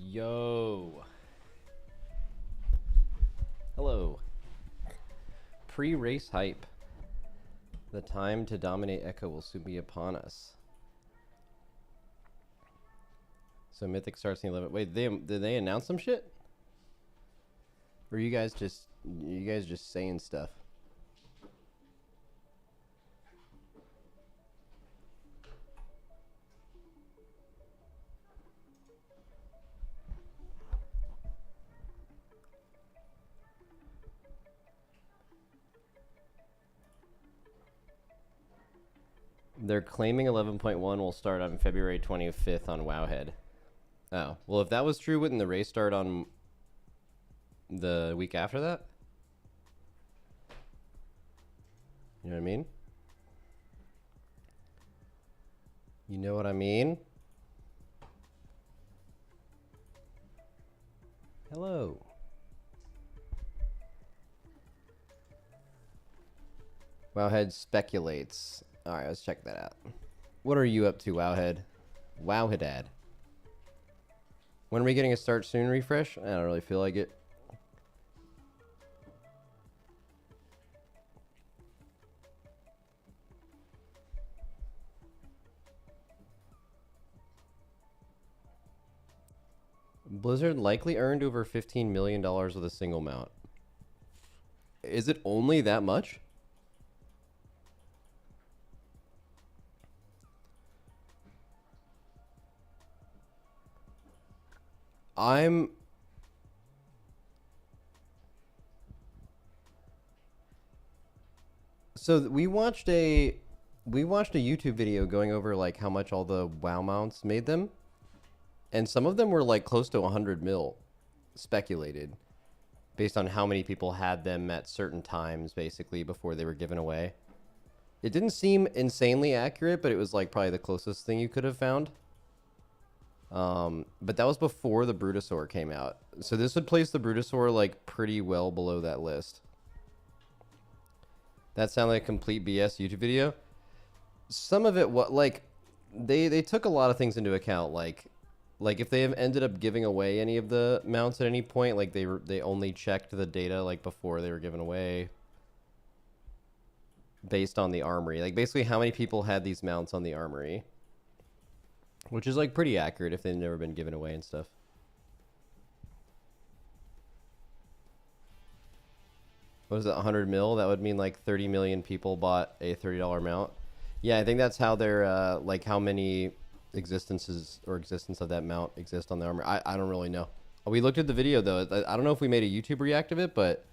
Yo. Hello. Pre-race hype. The time to dominate Echo will soon be upon us. So Mythic starts in 11. Wait, did they announce some shit? Or you guys just saying stuff? They're claiming 11.1 will start on February 25th on Wowhead. Oh, well, if that was true, wouldn't the race start on the week after that? You know what I mean? You know what I mean? Hello. Wowhead speculates. Alright, let's check that out. What are you up to, Wowhead? Wowhead. When are we getting a start soon refresh? I don't really feel like it. Blizzard likely earned over $15 million with a single mount. Is it only that much? So we watched a YouTube video going over like how much all the WoW mounts made them. And some of them were like close to 100 mil speculated based on how many people had them at certain times basically before they were given away. It didn't seem insanely accurate, but it was like probably the closest thing you could have found. But that was before the Brutosaur came out. So this would place the Brutosaur like pretty well below that list. That sounded like a complete BS YouTube video. Some of it, what like they took a lot of things into account, like if they have ended up giving away any of the mounts at any point, like they only checked the data like before they were given away based on the armory. Like basically how many people had these mounts on the armory. Which is like pretty accurate if they've never been given away and stuff. What is it, 100 mil? That would mean like 30 million people bought a $30 mount. Yeah, I think that's how they're like how many existence of that mount exist on the armor. I don't really know. We looked at the video though. I don't know if we made a YouTube react of it, but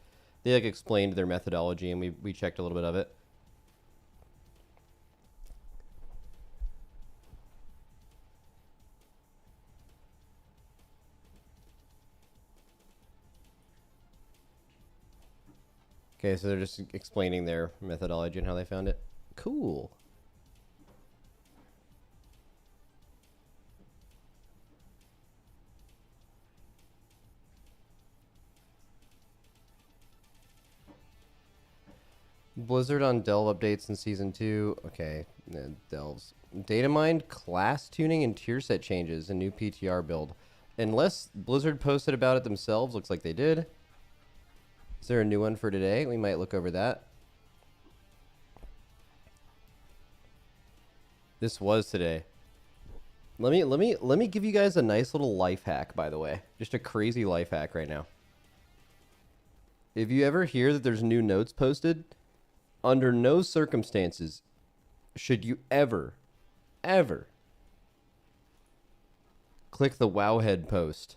they like explained their methodology and we checked a little bit of it. Okay, so they're just explaining their methodology and how they found it. Cool. Blizzard on delve updates in season 2. Okay, delves. Data mined, class tuning, and tier set changes. A new PTR build. Unless Blizzard posted about it themselves, looks like they did. Is there a new one for today? We might look over that. This was today. Let me give you guys a nice little life hack, by the way. Just a crazy life hack right now. If you ever hear that there's new notes posted, under no circumstances should you ever click the Wowhead post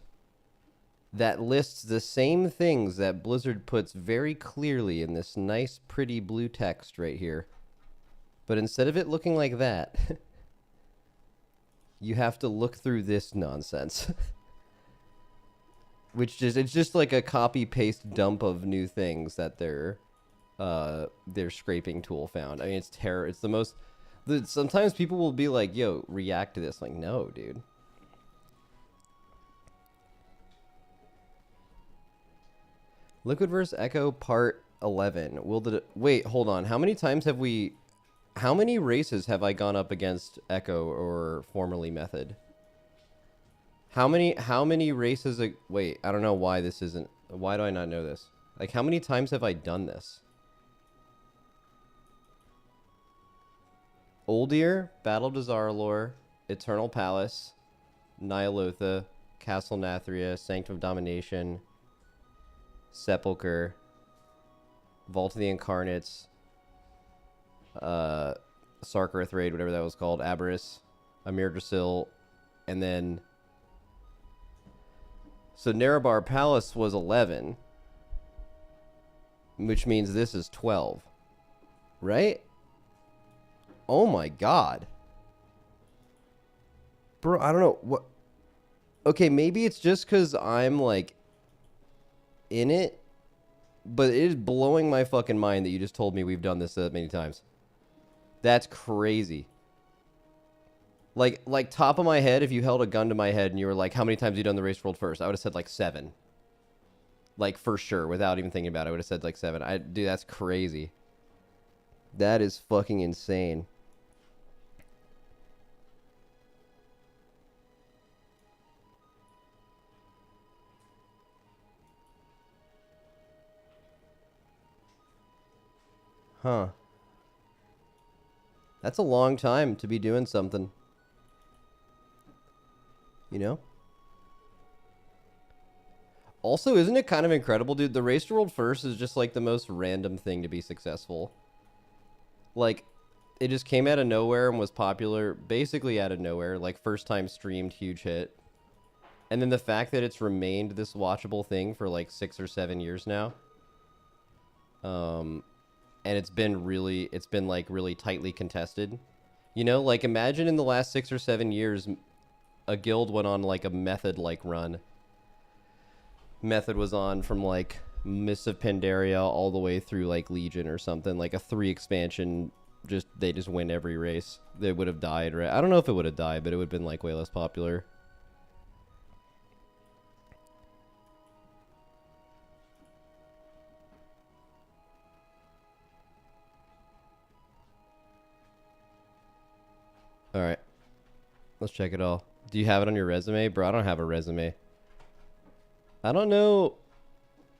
that lists the same things that Blizzard puts very clearly in this nice, pretty blue text right here. But instead of it looking like that, you have to look through this nonsense. It's just like a copy-paste dump of new things that their scraping tool found. I mean, it's terror. It's the most... sometimes people will be like, yo, react to this. Like, no, dude. Liquid vs. Echo Part 11. Wait, hold on. How many races have I gone up against Echo or formerly Method? How many races? Wait, I don't know why this isn't. Why do I not know this? Like, how many times have I done this? Uldir, Battle of Dazar'alor, Eternal Palace, Nyalotha, Castle Nathria, Sanctum of Domination, Sepulchre, Vault of the Incarnates, Sarkarath Raid, whatever that was called, Aberys, Amir Drasil, and then... So Nerebar Palace was 11, which means this is 12, right? Oh my god. Bro, I don't know what... Okay, maybe it's just because I'm, like, in it, but it is blowing my fucking mind that you just told me we've done this that many times. That's crazy. Like top of my head, if you held a gun to my head and you were like, how many times have you done the Race World first? I would have said like 7. Like, for sure, without even thinking about it, I would have said like 7. Dude, that's crazy. That is fucking insane. Huh. That's a long time to be doing something. You know? Also, isn't it kind of incredible, dude? The Race to World First is just like the most random thing to be successful. Like, it just came out of nowhere and was popular, basically out of nowhere. Like, first time streamed, huge hit. And then the fact that it's remained this watchable thing for like 6 or 7 years now. And it's been like really tightly contested. You know, like imagine in the last 6 or 7 years, a guild went on like a Method like run. Method was on from like Mists of Pandaria all the way through like Legion or something, like a 3 expansion. They just win every race. They would have died, right? I don't know if it would have died, but it would have been like way less popular. All right, let's check it all. Do you have it on your resume? Bro, I don't have a resume. I don't know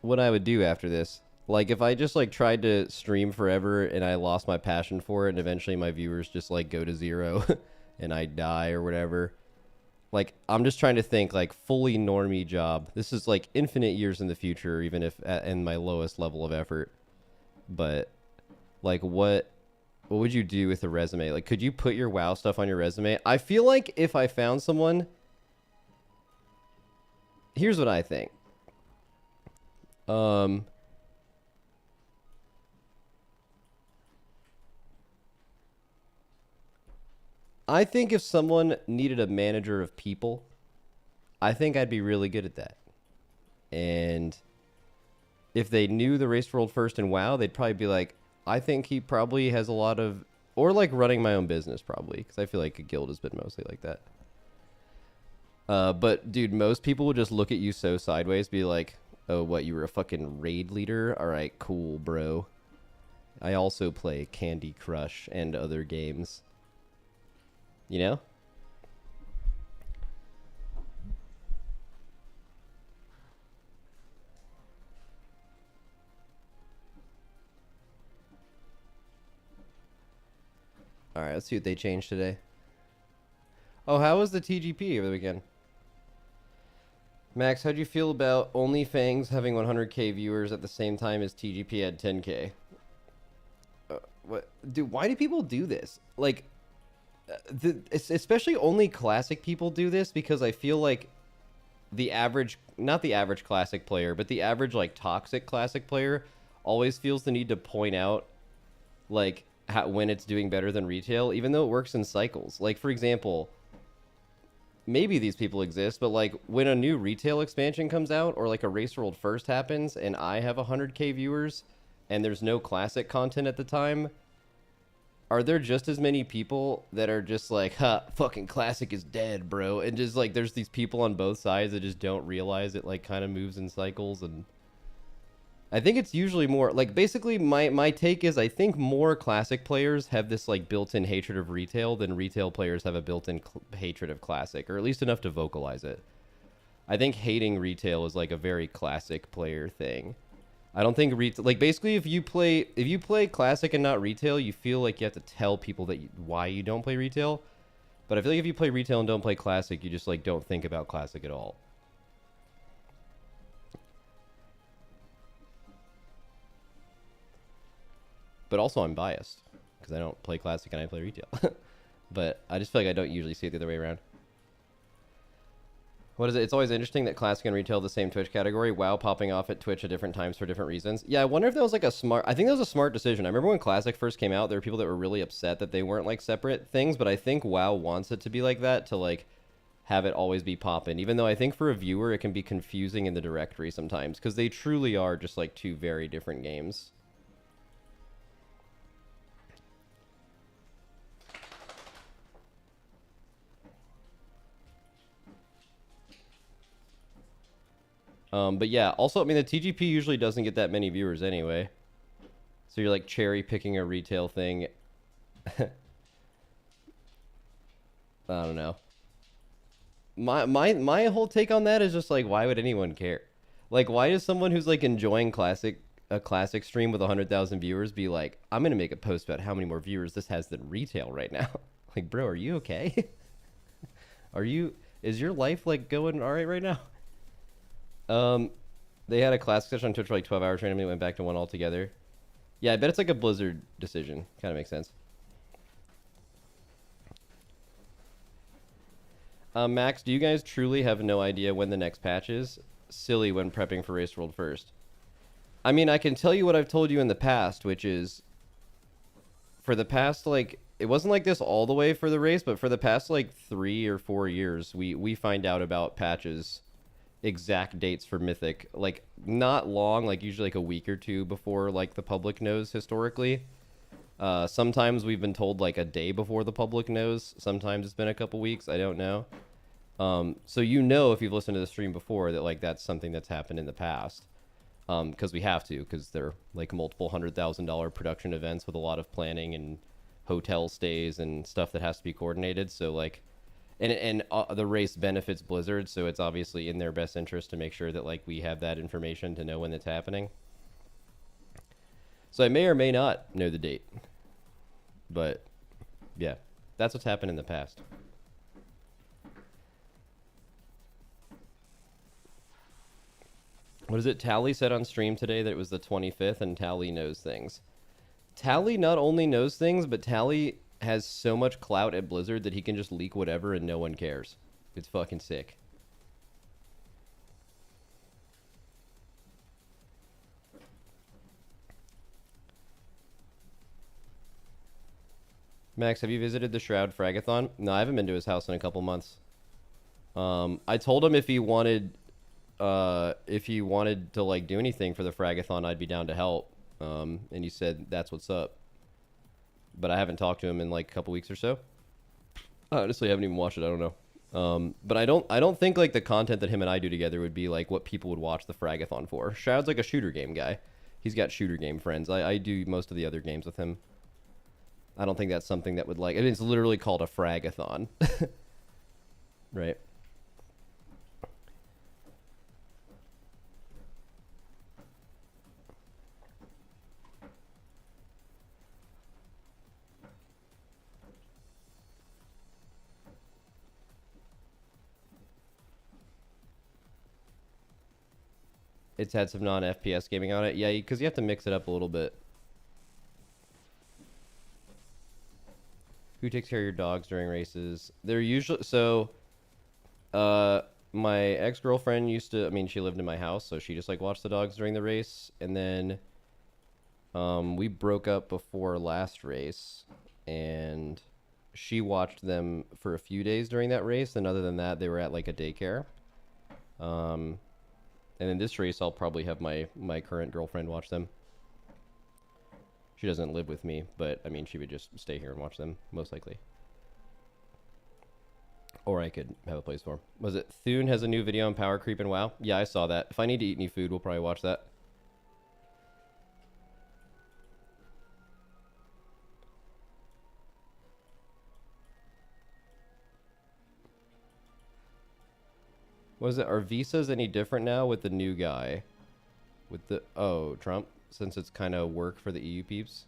what I would do after this. Like, if I just, like, tried to stream forever and I lost my passion for it and eventually my viewers just, like, go to 0 and I die or whatever. Like, I'm just trying to think, like, fully normie job. This is, like, infinite years in the future, even if in my lowest level of effort. But, like, what would you do with a resume? Like, could you put your WoW stuff on your resume? I feel like if I found someone... Here's what I think. I think if someone needed a manager of people, I think I'd be really good at that. And if they knew the Race World First in WoW, they'd probably be like, I think he probably has a lot of... Or, like, running my own business, probably. Because I feel like a guild has been mostly like that. But, dude, most people would just look at you so sideways, be like, oh, what, you were a fucking raid leader? Alright, cool, bro. I also play Candy Crush and other games. You know? Alright, let's see what they changed today. Oh, how was the TGP over the weekend? Max, how'd you feel about OnlyFans having 100k viewers at the same time as TGP had 10k? What, dude? Why do people do this? Like, especially only classic people do this, because I feel like the average, not the average classic player, but the average like toxic classic player always feels the need to point out like when it's doing better than retail, even though it works in cycles. Like, for example, maybe these people exist, but like when a new retail expansion comes out or like a Race World First happens and I have 100k viewers and there's no classic content at the time, are there just as many people that are just like, huh, fucking classic is dead, bro? And just like there's these people on both sides that just don't realize it like kind of moves in cycles. And I think it's usually more like, basically my take is I think more classic players have this like built-in hatred of retail than retail players have a built-in hatred of classic, or at least enough to vocalize it. I think hating retail is like a very classic player thing. I don't think like basically if you play classic and not retail, you feel like you have to tell people that why you don't play retail. But I feel like if you play retail and don't play classic, you just like don't think about classic at all. But also I'm biased because I don't play classic and I play retail. But I just feel like I don't usually see it the other way around. What is it? It's always interesting that classic and retail are the same Twitch category. WoW popping off at Twitch at different times for different reasons. Yeah, I wonder if that was like a smart... I think that was a smart decision. I remember when classic first came out, there were people that were really upset that they weren't like separate things, but I think WoW wants it to be like that to like have it always be poppin'. Even though I think for a viewer it can be confusing in the directory sometimes because they truly are just like two very different games. But yeah, also, I mean, the TGP usually doesn't get that many viewers anyway. So you're like cherry picking a retail thing. I don't know. My whole take on that is just like, why would anyone care? Like, why does someone who's like enjoying a classic stream with 100,000 viewers be like, I'm gonna make a post about how many more viewers this has than retail right now? Like, bro, are you okay? Is your life like going all right now? They had a classic session on Twitch for like 12 hours randomly, went back to one altogether. Yeah, I bet it's like a Blizzard decision. Kind of makes sense. Max, do you guys truly have no idea when the next patch is? Silly when prepping for Race World first. I mean, I can tell you what I've told you in the past, which is for the past, like, it wasn't like this all the way for the race, but for the past, like, 3 or 4 years, we find out about patches, exact dates for Mythic, like, not long, like, usually like a week or two before, like, the public knows historically. Sometimes we've been told, like, a day before the public knows. Sometimes it's been a couple weeks. I don't know. So you know if you've listened to the stream before that, like, that's something that's happened in the past. Because we have to, because they're like multiple $100,000 production events with a lot of planning and hotel stays and stuff that has to be coordinated. So like, and the race benefits Blizzard, so it's obviously in their best interest to make sure that like we have that information to know when it's happening. So I may or may not know the date, but yeah, that's what's happened in the past. What is it? Tally said on stream today that it was the 25th, and Tally knows things. Tally not only knows things, but Tally has so much clout at Blizzard that he can just leak whatever and no one cares. It's fucking sick. Max, have you visited the Shroud Fragathon? No, I haven't been to his house in a couple months. I told him if he wanted to like do anything for the Fragathon, I'd be down to help. And he said that's what's up. But I haven't talked to him in like a couple weeks or so. Honestly, I haven't even watched it. I don't know. But I don't think like the content that him and I do together would be like what people would watch the Fragathon for. Shroud's like a shooter game guy. He's got shooter game friends. I do most of the other games with him. I don't think that's something that would like... I mean, it's literally called a Fragathon. Right. It's had some non-FPS gaming on it. Yeah, because you have to mix it up a little bit. Who takes care of your dogs during races? They're usually... So, my ex-girlfriend used to... I mean, she lived in my house, so she just, like, watched the dogs during the race. And then, we broke up before last race. And she watched them for a few days during that race. And other than that, they were at, like, a daycare. And in this race, I'll probably have my current girlfriend watch them. She doesn't live with me, but, I mean, she would just stay here and watch them, most likely. Or I could have a place for them. Was it Thune has a new video on power creep and WoW? Yeah, I saw that. If I need to eat any food, we'll probably watch that. Was it, are visas any different now with the new guy? With the, oh, Trump? Since it's kind of work for the EU peeps?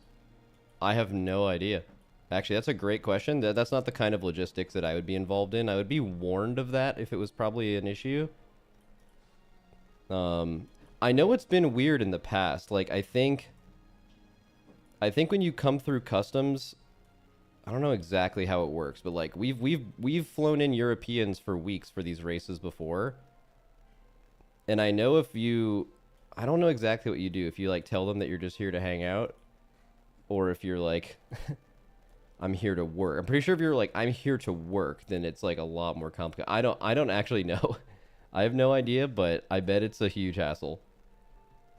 I have no idea. Actually, that's a great question. That's not the kind of logistics that I would be involved in. I would be warned of that if it was probably an issue. I know it's been weird in the past. Like, I think when you come through customs, I don't know exactly how it works, but like we've flown in Europeans for weeks for these races before. And I know if you, I don't know exactly what you do. If you like tell them that you're just here to hang out, or if you're like, I'm here to work. I'm pretty sure if you're like, I'm here to work, then it's like a lot more complicated. I don't actually know. I have no idea, but I bet it's a huge hassle.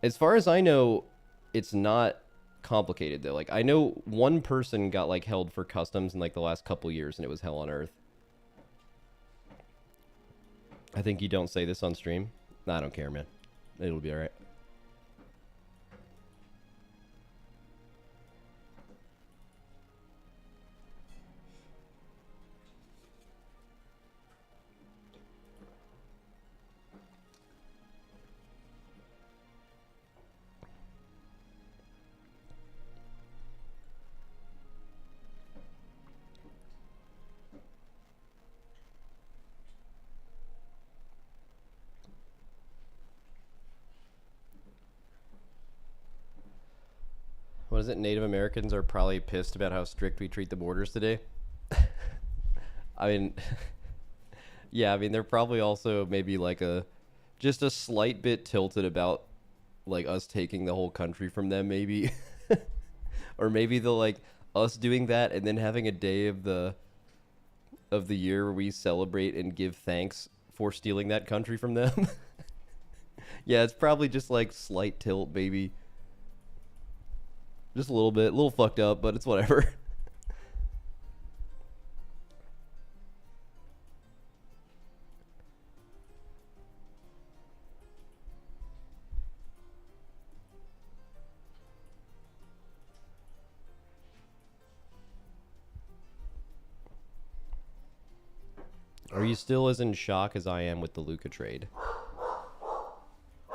As far as I know, it's not complicated though. Like I know one person got like held for customs in like the last couple years and it was hell on earth. I think you don't say this on stream. Nah, I don't care, man. It'll be all right. What is it? Native Americans are probably pissed about how strict we treat the borders today. I mean, yeah, I mean, they're probably also maybe like just a slight bit tilted about like us taking the whole country from them, maybe. Or maybe they'll like us doing that and then having a day of the year where we celebrate and give thanks for stealing that country from them. Yeah, it's probably just like slight tilt, baby. Just a little bit, a little fucked up, but it's whatever. Are you still as in shock as I am with the Luka trade?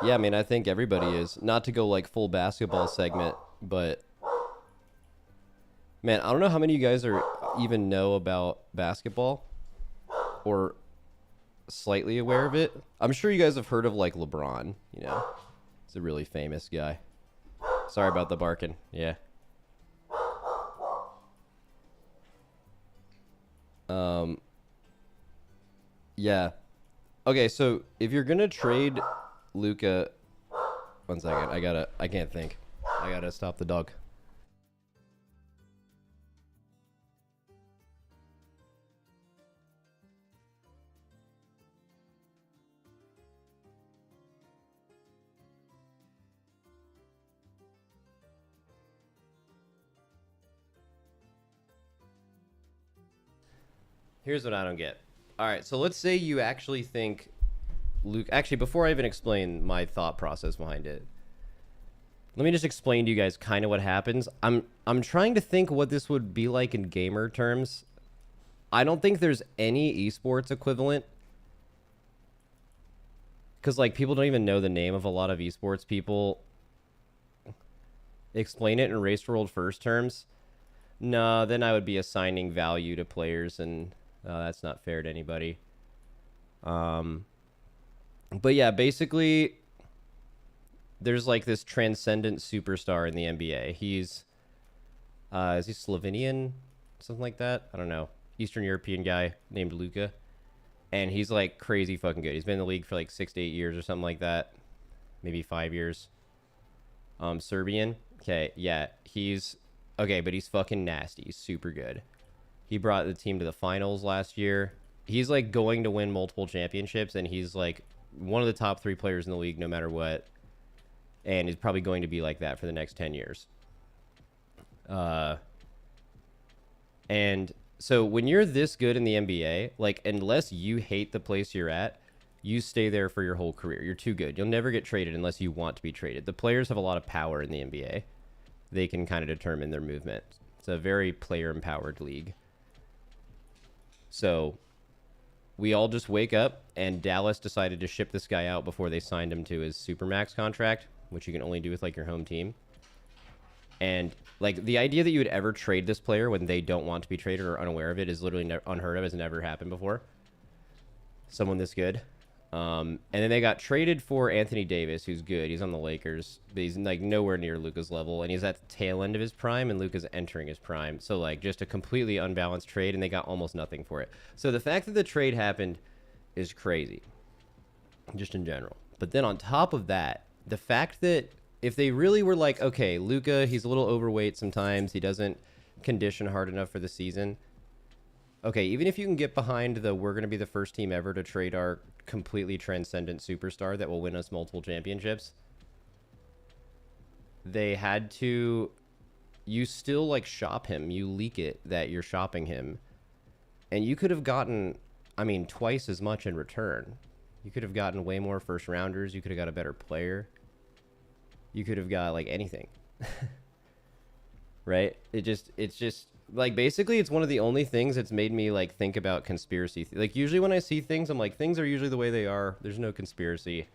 Yeah, I mean, I think everybody is. Not to go like full basketball segment, but man, I don't know how many of you guys are even know about basketball or slightly aware of it. I'm sure you guys have heard of like LeBron, you know. He's a really famous guy. Sorry about the barking. Yeah. Yeah. Okay, so if you're gonna trade Luka, one second, I can't think. I gotta stop the dog. Here's what I don't get. All right, so let's say you actually think Luke. Actually, before I even explain my thought process behind it, let me just explain to you guys kind of what happens. I'm trying to think what this would be like in gamer terms. I don't think there's any esports equivalent, because like people don't even know the name of a lot of esports people. Explain it in Race World First terms. No, then I would be assigning value to players, and that's not fair to anybody. But yeah, basically, there's like this transcendent superstar in the NBA. He's, is he Slovenian? Something like that? I don't know. Eastern European guy named Luka. And he's like crazy fucking good. He's been in the league for like 6 to 8 years or something like that. Maybe 5 years. Serbian. Okay, yeah. He's, okay, but he's fucking nasty. He's super good. He brought the team to the finals last year. He's like going to win multiple championships, and he's like one of the top 3 players in the league no matter what. And he's probably going to be like that for the next 10 years. And so when you're this good in the NBA, like unless you hate the place you're at, you stay there for your whole career. You're too good. You'll never get traded unless you want to be traded. The players have a lot of power in the NBA. They can kind of determine their movement. It's a very player-empowered league. So we all just wake up and Dallas decided to ship this guy out before they signed him to his Supermax contract, which you can only do with like your home team. And like the idea that you would ever trade this player when they don't want to be traded or unaware of it is literally unheard of. Has never happened before. Someone this good. And then they got traded for Anthony Davis, who's good. He's on the Lakers, but he's like nowhere near Luka's level, and he's at the tail end of his prime, and Luka's entering his prime. So like just a completely unbalanced trade, and they got almost nothing for it. So the fact that the trade happened is crazy, just in general. But then on top of that, the fact that if they really were like, okay, Luka, he's a little overweight sometimes, he doesn't condition hard enough for the season. Okay, even if you can get behind the we're going to be the first team ever to trade our completely transcendent superstar that will win us multiple championships, they had to, you still like shop him, you leak it that you're shopping him, and you could have gotten, I mean, twice as much in return. You could have gotten way more first rounders, you could have got a better player, you could have got like anything. Right? It's just like basically it's one of the only things that's made me like think about conspiracy. Like usually when I see things, I'm like, things are usually the way they are. There's no conspiracy.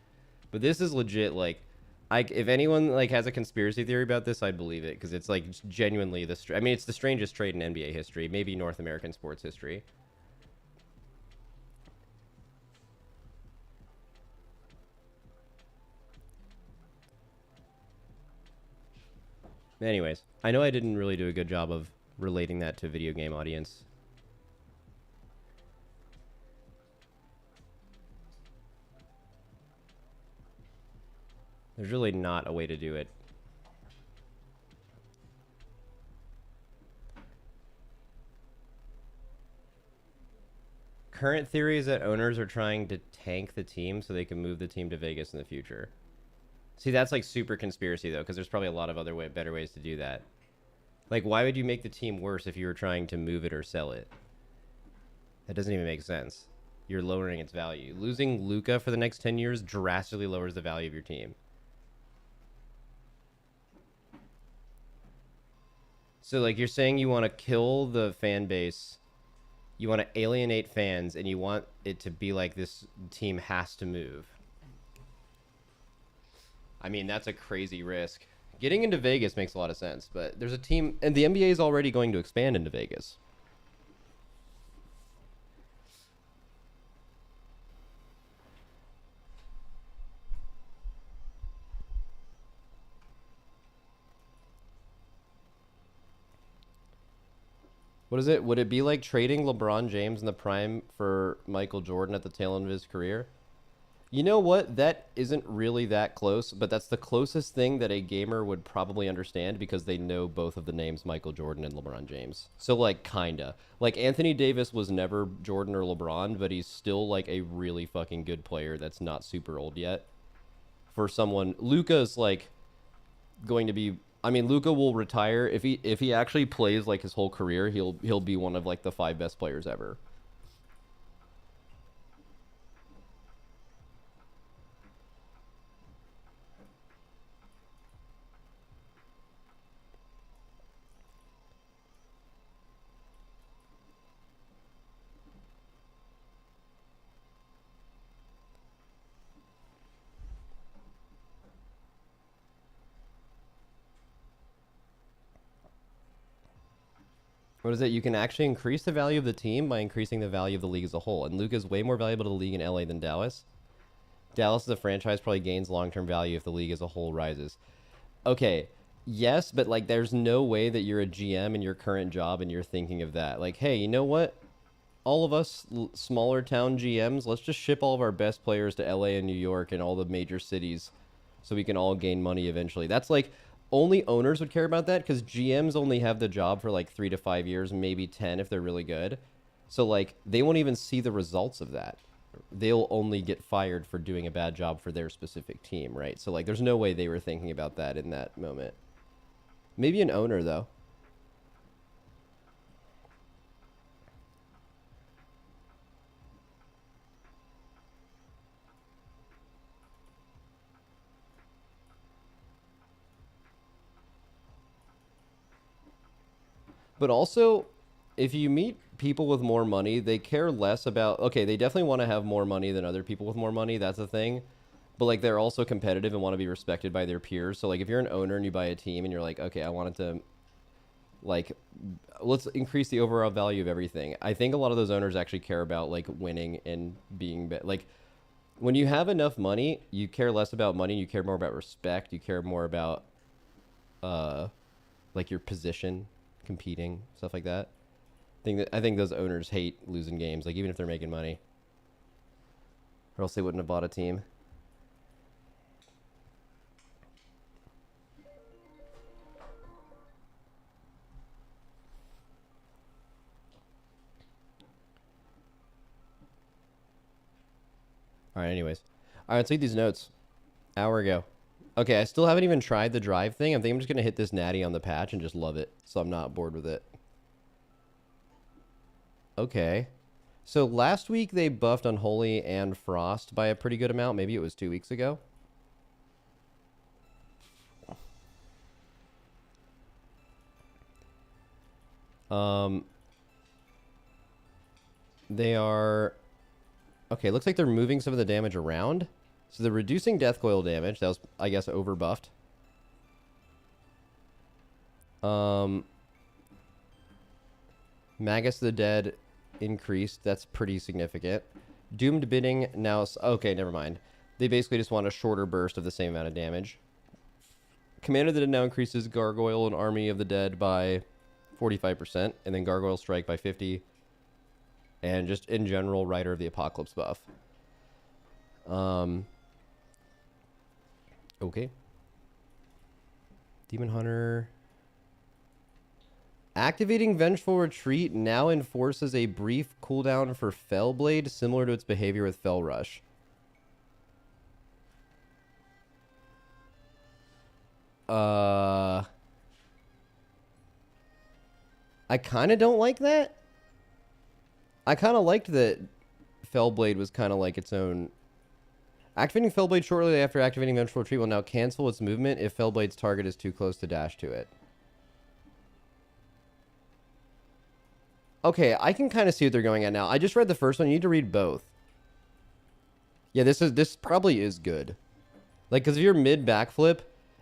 But this is legit. Like, if anyone like has a conspiracy theory about this, I'd believe it because it's like genuinely I mean, it's the strangest trade in NBA history, maybe North American sports history. Anyways, I know I didn't really do a good job of relating that to a video game audience. There's really not a way to do it. Current theory is that owners are trying to tank the team so they can move the team to Vegas in the future. See, that's like super conspiracy though, because there's probably a lot of other better ways to do that. Like, why would you make the team worse if you were trying to move it or sell it? That doesn't even make sense. You're lowering its value. Losing Luka for the next 10 years drastically lowers the value of your team. So, like, you're saying you want to kill the fan base, you want to alienate fans, and you want it to be like this team has to move. I mean, that's a crazy risk. Getting into Vegas makes a lot of sense, but there's a team, and the NBA is already going to expand into Vegas. What is it? Would it be like trading LeBron James in the prime for Michael Jordan at the tail end of his career? You know what? That isn't really that close, but that's the closest thing that a gamer would probably understand because they know both of the names Michael Jordan and LeBron James. So, like, kinda. Like, Anthony Davis was never Jordan or LeBron, but he's still, like, a really fucking good player that's not super old yet. For someone... Luka's, like, going to be... I mean, Luka will retire. If he actually plays, like, his whole career, he'll be one of, like, the 5 best players ever. What is it? You can actually increase the value of the team by increasing the value of the league as a whole. And Luka's way more valuable to the league in LA than Dallas. Dallas as a franchise probably gains long-term value if the league as a whole rises. Okay, yes, but like there's no way that you're a GM in your current job and you're thinking of that. Like, hey, you know what? All of us smaller town GMs, let's just ship all of our best players to LA and New York and all the major cities so we can all gain money eventually. That's like... Only owners would care about that because GMs only have the job for like 3 to 5 years, maybe 10 if they're really good. So like they won't even see the results of that. They'll only get fired for doing a bad job for their specific team, right? So like there's no way they were thinking about that in that moment. Maybe an owner though. But also, if you meet people with more money, they care less about, okay, they definitely want to have more money than other people with more money. That's the thing. But like they're also competitive and want to be respected by their peers. So like if you're an owner and you buy a team and you're like, okay, I wanted to like let's increase the overall value of everything. I think a lot of those owners actually care about like winning and being like when you have enough money, you care less about money, you care more about respect, you care more about like your position, competing, stuff like that. I think those owners hate losing games, like even if they're making money. Or else they wouldn't have bought a team. All right, anyways. All right, let's read these notes. Hour ago. Okay, I still haven't even tried the drive thing. I think I'm just going to hit this natty on the patch and just love it, so I'm not bored with it. Okay. So last week they buffed Unholy and Frost by a pretty good amount. Maybe it was 2 weeks ago. They are... Okay, looks like they're moving some of the damage around. So they're reducing Death Coil damage. That was, I guess, overbuffed. Magus of the Dead increased. That's pretty significant. Doomed Bidding now... Okay, never mind. They basically just want a shorter burst of the same amount of damage. Command of the Dead now increases Gargoyle and Army of the Dead by 45%. And then Gargoyle Strike by 50%. And just in general, Rider of the Apocalypse buff. Okay. Demon Hunter. Activating Vengeful Retreat now enforces a brief cooldown for Fellblade, similar to its behavior with Fell Rush. I kind of don't like that. I kind of liked that Fellblade was kind of like its own... Activating Fellblade shortly after activating Vengeful Retreat will now cancel its movement if Fellblade's target is too close to dash to it. Okay, I can kind of see what they're going at now. I just read the first one. You need to read both. Yeah, this probably is good. Like, because if you're mid backflip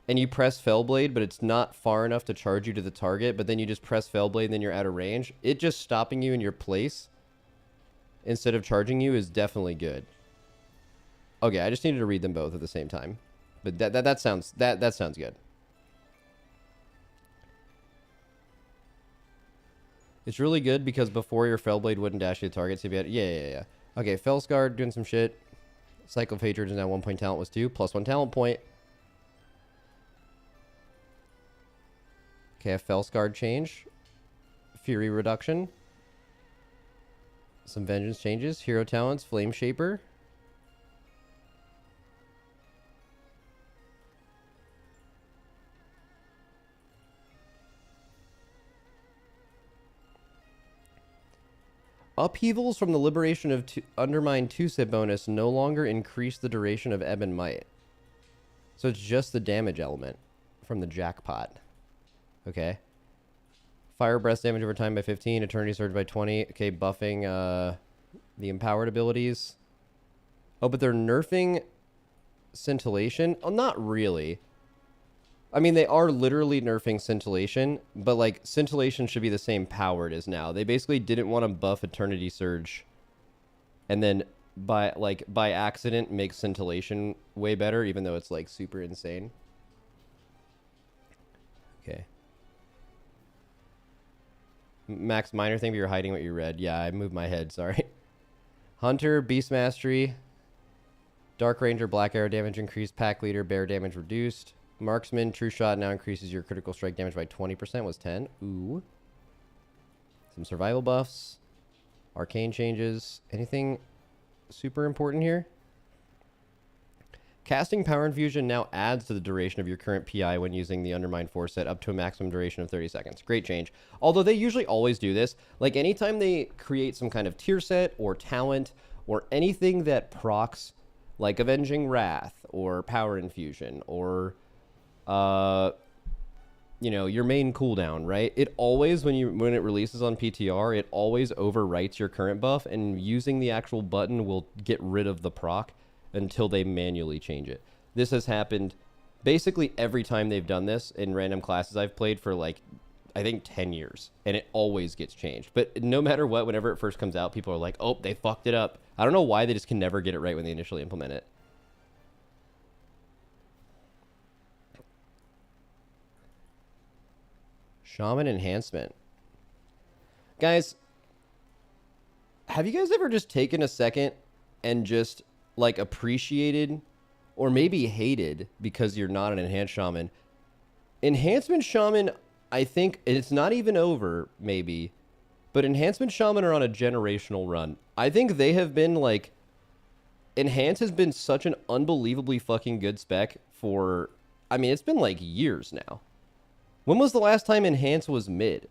and you press Fellblade, but it's not far enough to charge you to the target, but then you just press Fellblade and then you're out of range, it just stopping you in your place instead of charging you is definitely good. Okay, I just needed to read them both at the same time. But that sounds good. It's really good because before your Fellblade wouldn't dash you the target, so if you had... Yeah. Okay, Fellscar doing some shit. Cycle of Hatred is now 1 point talent was 2, plus 1 talent point. Okay, a Fellscar change. Fury reduction. Some Vengeance changes. Hero talents, Flame Shaper. Upheavals from the Liberation of Undermine 2-Sip bonus no longer increase the duration of Ebb and Might. So it's just the damage element from the jackpot. Okay. Fire Breath damage over time by 15. Eternity Surge by 20. Okay, buffing the empowered abilities. Oh, but they're nerfing Scintillation? Oh, not really. I mean, they are literally nerfing Scintillation, but like Scintillation should be the same power it is now. They basically didn't want to buff Eternity Surge and then by accident make Scintillation way better, even though it's like super insane. Okay. Max, minor thing, but you're hiding what you read. Yeah, I moved my head, sorry. Hunter, Beast Mastery, Dark Ranger, Black Arrow damage increased, Pack Leader, Bear damage reduced. Marksman, True Shot now increases your critical strike damage by 20%, was 10. Ooh. Some survival buffs. Arcane changes. Anything super important here? Casting Power Infusion now adds to the duration of your current PI when using the Undermine 4 set up to a maximum duration of 30 seconds. Great change. Although they usually always do this. Like anytime they create some kind of tier set or talent or anything that procs like Avenging Wrath or Power Infusion or you know, your main cooldown, right? It always, when it releases on PTR, it always overwrites your current buff, and using the actual button will get rid of the proc until they manually change it. This has happened basically every time they've done this in random classes I've played for like, I think 10 years, and it always gets changed. But no matter what, whenever it first comes out, people are like, oh, they fucked it up. I don't know why they just can never get it right when they initially implement it. Shaman enhancement. Guys, have you guys ever just taken a second and just like appreciated or maybe hated, because you're not an enhanced shaman? Enhancement shaman, I think it's not even over, maybe, but enhancement shaman are on a generational run. I think they have been like, enhance has been such an unbelievably fucking good spec for, I mean, it's been like years now. When was the last time Enhance was mid?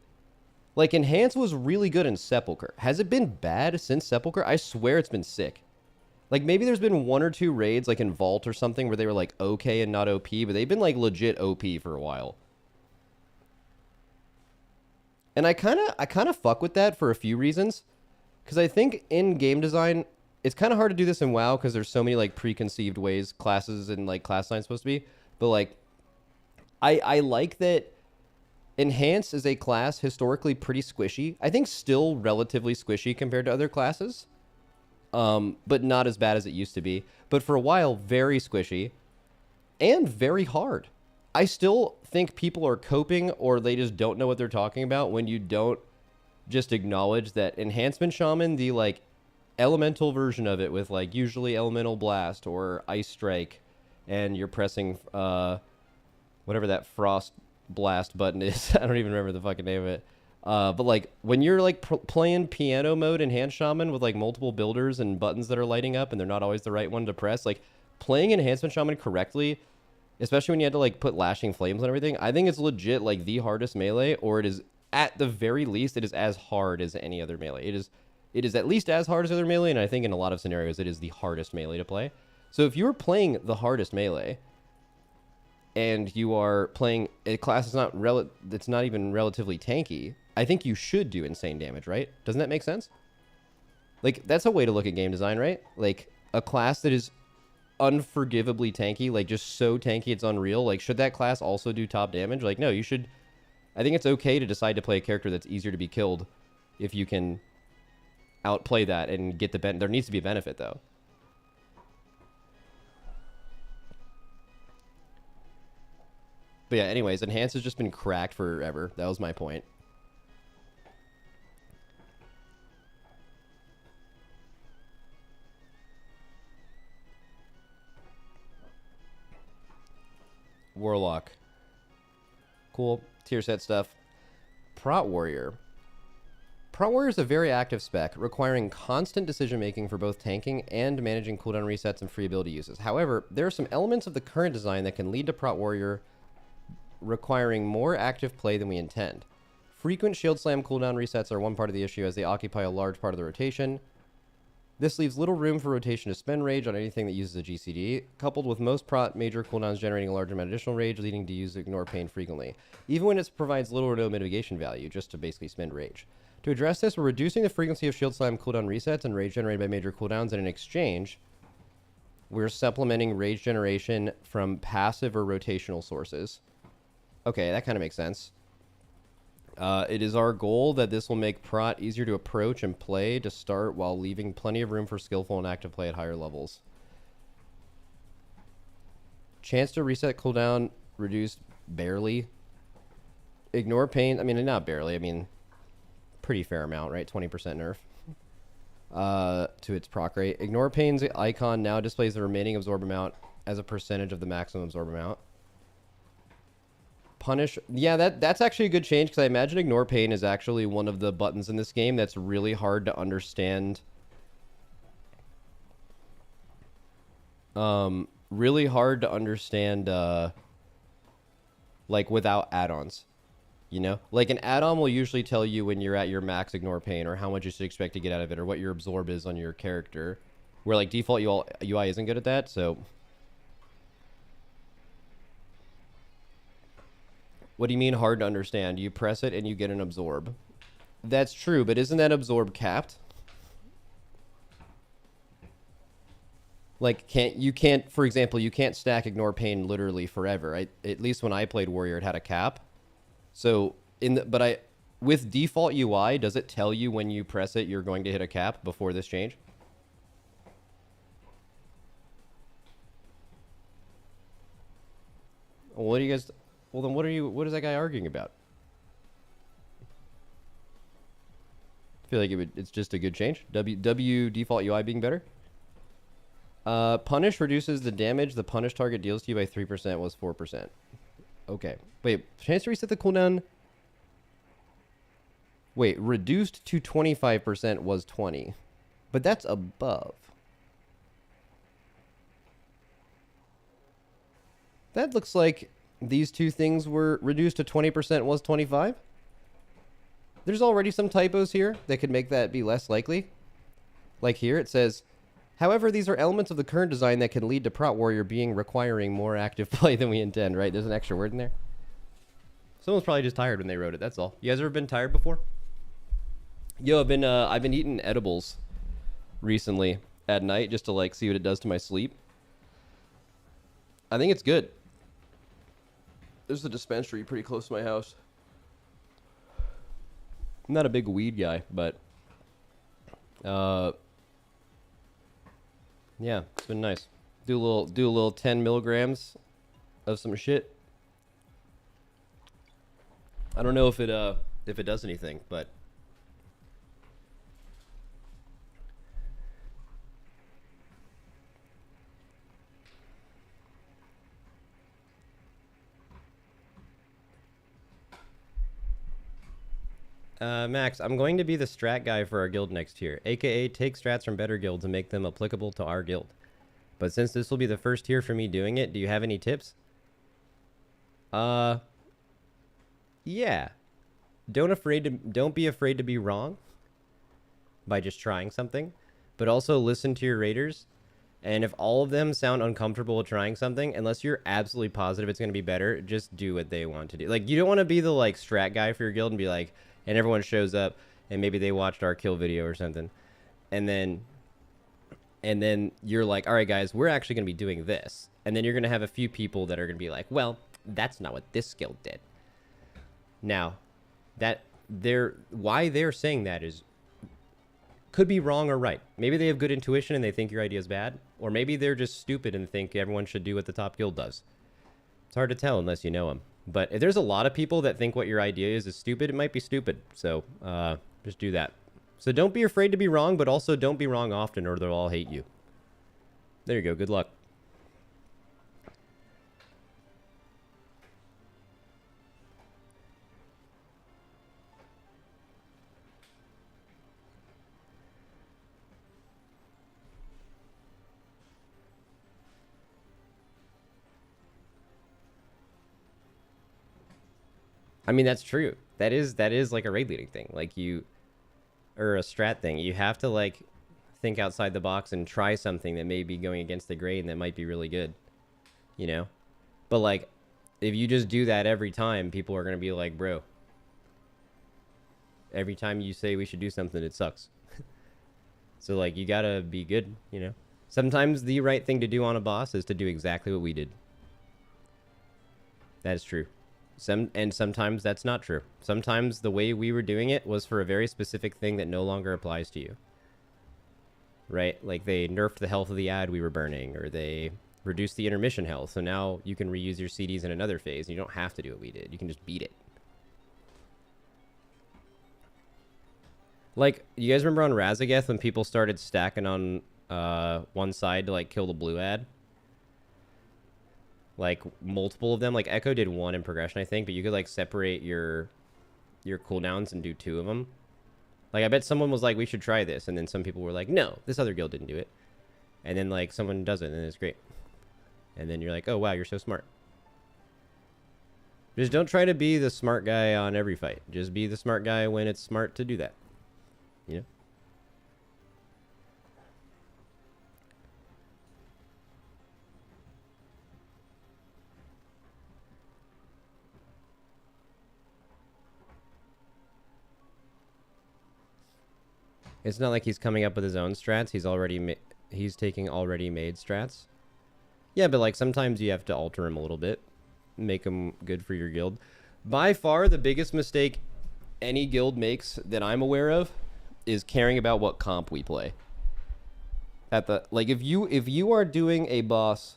Like, Enhance was really good in Sepulcher. Has it been bad since Sepulcher? I swear it's been sick. Like, maybe there's been 1 or 2 raids, like in Vault or something, where they were like okay and not OP, but they've been like legit OP for a while. And I kind of fuck with that for a few reasons. Because I think in game design, it's kind of hard to do this in WoW because there's so many like preconceived ways classes and like class design supposed to be. But like, I like that Enhance is a class historically pretty squishy. I think still relatively squishy compared to other classes. But not as bad as it used to be. But for a while, very squishy and very hard. I still think people are coping, or they just don't know what they're talking about when you don't just acknowledge that Enhancement Shaman, the like elemental version of it with like usually Elemental Blast or Ice Strike, and you're pressing whatever that Frost Blast button is. I don't even remember the fucking name of it. But like when you're like playing piano mode Enhanced Shaman with like multiple builders and buttons that are lighting up and they're not always the right one to press, like playing Enhancement Shaman correctly, especially when you had to like put Lashing Flames and everything, I think it's legit like the hardest melee, or it is at the very least, it is as hard as any other melee. It is at least as hard as other melee, and I think in a lot of scenarios it is the hardest melee to play. So if you're playing the hardest melee, and you are playing a class that's not even relatively tanky, I think you should do insane damage, right? Doesn't that make sense? Like, that's a way to look at game design, right? Like, a class that is unforgivably tanky, like just so tanky it's unreal, like should that class also do top damage? Like, no, you should. I think it's okay to decide to play a character that's easier to be killed if you can outplay that and get the benefit. There needs to be a benefit, though. But yeah, anyways, Enhance has just been cracked forever. That was my point. Warlock. Cool. Tier set stuff. Prot Warrior. Prot Warrior is a very active spec, requiring constant decision making for both tanking and managing cooldown resets and free ability uses. However, there are some elements of the current design that can lead to Prot Warrior requiring more active play than we intend. Frequent shield slam cooldown resets are one part of the issue, as they occupy a large part of the rotation. This leaves little room for rotation to spend rage on anything that uses a GCD, coupled with most prot major cooldowns generating a large amount of additional rage, leading to use Ignore Pain frequently, even when it provides little or no mitigation value, just to basically spend rage. To address this, we're reducing the frequency of shield slam cooldown resets and rage generated by major cooldowns, and in exchange, we're supplementing rage generation from passive or rotational sources. Okay, that kind of makes sense. It is our goal that this will make Prot easier to approach and play to start, while leaving plenty of room for skillful and active play at higher levels. Chance to reset cooldown reduced barely. Ignore Pain, I mean, not barely, I mean, pretty fair amount, right? 20% nerf to its proc rate. Ignore Pain's icon now displays the remaining absorb amount as a percentage of the maximum absorb amount. Punish, yeah, that's actually a good change, because I imagine Ignore Pain is actually one of the buttons in this game that's really hard to understand. Really hard to understand, like, without add-ons. You know? Like, an add-on will usually tell you when you're at your max Ignore Pain, or how much you should expect to get out of it, or what your absorb is on your character. Where, like, default UI isn't good at that, so... What do you mean hard to understand? You press it and you get an absorb. That's true, but isn't that absorb capped? Like, for example, you can't stack Ignore Pain literally forever. At least when I played Warrior, it had a cap. So, with default UI, does it tell you when you press it, you're going to hit a cap before this change? What do you guys, well then what is that guy arguing about? I feel like it's just a good change. W default UI being better. Punish reduces the damage the punish target deals to you by 3% was 4%. Okay. Wait, chance to reset the cooldown. Wait, reduced to 25% was 20. But that's above. That looks like these two things were reduced to 20% was 25. There's already some typos here that could make that be less likely. Like here, it says, however, these are elements of the current design that can lead to Prot Warrior requiring more active play than we intend, right? There's an extra word in there. Someone's probably just tired when they wrote it, that's all. You guys ever been tired before? Yo, I've been eating edibles recently at night just to like see what it does to my sleep. I think it's good. There's a dispensary pretty close to my house. I'm not a big weed guy, but yeah, it's been nice. Do a little 10 milligrams of some shit. I don't know if it does anything, but Max, I'm going to be the strat guy for our guild next year, aka take strats from better guilds and make them applicable to our guild. But since this will be the first year for me doing it, do you have any tips? Yeah. Don't be afraid to be wrong by just trying something, but also listen to your raiders. And if all of them sound uncomfortable with trying something, unless you're absolutely positive it's going to be better, just do what they want to do. Like, you don't want to be the like strat guy for your guild and be like, and everyone shows up and maybe they watched our kill video or something. And then you're like, all right, guys, we're actually going to be doing this. And then you're going to have a few people that are going to be like, well, that's not what this guild did. Now, why they're saying that could be wrong or right. Maybe they have good intuition and they think your idea is bad. Or maybe they're just stupid and think everyone should do what the top guild does. It's hard to tell unless you know them. But if there's a lot of people that think what your idea is stupid, it might be stupid. So just do that. So don't be afraid to be wrong, but also don't be wrong often or they'll all hate you. There you go. Good luck. I mean, that's true. That is like a raid leading thing. Like or a strat thing. You have to like think outside the box and try something that may be going against the grain that might be really good, you know? But like, if you just do that every time, people are going to be like, bro, every time you say we should do something, it sucks. So like, you gotta be good, you know? Sometimes the right thing to do on a boss is to do exactly what we did. That is true. And sometimes that's not true. Sometimes the way we were doing it was for a very specific thing that no longer applies to you. Right? Like they nerfed the health of the ad we were burning, or they reduced the intermission health, so now you can reuse your CDs in another phase, and you don't have to do what we did. You can just beat it. Like, you guys remember on Razageth when people started stacking on one side to like kill the blue ad? Like multiple of them. Like Echo did one in progression, I think, but you could like separate your cooldowns and do two of them. Like I bet someone was like, we should try this, and then some people were like, no, this other guild didn't do it. And then like someone does it and it's great. And then you're like, oh wow, you're so smart. Just don't try to be the smart guy on every fight. Just be the smart guy when it's smart to do that. You know? It's not like he's coming up with his own strats. He's taking already made strats. Yeah, but like sometimes you have to alter him a little bit, make him good for your guild. By far, the biggest mistake any guild makes that I'm aware of is caring about what comp we play. If you are doing a boss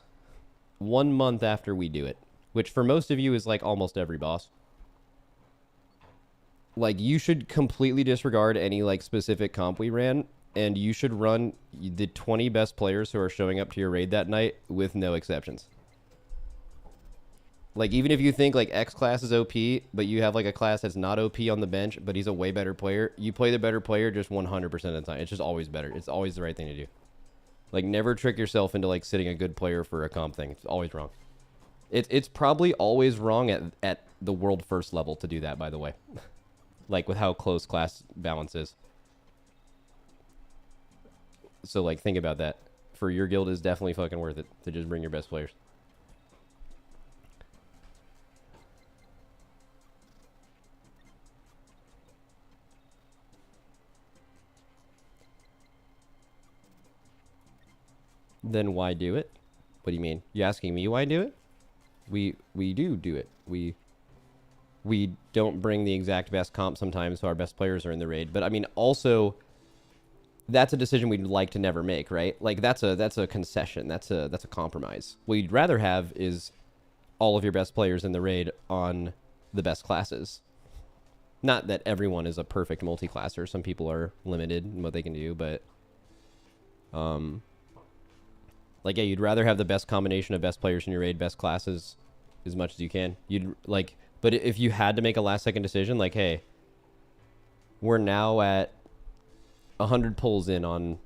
1 month after we do it, which for most of you is like almost every boss, like you should completely disregard any like specific comp we ran, and you should run the 20 best players who are showing up to your raid that night with no exceptions. Like even if you think like X class is OP, but you have like a class that's not OP on the bench, but he's a way better player, you play the better player just 100% of the time. It's just always better. It's always the right thing to do. Like never trick yourself into like sitting a good player for a comp thing. It's always wrong. It's probably always wrong at the world first level to do that, by the way. Like with how close class balance is. So like think about that. For your guild, is definitely fucking worth it to just bring your best players. Then why do it? What do you mean? You asking me why do it? We do it. We don't bring the exact best comp sometimes, so our best players are in the raid. But I mean, also, that's a decision we'd like to never make, right? Like that's a concession. That's a compromise. What you'd rather have is all of your best players in the raid on the best classes. Not that everyone is a perfect multi-classer. Some people are limited in what they can do, but like yeah, you'd rather have the best combination of best players in your raid, best classes, as much as you can. You'd like, but if you had to make a last-second decision, like, hey, we're now at 100 pulls in on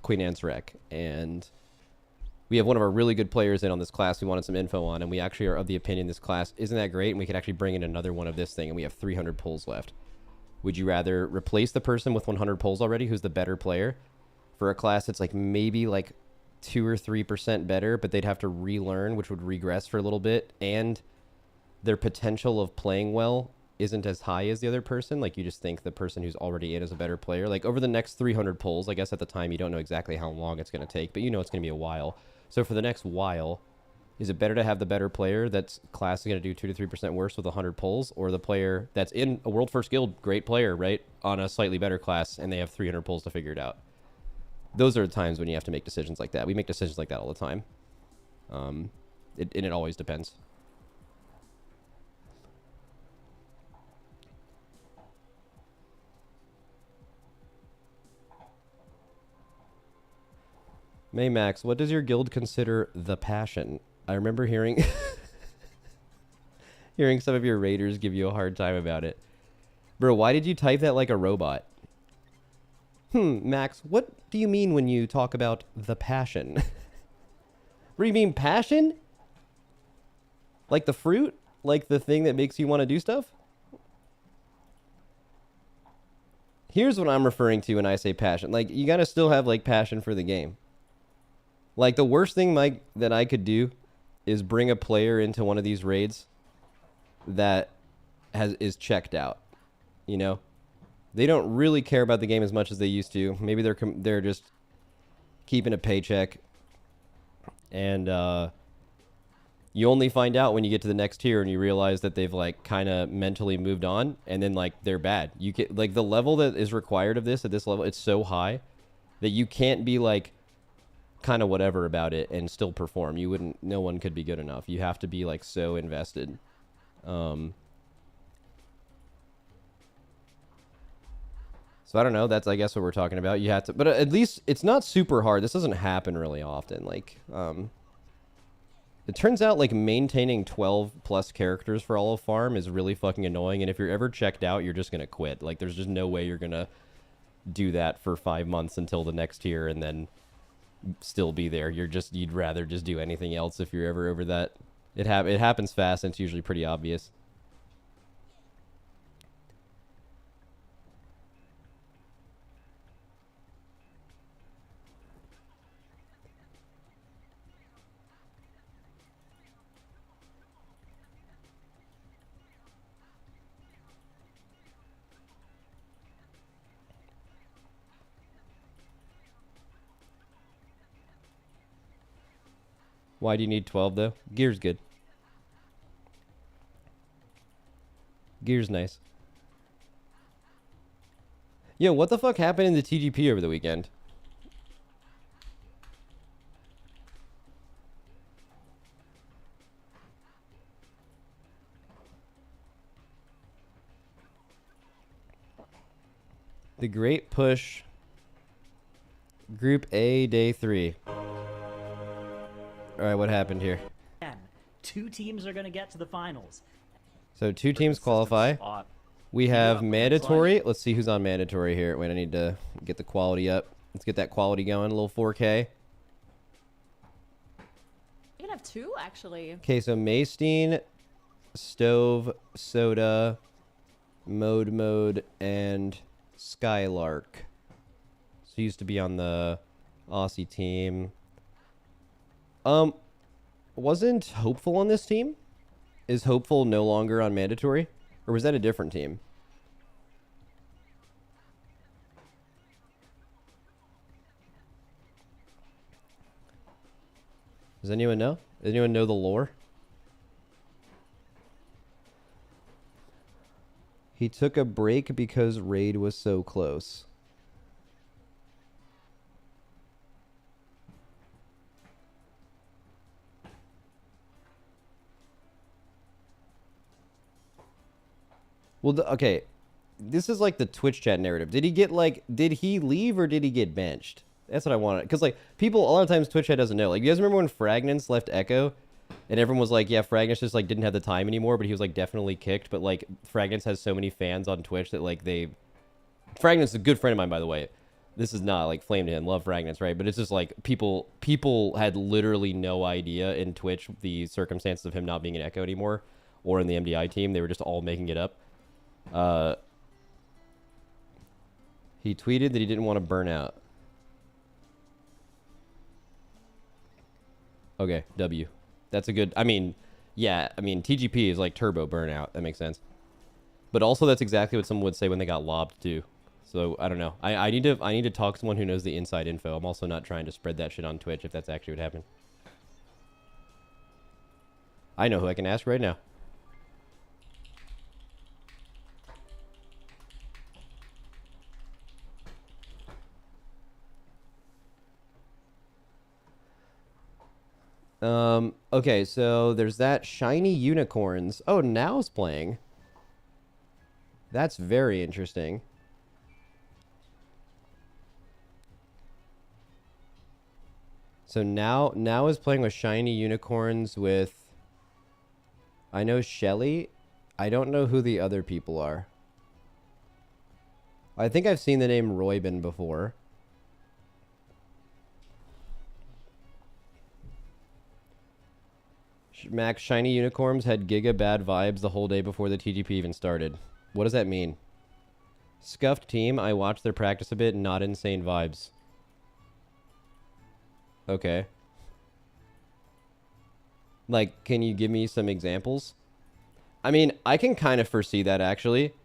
Queen Anne's Rec, and we have one of our really good players in on this class we wanted some info on, and we actually are of the opinion this class isn't that great, and we could actually bring in another one of this thing, and we have 300 pulls left. Would you rather replace the person with 100 pulls already who's the better player for a class that's like maybe like 2 or 3% better, but they'd have to relearn, which would regress for a little bit, and their potential of playing well isn't as high as the other person? Like you just think the person who's already in is a better player. Like over the next 300 pulls, I guess at the time you don't know exactly how long it's going to take, but you know it's going to be a while. So for the next while, is it better to have the better player that's class is going to do 2 to 3% worse with 100 pulls, or the player that's in a world first guild, great player, right, on a slightly better class, and they have 300 pulls to figure it out? Those are the times when you have to make decisions like that. We make decisions like that all the time. And it always depends. Maymax, what does your guild consider the passion? I remember hearing hearing some of your raiders give you a hard time about it. Bro, why did you type that like a robot? Max, what do you mean when you talk about the passion? What do you mean, passion? Like the fruit? Like the thing that makes you want to do stuff? Here's what I'm referring to when I say passion. Like, you gotta still have, like, passion for the game. Like, the worst thing, Mike, that I could do is bring a player into one of these raids that is checked out, you know? They don't really care about the game as much as they used to. Maybe they're just keeping a paycheck, and you only find out when you get to the next tier and you realize that they've like kind of mentally moved on, and then like they're bad. You get like the level that is required of this at this level, it's so high that you can't be like kind of whatever about it and still perform. No one could be good enough. You have to be like so invested. So I don't know. That's, I guess, what we're talking about. You have to, but at least it's not super hard. This doesn't happen really often. Like, it turns out like maintaining 12 plus characters for all of farm is really fucking annoying. And if you're ever checked out, you're just gonna quit. Like, there's just no way you're gonna do that for 5 months until the next tier and then still be there. You'd rather just do anything else if you're ever over that. It happens fast, and it's usually pretty obvious. Why do you need 12 though? Gear's good. Gear's nice. Yo, what the fuck happened in the TGP over the weekend? The Great Push. Group A, Day 3. Alright, what happened here? 2 teams are going to get to the finals. So 2 teams qualify. We have mandatory. Let's see who's on mandatory here. Wait, I need to get the quality up. Let's get that quality going. A little 4K. You can have 2, actually. Okay, so Maystine, Stove, Soda, Mode, and Skylark. So he used to be on the Aussie team. Wasn't Hopeful on this team? Is Hopeful no longer on mandatory? Or was that a different team? Does anyone know? Does anyone know the lore? He took a break because Raid was so close. Well, okay. This is like the Twitch chat narrative. Did he get did he leave or did he get benched? That's what I wanted. Because like people, a lot of times Twitch chat doesn't know. Like you guys remember when Fragnance left Echo? And everyone was like, yeah, Fragnance just like didn't have the time anymore, but he was like definitely kicked. But like Fragnance has so many fans on Twitch that like Fragnance is a good friend of mine, by the way. This is not like flame to him. Love Fragnance, right? But it's just like people had literally no idea in Twitch the circumstances of him not being in Echo anymore or in the MDI team. They were just all making it up. He tweeted that he didn't want to burn out. Okay, W. That's a good... I mean, yeah, I mean, TGP is like turbo burnout. That makes sense. But also that's exactly what someone would say when they got lobbed too. So, I don't know. I need to talk to someone who knows the inside info. I'm also not trying to spread that shit on Twitch if that's actually what happened. I know who I can ask right now. Okay, so there's that Shiny Unicorns. Oh, Now's playing. That's very interesting. So now is playing with Shiny Unicorns with... I know Shelly. I don't know who the other people are. I think I've seen the name Roybin before. Max, Shiny Unicorns had giga bad vibes the whole day before the TGP even started. What does that mean? Scuffed team, I watched their practice a bit, not insane vibes. Okay. Like, can you give me some examples? I mean, I can kind of foresee that, actually.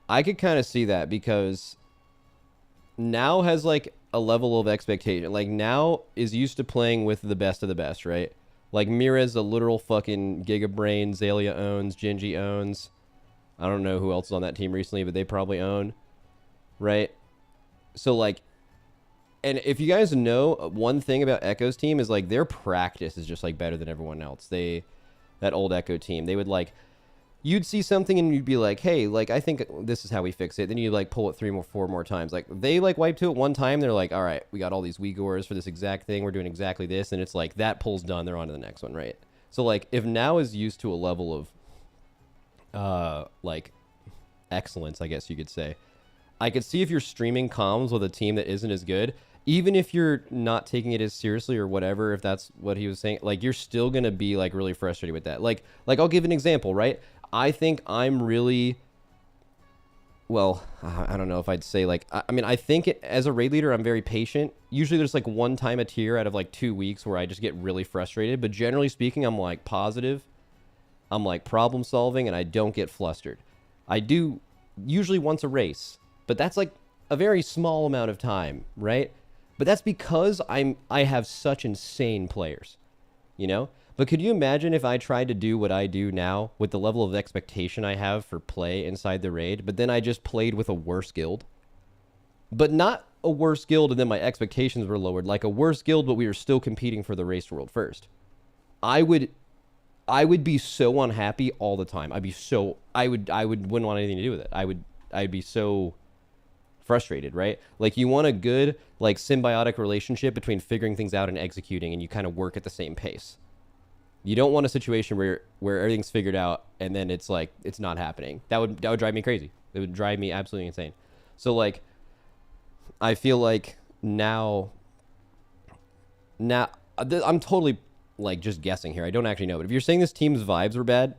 I could kind of see that because Now has, like, a level of expectation. Like, Now is used to playing with the best of the best, right? Like, Mira's a literal fucking Giga Brain, Zalia owns, Gingy owns. I don't know who else is on that team recently, but they probably own, right? So, like, and if you guys know, one thing about Echo's team is, like, their practice is just, like, better than everyone else. That old Echo team, they would, like, you'd see something and you'd be like, hey, like, I think this is how we fix it. Then you like pull it 4 more times. Like, they like wipe to it one time. They're like, all right, we got all these Uyghurs for this exact thing. We're doing exactly this. And it's like, that pull's done. They're on to the next one, right? So, like, if Now is used to a level of, like, excellence, I guess you could say, I could see if you're streaming comms with a team that isn't as good, even if you're not taking it as seriously or whatever, if that's what he was saying, like, you're still going to be, like, really frustrated with that. Like, I'll give an example, right? I think I'm really, well, I don't know if I'd say, like, I mean, I think as a raid leader, I'm very patient. Usually there's, like, one time a tier out of, like, 2 weeks where I just get really frustrated. But generally speaking, I'm, like, positive. I'm, like, problem solving, and I don't get flustered. I do usually once a race, but that's, like, a very small amount of time, right? But that's because I have such insane players, you know? But could you imagine if I tried to do what I do now with the level of expectation I have for play inside the raid, but then I just played with a worse guild? But not a worse guild and then my expectations were lowered, like a worse guild, but we were still competing for the race world first. I would be so unhappy all the time. I wouldn't want anything to do with it. I'd be so frustrated, right? Like you want a good, like symbiotic relationship between figuring things out and executing, and you kind of work at the same pace. You don't want a situation where everything's figured out and then it's like it's not happening. That would drive me crazy. It would drive me absolutely insane. So like I feel like now I'm totally like just guessing here. I don't actually know, but if you're saying this team's vibes were bad,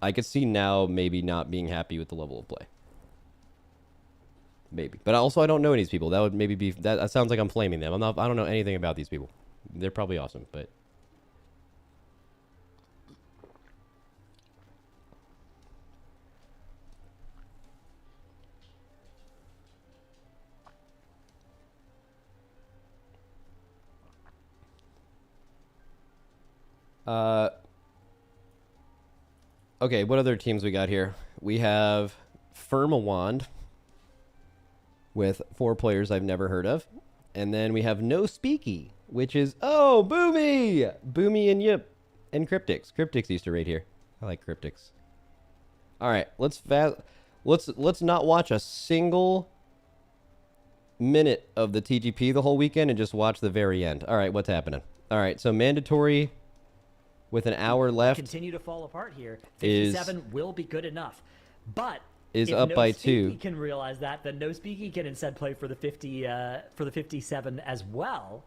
I could see now maybe not being happy with the level of play. Maybe, but also I don't know any of these people. That would maybe be that sounds like I'm flaming them. I don't know anything about these people. They're probably awesome, but okay, what other teams we got here? We have Firmawand with 4 players I've never heard of. And then we have No Speaky, which is, oh, Boomy! Boomy and Yip and Cryptix. Cryptix used to raid here. I like Cryptix. All right, let's not watch a single minute of the TGP the whole weekend and just watch the very end. All right, what's happening? All right, so mandatory with an hour left. Continue to fall apart here. 57 will be good enough. But is if up by 2. Can realize that, then No Speaky can instead play for the 57 as well.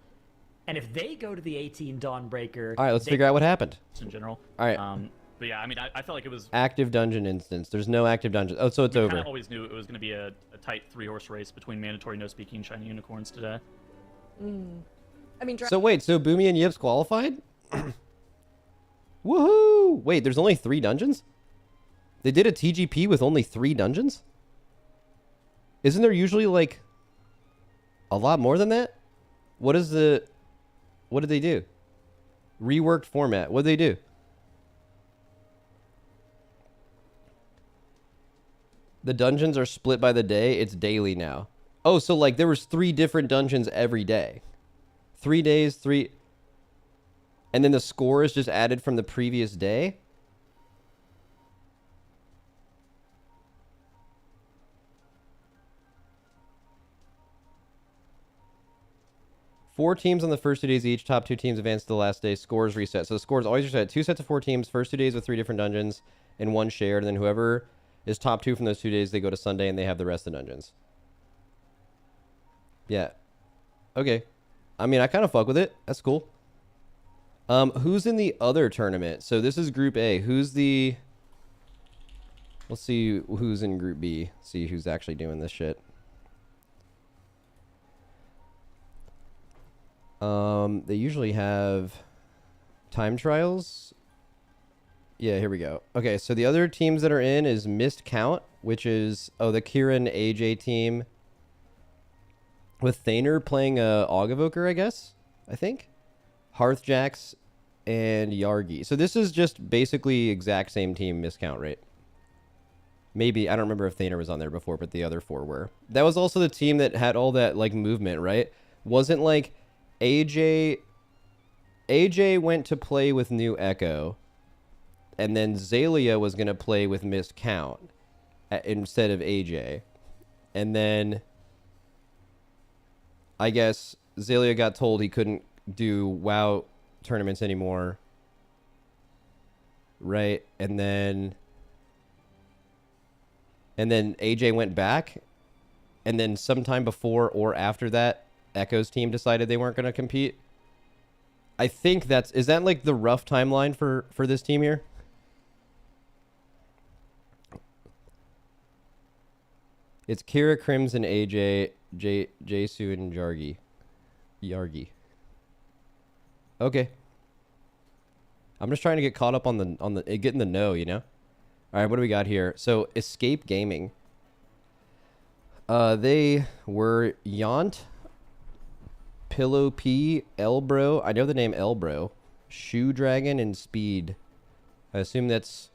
And if they go to the 18 Dawnbreaker, all right, let's figure out what happened in general. All right, but yeah, I mean, I felt like it was active dungeon instance. There's no active dungeon. Oh, so it's over. I always knew it was going to be a tight 3-horse race between mandatory, No Speaking, and shiny unicorns today. I mean, so wait, so Boomy and Yips qualified? Woohoo! Wait, there's only 3 dungeons? They did a TGP with only 3 dungeons? Isn't there usually, like, a lot more than that? What did they do? Reworked format. What did they do? The dungeons are split by the day. It's daily now. Oh, so, like, there was 3 different dungeons every day. 3 days, 3... And then the score is just added from the previous day? Four teams on the first 2 days each. Top 2 teams advance to the last day. Scores reset. So the scores always reset. 2 sets of 4 teams. First 2 days with 3 different dungeons and 1 shared. And then whoever is top 2 from those 2 days, they go to Sunday and they have the rest of the dungeons. Yeah. Okay. I mean, I kind of fuck with it. That's cool. Who's in the other tournament? So this is Group A. Who's the... Let's see who's in Group B. See who's actually doing this shit. They usually have time trials. Yeah, here we go. Okay, so the other teams that are in is Missed Count, which is, oh, the Kieran AJ team with Thaner playing Aug Evoker, I guess, I think. Hearthjacks and Yargi. So this is just basically exact same team miscount rate. Maybe, I don't remember if Thaner was on there before, but the other 4 were. That was also the team that had all that, like, movement, right? Wasn't like AJ went to play with New Echo, and then Zalia was going to play with Missed Count instead of AJ. And then I guess Zalia got told he couldn't do WoW tournaments anymore, right? And then AJ went back, and then sometime before or after that, Echo's team decided they weren't going to compete. I think is that like the rough timeline for this team here? It's Kira, Crimson, AJ, Jesu, and Yargi. Okay. I'm just trying to get caught up on the getting the know, you know? All right, what do we got here? So, Escape Gaming. They were Yaunt, Pillow P, Elbro. I know the name Elbro. Shoe Dragon and Speed. I assume that's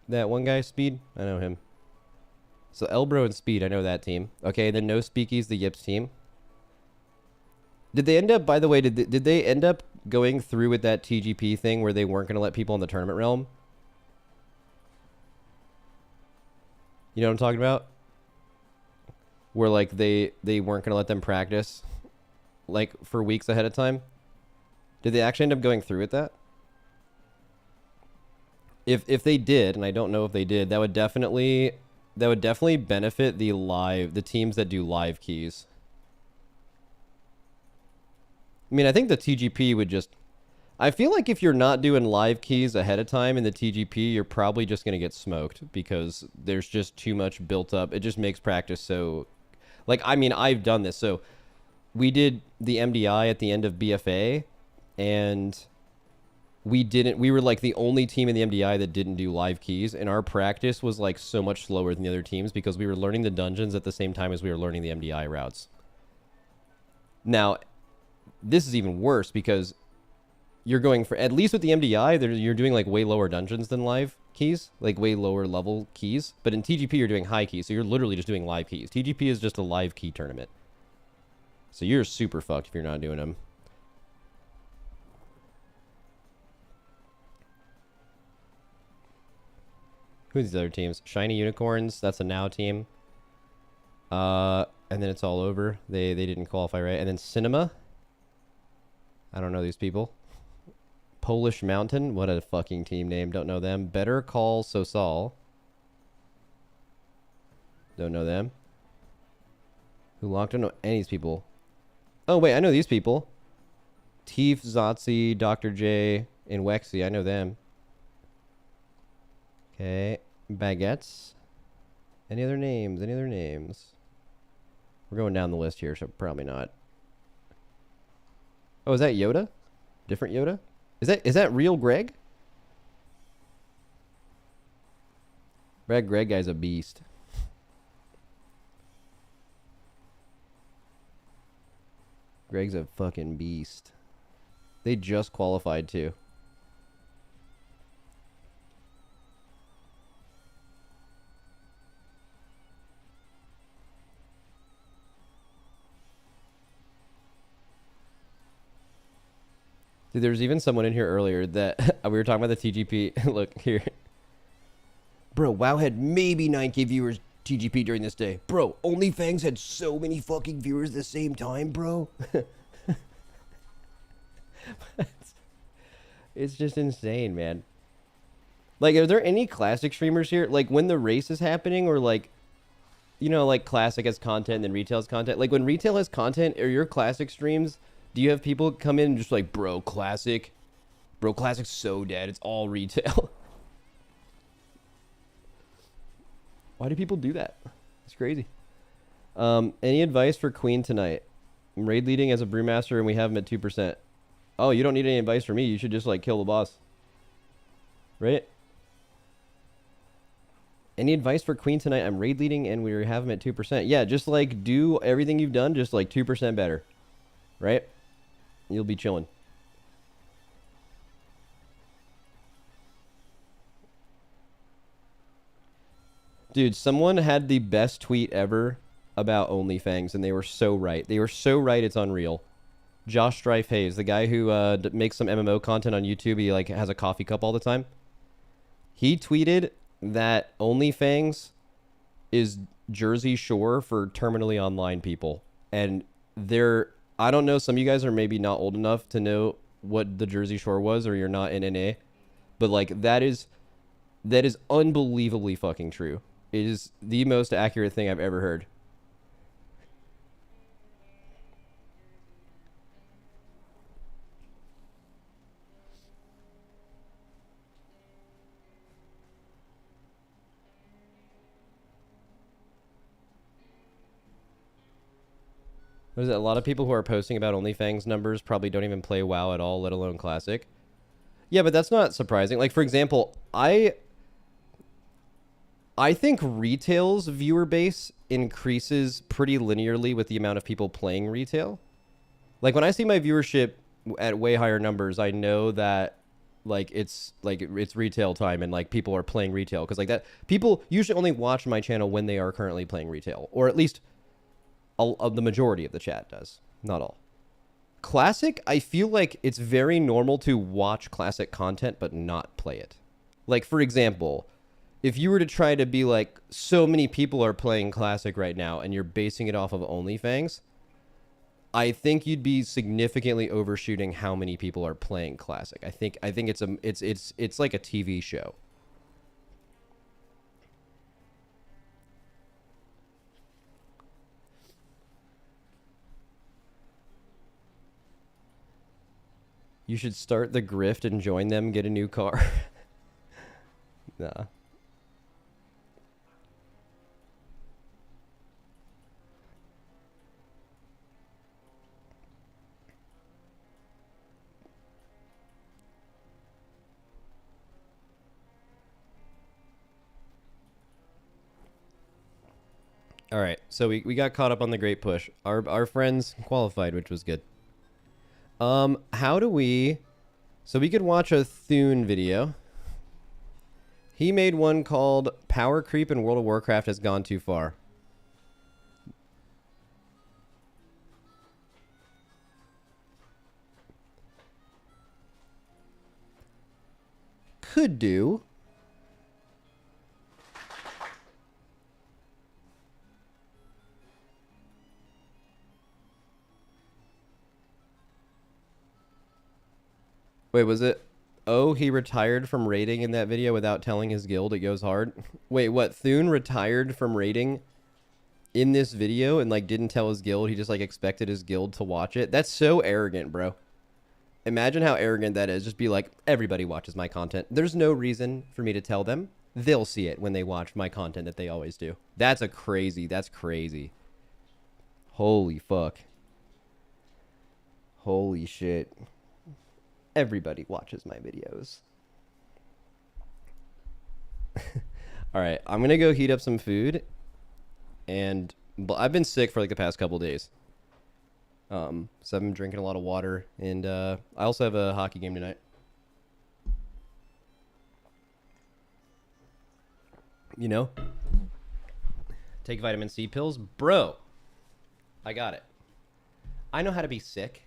that one guy, Speed. I know him. So Elbro and Speed, I know that team. Okay, then No Speaky's the Yips team. Did they end up, by the way, did they end up going through with that TGP thing where they weren't going to let people in the tournament realm? You know what I'm talking about? Where like they weren't going to let them practice like for weeks ahead of time. Did they actually end up going through with that? If they did, and I don't know if they did, that would definitely benefit the teams that do live keys. I mean, I think the TGP would just... I feel like if you're not doing live keys ahead of time in the TGP, you're probably just going to get smoked because there's just too much built up. It just makes practice so... Like, I mean, I've done this. So we did the MDI at the end of BFA, and we were like the only team in the MDI that didn't do live keys, and our practice was like so much slower than the other teams because we were learning the dungeons at the same time as we were learning the MDI routes. Now, this is even worse because you're going for, at least with the MDI, you're doing like way lower dungeons than live keys, like way lower level keys. But in TGP, you're doing high keys, so you're literally just doing live keys. TGP is just a live key tournament. So you're super fucked if you're not doing them. Who's these other teams? Shiny Unicorns, that's a Now team. And then it's all over. They didn't qualify right. And then Cinema. I don't know these people. Polish Mountain, what a fucking team name. Don't know them. Better Call Sosal. Don't know them. Who locked? Don't know any of these people. Oh wait, I know these people. Teef, Zotzi, Dr. J, and Wexy. I know them. Okay. Baguettes. Any other names? Any other names? We're going down the list here, so probably not. Oh, is that Yoda? Different Yoda? Is that real Greg? Greg guy's a beast. Greg's a fucking beast. They just qualified too. Dude, there was even someone in here earlier that we were talking about the TGP. Look here. Bro, WoW had maybe 9K viewers TGP during this day. Bro, OnlyFans had so many fucking viewers at the same time, bro. It's just insane, man. Like, are there any classic streamers here? Like, when the race is happening, or like, you know, like classic has content and then retail has content. Like, when retail has content, or your classic streams, do you have people come in and just like, bro, classic's so dead. It's all retail. Why do people do that? It's crazy. Any advice for Queen tonight? I'm raid leading as a brewmaster and we have him at 2%. Oh, you don't need any advice from me. You should just like kill the boss. Right? Any advice for Queen tonight? I'm raid leading and we have him at 2%. Yeah, just like do everything you've done, just like 2% better. Right? You'll be chilling. Dude, someone had the best tweet ever about OnlyFans, and they were so right. They were so right, it's unreal. Josh Strife Hayes, the guy who makes some MMO content on YouTube, he like has a coffee cup all the time. He tweeted that OnlyFans is Jersey Shore for terminally online people. And they're, I don't know, some of you guys are maybe not old enough to know what the Jersey Shore was, or you're not in NA. But like, that is unbelievably fucking true. It is the most accurate thing I've ever heard. What is it? A lot of people who are posting about OnlyFans numbers probably don't even play WoW at all, let alone Classic. Yeah, but that's not surprising. Like, for example, I think retail's viewer base increases pretty linearly with the amount of people playing retail. Like when I see my viewership at way higher numbers, I know that like it's retail time and like people are playing retail, because like that people usually only watch my channel when they are currently playing retail, or at least the majority of the chat does, not all. Classic, I feel like it's very normal to watch classic content but not play it. Like for example, if you were to try to be like, so many people are playing classic right now and you're basing it off of OnlyFans, I think you'd be significantly overshooting how many people are playing classic. I think it's like a TV show. You should start the grift and join them, get a new car. Nah. All right, so we got caught up on the great push. Our friends qualified, which was good. How do we... So we could watch a Thune video. He made one called Power Creep in World of Warcraft Has Gone Too Far. Could do. Wait, was it? Oh, he retired from raiding in that video without telling his guild it goes hard? Wait, what? Thune retired from raiding in this video and like didn't tell his guild? He just like expected his guild to watch it? That's so arrogant, bro. Imagine how arrogant that is. Just be like, everybody watches my content. There's no reason for me to tell them. They'll see it when they watch my content that they always do. That's crazy. Holy fuck. Holy shit. Everybody watches my videos. All right, I'm going to go heat up some food. And I've been sick for like the past couple days. So I've been drinking a lot of water. And I also have a hockey game tonight. You know? Take vitamin C pills. Bro, I got it. I know how to be sick.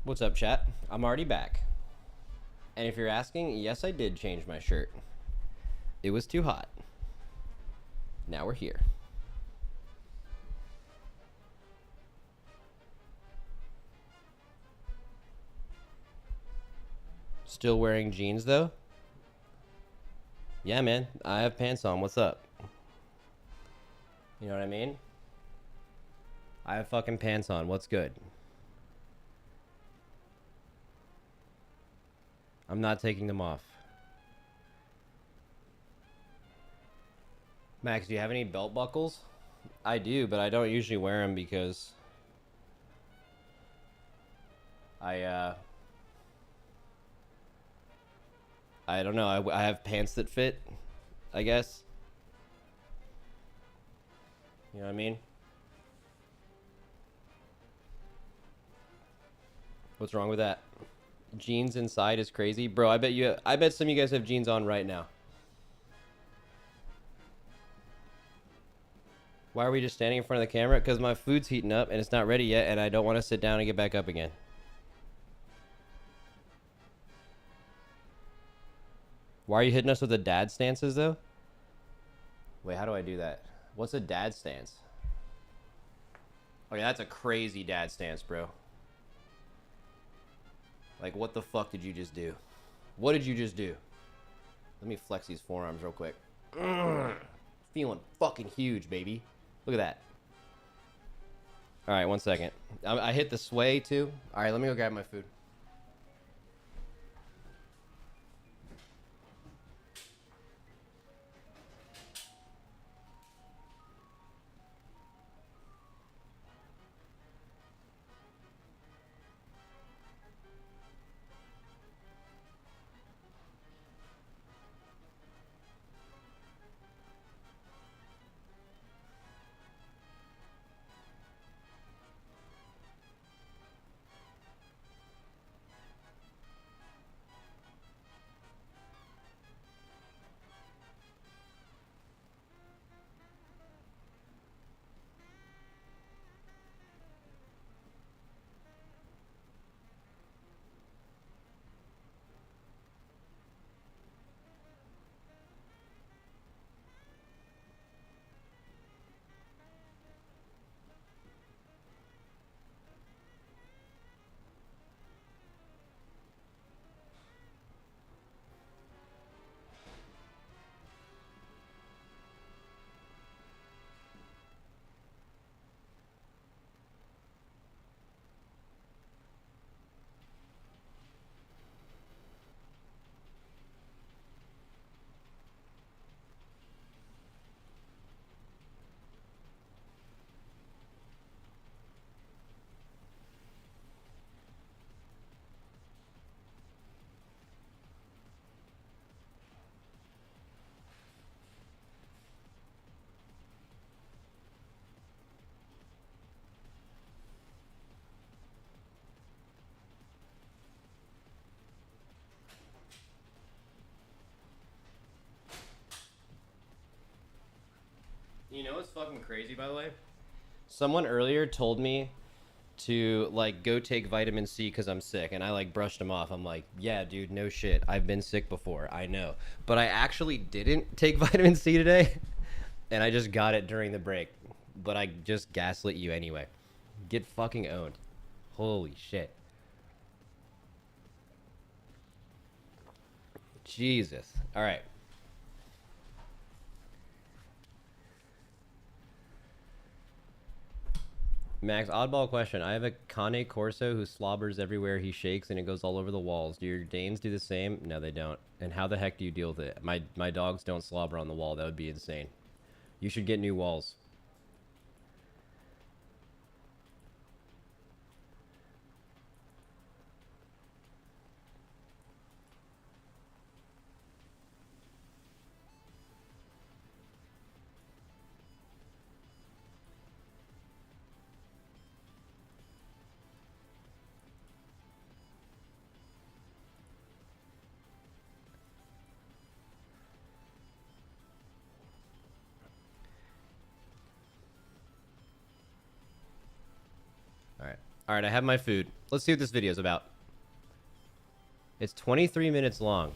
What's up, chat? I'm already back. And if you're asking, yes, I did change my shirt. It was too hot. Now we're here. Still wearing jeans though? Yeah, man. I have pants on. What's up? You know what I mean? I have fucking pants on. What's good? I'm not taking them off. Max, do you have any belt buckles? I do, but I don't usually wear them because I don't know. I have pants that fit, I guess. You know what I mean? What's wrong with that? Jeans inside is crazy, bro. I bet some of you guys have jeans on right now. Why are we just standing in front of the camera? Because my food's heating up and it's not ready yet, and I don't want to sit down and get back up again. Why are you hitting us with the dad stances, though? Wait, how do I do that? What's a dad stance? Oh, yeah, that's a crazy dad stance, bro. Like, what the fuck did you just do? What did you just do? Let me flex these forearms real quick. Feeling fucking huge, baby. Look at that. All right, 1 second. I hit the sway, too. All right, let me go grab my food. You know what's fucking crazy, by the way? Someone earlier told me to, like, go take vitamin C because I'm sick, and I, like, brushed him off. I'm like, yeah, dude, no shit. I've been sick before. I know. But I actually didn't take vitamin C today, and I just got it during the break. But I just gaslit you anyway. Get fucking owned. Holy shit. Jesus. All right. Max, oddball question. I have a Cane Corso who slobbers everywhere he shakes and it goes all over the walls. Do your Danes do the same? No, they don't. And how the heck do you deal with it? My dogs don't slobber on the wall. That would be insane. You should get new walls. All right, I have my food. Let's see what this video is about. It's 23 minutes long.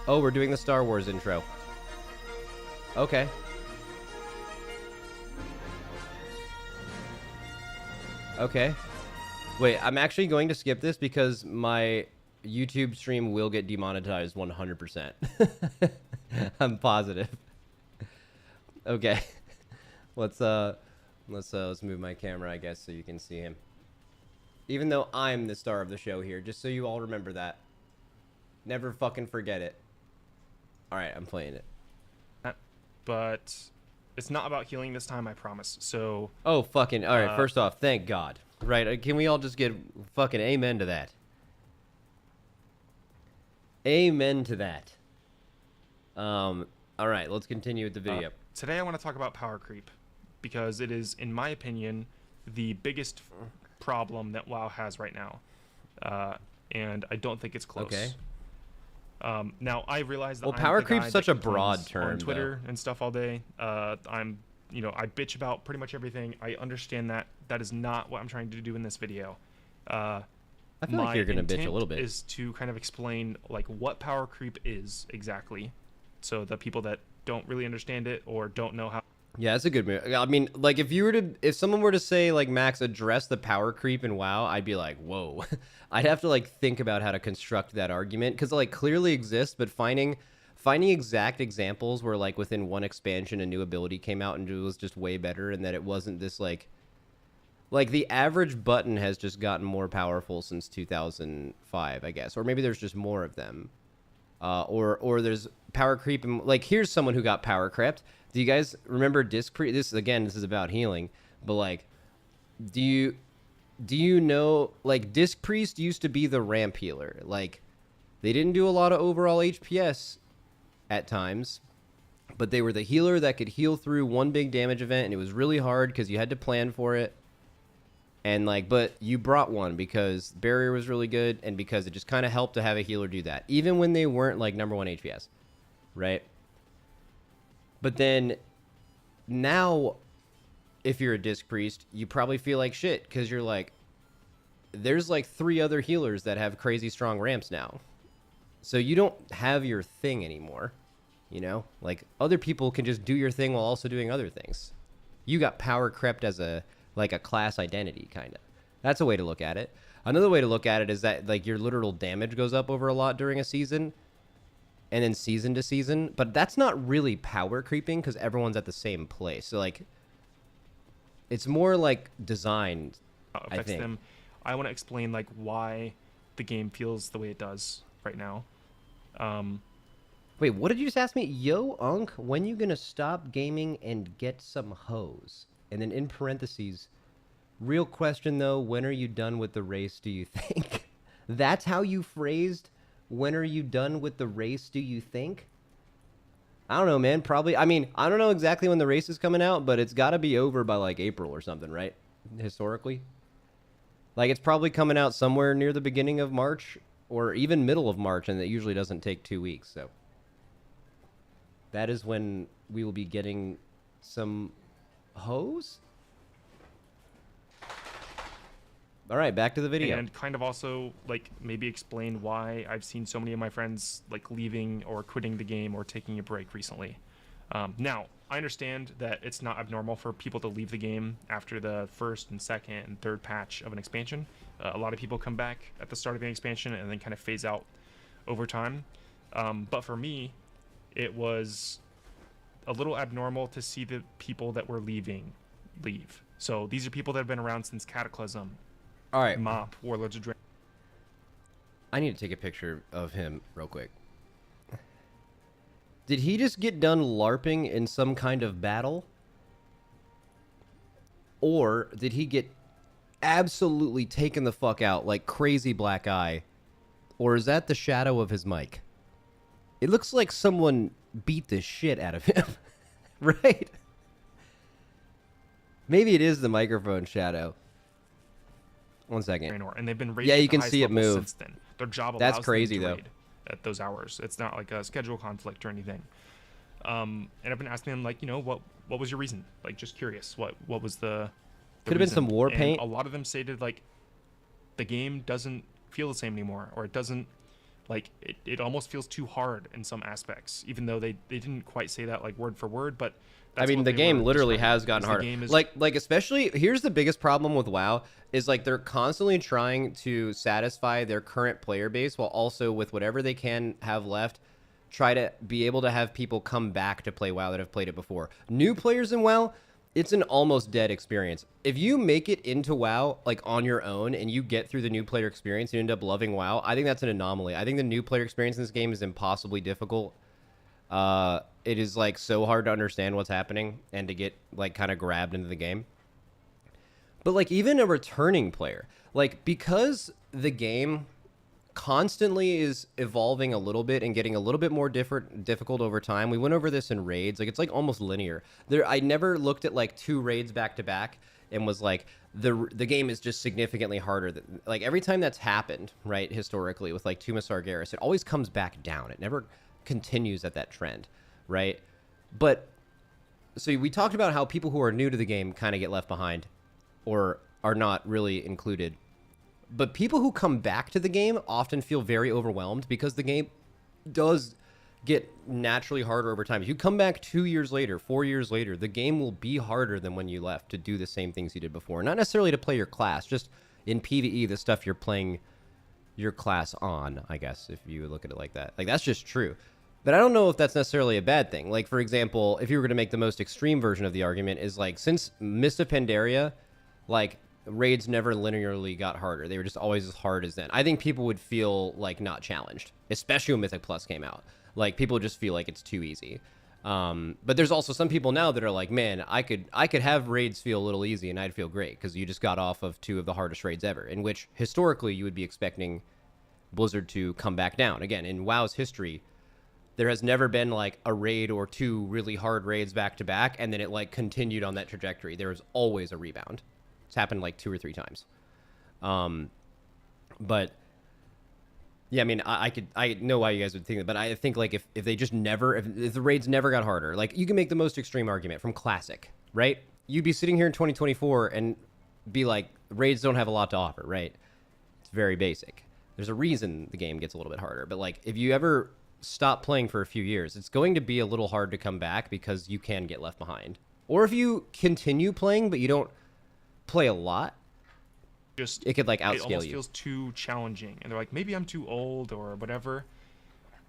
Oh, we're doing the Star Wars intro. Okay. Okay. Wait, I'm actually going to skip this because my YouTube stream will get demonetized 100%. I'm positive. Okay. Let's move my camera, I guess, so you can see him. Even though I'm the star of the show here, just so you all remember that. Never fucking forget it. All right, I'm playing it. But it's not about healing this time, I promise. So. Oh, fucking. All right, first off, thank God. Right, can we all just get fucking amen to that? Amen to that. All right, let's continue with the video. Today I want to talk about power creep because it is, in my opinion, the biggest problem that WoW has right now. And I don't think it's close. Okay. Now I realize that well, power creep's such a broad complains term on Twitter and stuff all day. I bitch about pretty much everything. I understand that. That is not what I'm trying to do in this video. I feel like you're gonna bitch a little bit. Is to kind of explain like what power creep is exactly, so the people that don't really understand it or don't know how. Yeah, that's a good move. I mean, like if someone were to say like, Max, address the power creep in WoW, I'd be like, whoa. I'd have to like think about how to construct that argument because it like clearly exists, but finding exact examples where like within one expansion a new ability came out and it was just way better and that it wasn't this like the average button has just gotten more powerful since 2005, I guess, or maybe there's just more of them, or there's power creep and like here's someone who got power crept. Do you guys remember Disc Priest? This is about healing, but like, do you know, like, Disc Priest used to be the ramp healer. Like, they didn't do a lot of overall HPS at times, but they were the healer that could heal through one big damage event, and it was really hard because you had to plan for it. And like, but you brought one because barrier was really good, and because it just kind of helped to have a healer do that, even when they weren't like #1 HPS, right? But then now, if you're a Disc Priest, you probably feel like shit because you're like, there's like 3 other healers that have crazy strong ramps now. So you don't have your thing anymore, you know? Like, other people can just do your thing while also doing other things. You got power crept as a class identity, kind of. That's a way to look at it. Another way to look at it is that like your literal damage goes up over a lot during a season. And then season to season, but that's not really power creeping because everyone's at the same place. So like, it's more like designed. Affects I think. them. I want to explain like why the game feels the way it does right now. Wait, what did you just ask me? Yo, Unk, when you gonna stop gaming and get some hoes? And then in parentheses, real question though, when are you done with the race? Do you think? That's how you phrased. When are you done with the race, do you think? I don't know, man. Probably. I mean, I don't know exactly when the race is coming out, but it's got to be over by like April or something, right? Historically. Like, it's probably coming out somewhere near the beginning of March or even middle of March, and it usually doesn't take 2 weeks, so. That is when we will be getting some hoes? All right, back to the video. And kind of also like maybe explain why I've seen so many of my friends like leaving or quitting the game or taking a break recently. Now, I understand that it's not abnormal for people to leave the game after the first and second and third patch of an expansion. A lot of people come back at the start of an expansion and then kind of phase out over time. But for me, it was a little abnormal to see the people that were leaving leave. So these are people that have been around since Cataclysm. All right. Mop, Warlords of Draenor. I need to take a picture of him real quick. Did he just get done LARPing in some kind of battle? Or did he get absolutely taken the fuck out like crazy black eye? Or is that the shadow of his mic? It looks like someone beat the shit out of him. Right? Maybe it is the microphone shadow. 1 second. And they've been rated Yeah, you at the can highest see it level move. since then. Their job allows That's crazy, them to though. raid at those hours. It's not like a schedule conflict or anything. And I've been asking them, like, you know, what was your reason? Like, just curious. What was the Could have been reason? some war And paint. a lot of them stated, like, the game doesn't feel the same anymore, or it doesn't Like it almost feels too hard in some aspects, even though they didn't quite say that like word for word, but I that's mean, what the they game were literally describing, has gotten is harder. the game is Like especially here's the biggest problem with WoW is like they're constantly trying to satisfy their current player base while also with whatever they can have left try to be able to have people come back to play WoW that have played it before. New players in WoW, it's an almost dead experience. If you make it into WoW like on your own and you get through the new player experience and you end up loving WoW, I think that's an anomaly. I think the new player experience in this game is impossibly difficult. It is like so hard to understand what's happening and to get like kind of grabbed into the game. But like even a returning player, like because the game constantly is evolving a little bit and getting a little bit more difficult over time. We went over this in raids. Like it's like almost linear. I never looked at like 2 raids back to back and was like the game is just significantly harder. Like every time that's happened, right, historically with like Tuma Sargeras, it always comes back down. It never continues at that trend, right? But so we talked about how people who are new to the game kind of get left behind or are not really included. But people who come back to the game often feel very overwhelmed because the game does get naturally harder over time. If you come back 2 years later, 4 years later, the game will be harder than when you left to do the same things you did before. Not necessarily to play your class, just in PvE, the stuff you're playing your class on, I guess, if you look at it like that. Like, that's just true. But I don't know if that's necessarily a bad thing. Like, for example, if you were going to make the most extreme version of the argument is, like, since Mist of Pandaria, like, raids never linearly got harder. They were just always as hard as then. I think people would feel like not challenged, especially when Mythic Plus came out. Like people would just feel like it's too easy. But there's also some people now that are like, man, I could have raids feel a little easy and I'd feel great because you just got off of 2 of the hardest raids ever, in which historically you would be expecting Blizzard to come back down. Again, in WoW's history, there has never been like a raid or 2 really hard raids back to back and then it like continued on that trajectory. There was always a rebound. It's happened like 2 or 3 times. But yeah, I mean, I know why you guys would think that, but I think like if they just never, if the raids never got harder, like you can make the most extreme argument from Classic, right? You'd be sitting here in 2024 and be like, raids don't have a lot to offer, right? It's very basic. There's a reason the game gets a little bit harder, but like if you ever stop playing for a few years, it's going to be a little hard to come back because you can get left behind. Or if you continue playing, but you don't play a lot, just it could like it outscale almost you. feels too challenging, and they're like, maybe I'm too old or whatever,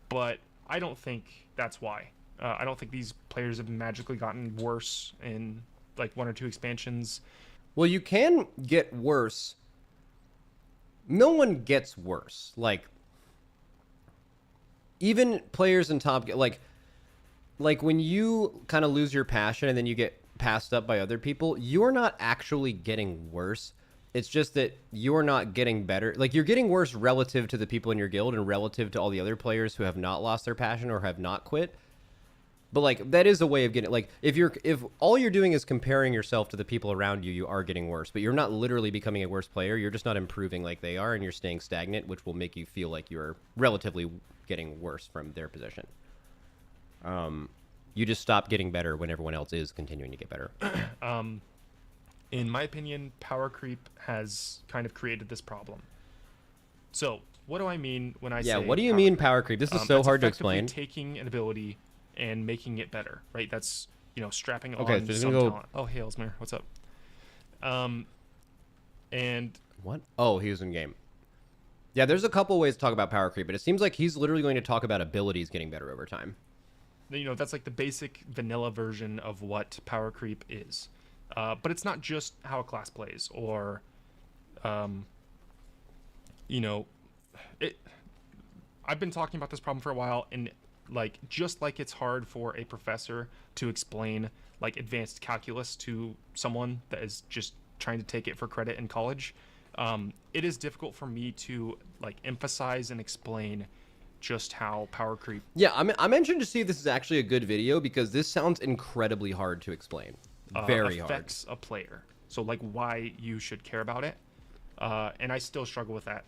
but I don't think that's why. I don't think these players have magically gotten worse in like 1 or 2 expansions. Well, you can get worse. No one gets worse. Like even players in top, like when you kind of lose your passion and then you get passed up by other people, you're not actually getting worse. It's just that you're not getting better. Like you're getting worse relative to the people in your guild and relative to all the other players who have not lost their passion or have not quit. But like that is a way of getting, like if all you're doing is comparing yourself to the people around you, you are getting worse. But you're not literally becoming a worse player. You're just not improving like they are, and you're staying stagnant, which will make you feel like you're relatively getting worse from their position. You just stop getting better when everyone else is continuing to get better. In my opinion, power creep has kind of created this problem. So, what do I mean when I say what do you mean power creep? This is so that's hard to effectively explain. Taking an ability and making it better, right? That's, strapping Okay, on so some go... talent. Oh, hey, Elsmere, what's up? And what? Oh, he was in game. Yeah, there's a couple ways to talk about power creep, but it seems like he's literally going to talk about abilities getting better over time. That's like the basic vanilla version of what power creep is. But it's not just how a class plays or, I've been talking about this problem for a while, and like, just like it's hard for a professor to explain like advanced calculus to someone that is just trying to take it for credit in college, it is difficult for me to like emphasize and explain just how power creep. Yeah, I'm interested to see if this is actually a good video because this sounds incredibly hard to explain. Very hard. Affects a player. So like why you should care about it. And I still struggle with that.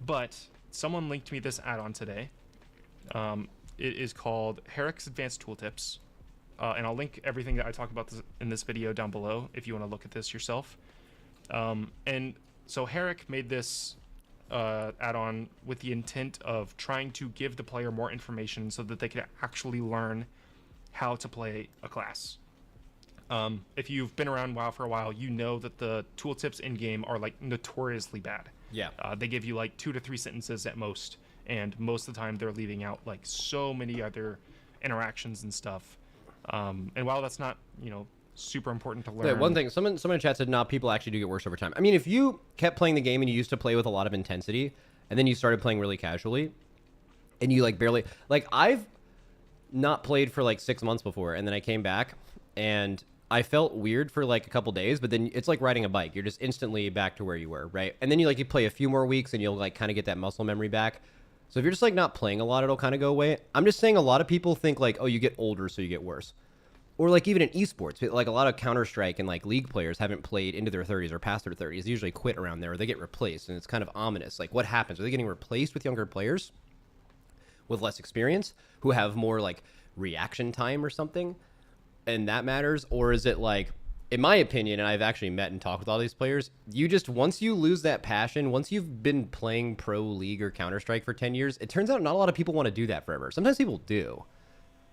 But someone linked me this add-on today. It is called Herrick's Advanced Tooltips. And I'll link everything that I talk about in this video down below if you want to look at this yourself. And so Herrick made this add-on with the intent of trying to give the player more information so that they can actually learn how to play a class. If you've been around WoW for a while, you know that the tooltips in-game are like notoriously bad. Yeah. They give you like 2 to 3 sentences at most, and most of the time they're leaving out like so many other interactions and stuff. And while that's not, super important to learn. Yeah, one thing, someone in chat said, nah, people actually do get worse over time. I mean, if you kept playing the game and you used to play with a lot of intensity, and then you started playing really casually, and you like barely, like I've not played for like 6 months before, and then I came back, and I felt weird for like a couple days, but then it's like riding a bike. You're just instantly back to where you were, right? And then you play a few more weeks, and you'll like kind of get that muscle memory back. So if you're just like not playing a lot, it'll kind of go away. I'm just saying a lot of people think like, oh, you get older, so you get worse. Or like even in esports, like a lot of Counter-Strike and like League players haven't played into their 30s or past their 30s. They usually quit around there, or they get replaced, and it's kind of ominous. Like, what happens? Are they getting replaced with younger players with less experience who have more like reaction time or something, and that matters? Or is it like, in my opinion, and I've actually met and talked with all these players, you just, once you lose that passion, once you've been playing pro League or Counter-Strike for 10 years, it turns out not a lot of people want to do that forever. Sometimes people do,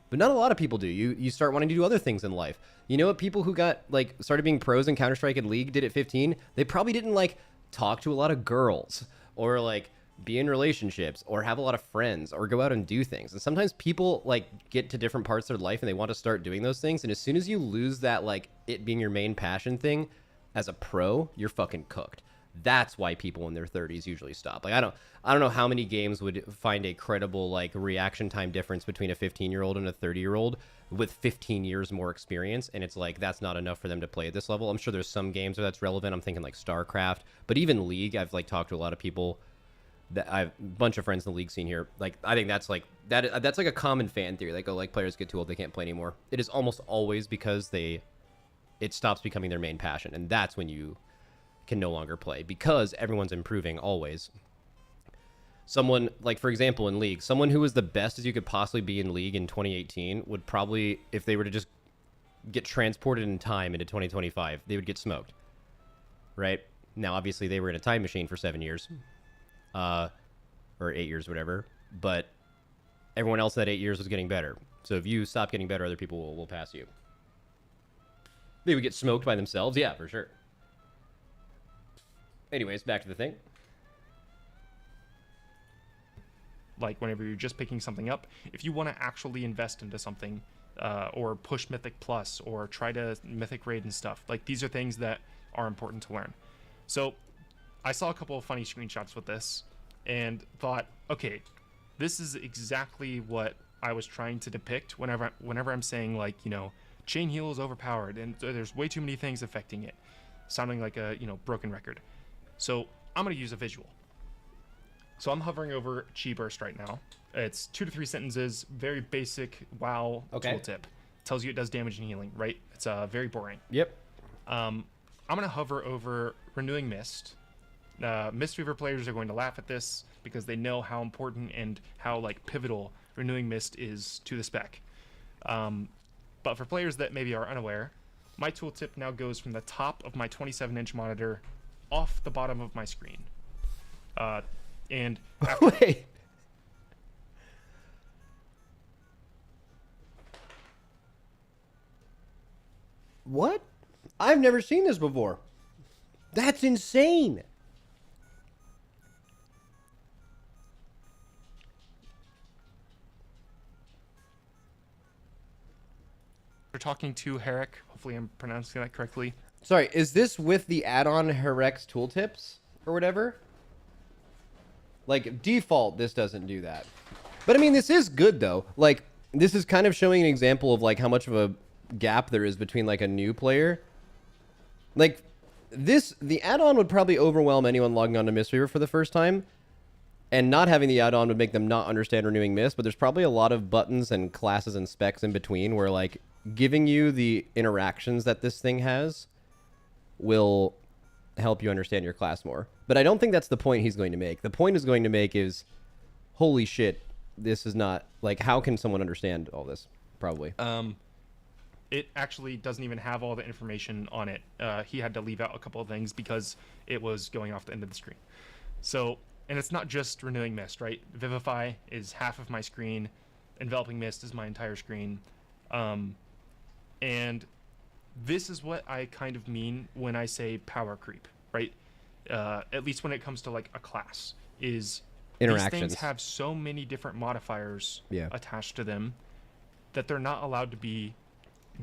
but not a lot of people do. You start wanting to do other things in life. You know what? People who got like started being pros in Counter-Strike and League did at 15, they probably didn't like talk to a lot of girls, or like be in relationships, or have a lot of friends, or go out and do things. And sometimes people like get to different parts of their life and they want to start doing those things. And as soon as you lose that, like it being your main passion thing as a pro, you're fucking cooked. That's why people in their 30s usually stop. Like I don't know how many games would find a credible like reaction time difference between a 15-year-old and a 30-year-old with 15 years more experience, and it's like that's not enough for them to play at this level. I'm sure there's some games where that's relevant. I'm thinking like StarCraft, but even League, I've like talked to a lot of people that I've a bunch of friends in the League scene here. Like I think that's like that's like a common fan theory. Like, oh, like players get too old, they can't play anymore. It is almost always because it stops becoming their main passion, and that's when you can no longer play, because everyone's improving always. Someone like, for example, in League, someone who was the best as you could possibly be in League in 2018 would probably, if they were to just get transported in time into 2025, they would get smoked. Right? Now, obviously, they were in a time machine for 7 years. Or 8 years, whatever. But everyone else that 8 years was getting better. So if you stop getting better, other people will pass you. They would get smoked by themselves? Yeah, for sure. Anyways, back to the thing. Like whenever you're just picking something up, if you want to actually invest into something, or push Mythic Plus, or try to Mythic raid and stuff, like these are things that are important to learn. So I saw a couple of funny screenshots with this and thought, okay, this is exactly what I was trying to depict whenever I'm saying like, chain heal is overpowered and there's way too many things affecting it, sounding like a broken record. So I'm going to use a visual. So I'm hovering over Chi Burst right now. It's 2 to 3 sentences, very basic WoW tooltip. Tells you it does damage and healing, right? It's very boring. Yep. I'm going to hover over Renewing Mist. Mistweaver players are going to laugh at this because they know how important and how like pivotal Renewing Mist is to the spec. But for players that maybe are unaware, my tooltip now goes from the top of my 27-inch monitor off the bottom of my screen. And after Wait. What? I've never seen this before. That's insane. we're talking to Herrick, hopefully I'm pronouncing that correctly. Sorry, is this with the add-on Herex tooltips or whatever? Like, default, this doesn't do that. But, I mean, this is good, though. Like, this is kind of showing an example of, like, how much of a gap there is between, like, a new player. Like, the add-on would probably overwhelm anyone logging on to Mistweaver for the first time. And not having the add-on would make them not understand Renewing Mist. But there's probably a lot of buttons and classes and specs in between where, like, giving you the interactions that this thing has will help you understand your class more. But I don't think that's the point he's going to make. The point he's going to make is, holy shit, this is not, like, how can someone understand all this? Probably. It actually doesn't even have all the information on it. He had to leave out a couple of things because it was going off the end of the screen. So and it's not just Renewing Mist, right? Vivify is half of my screen. Enveloping Mist is my entire screen. And this is what I kind of mean when I say power creep, right? At least when it comes to like a class, is these things have so many different modifiers attached to them that they're not allowed to be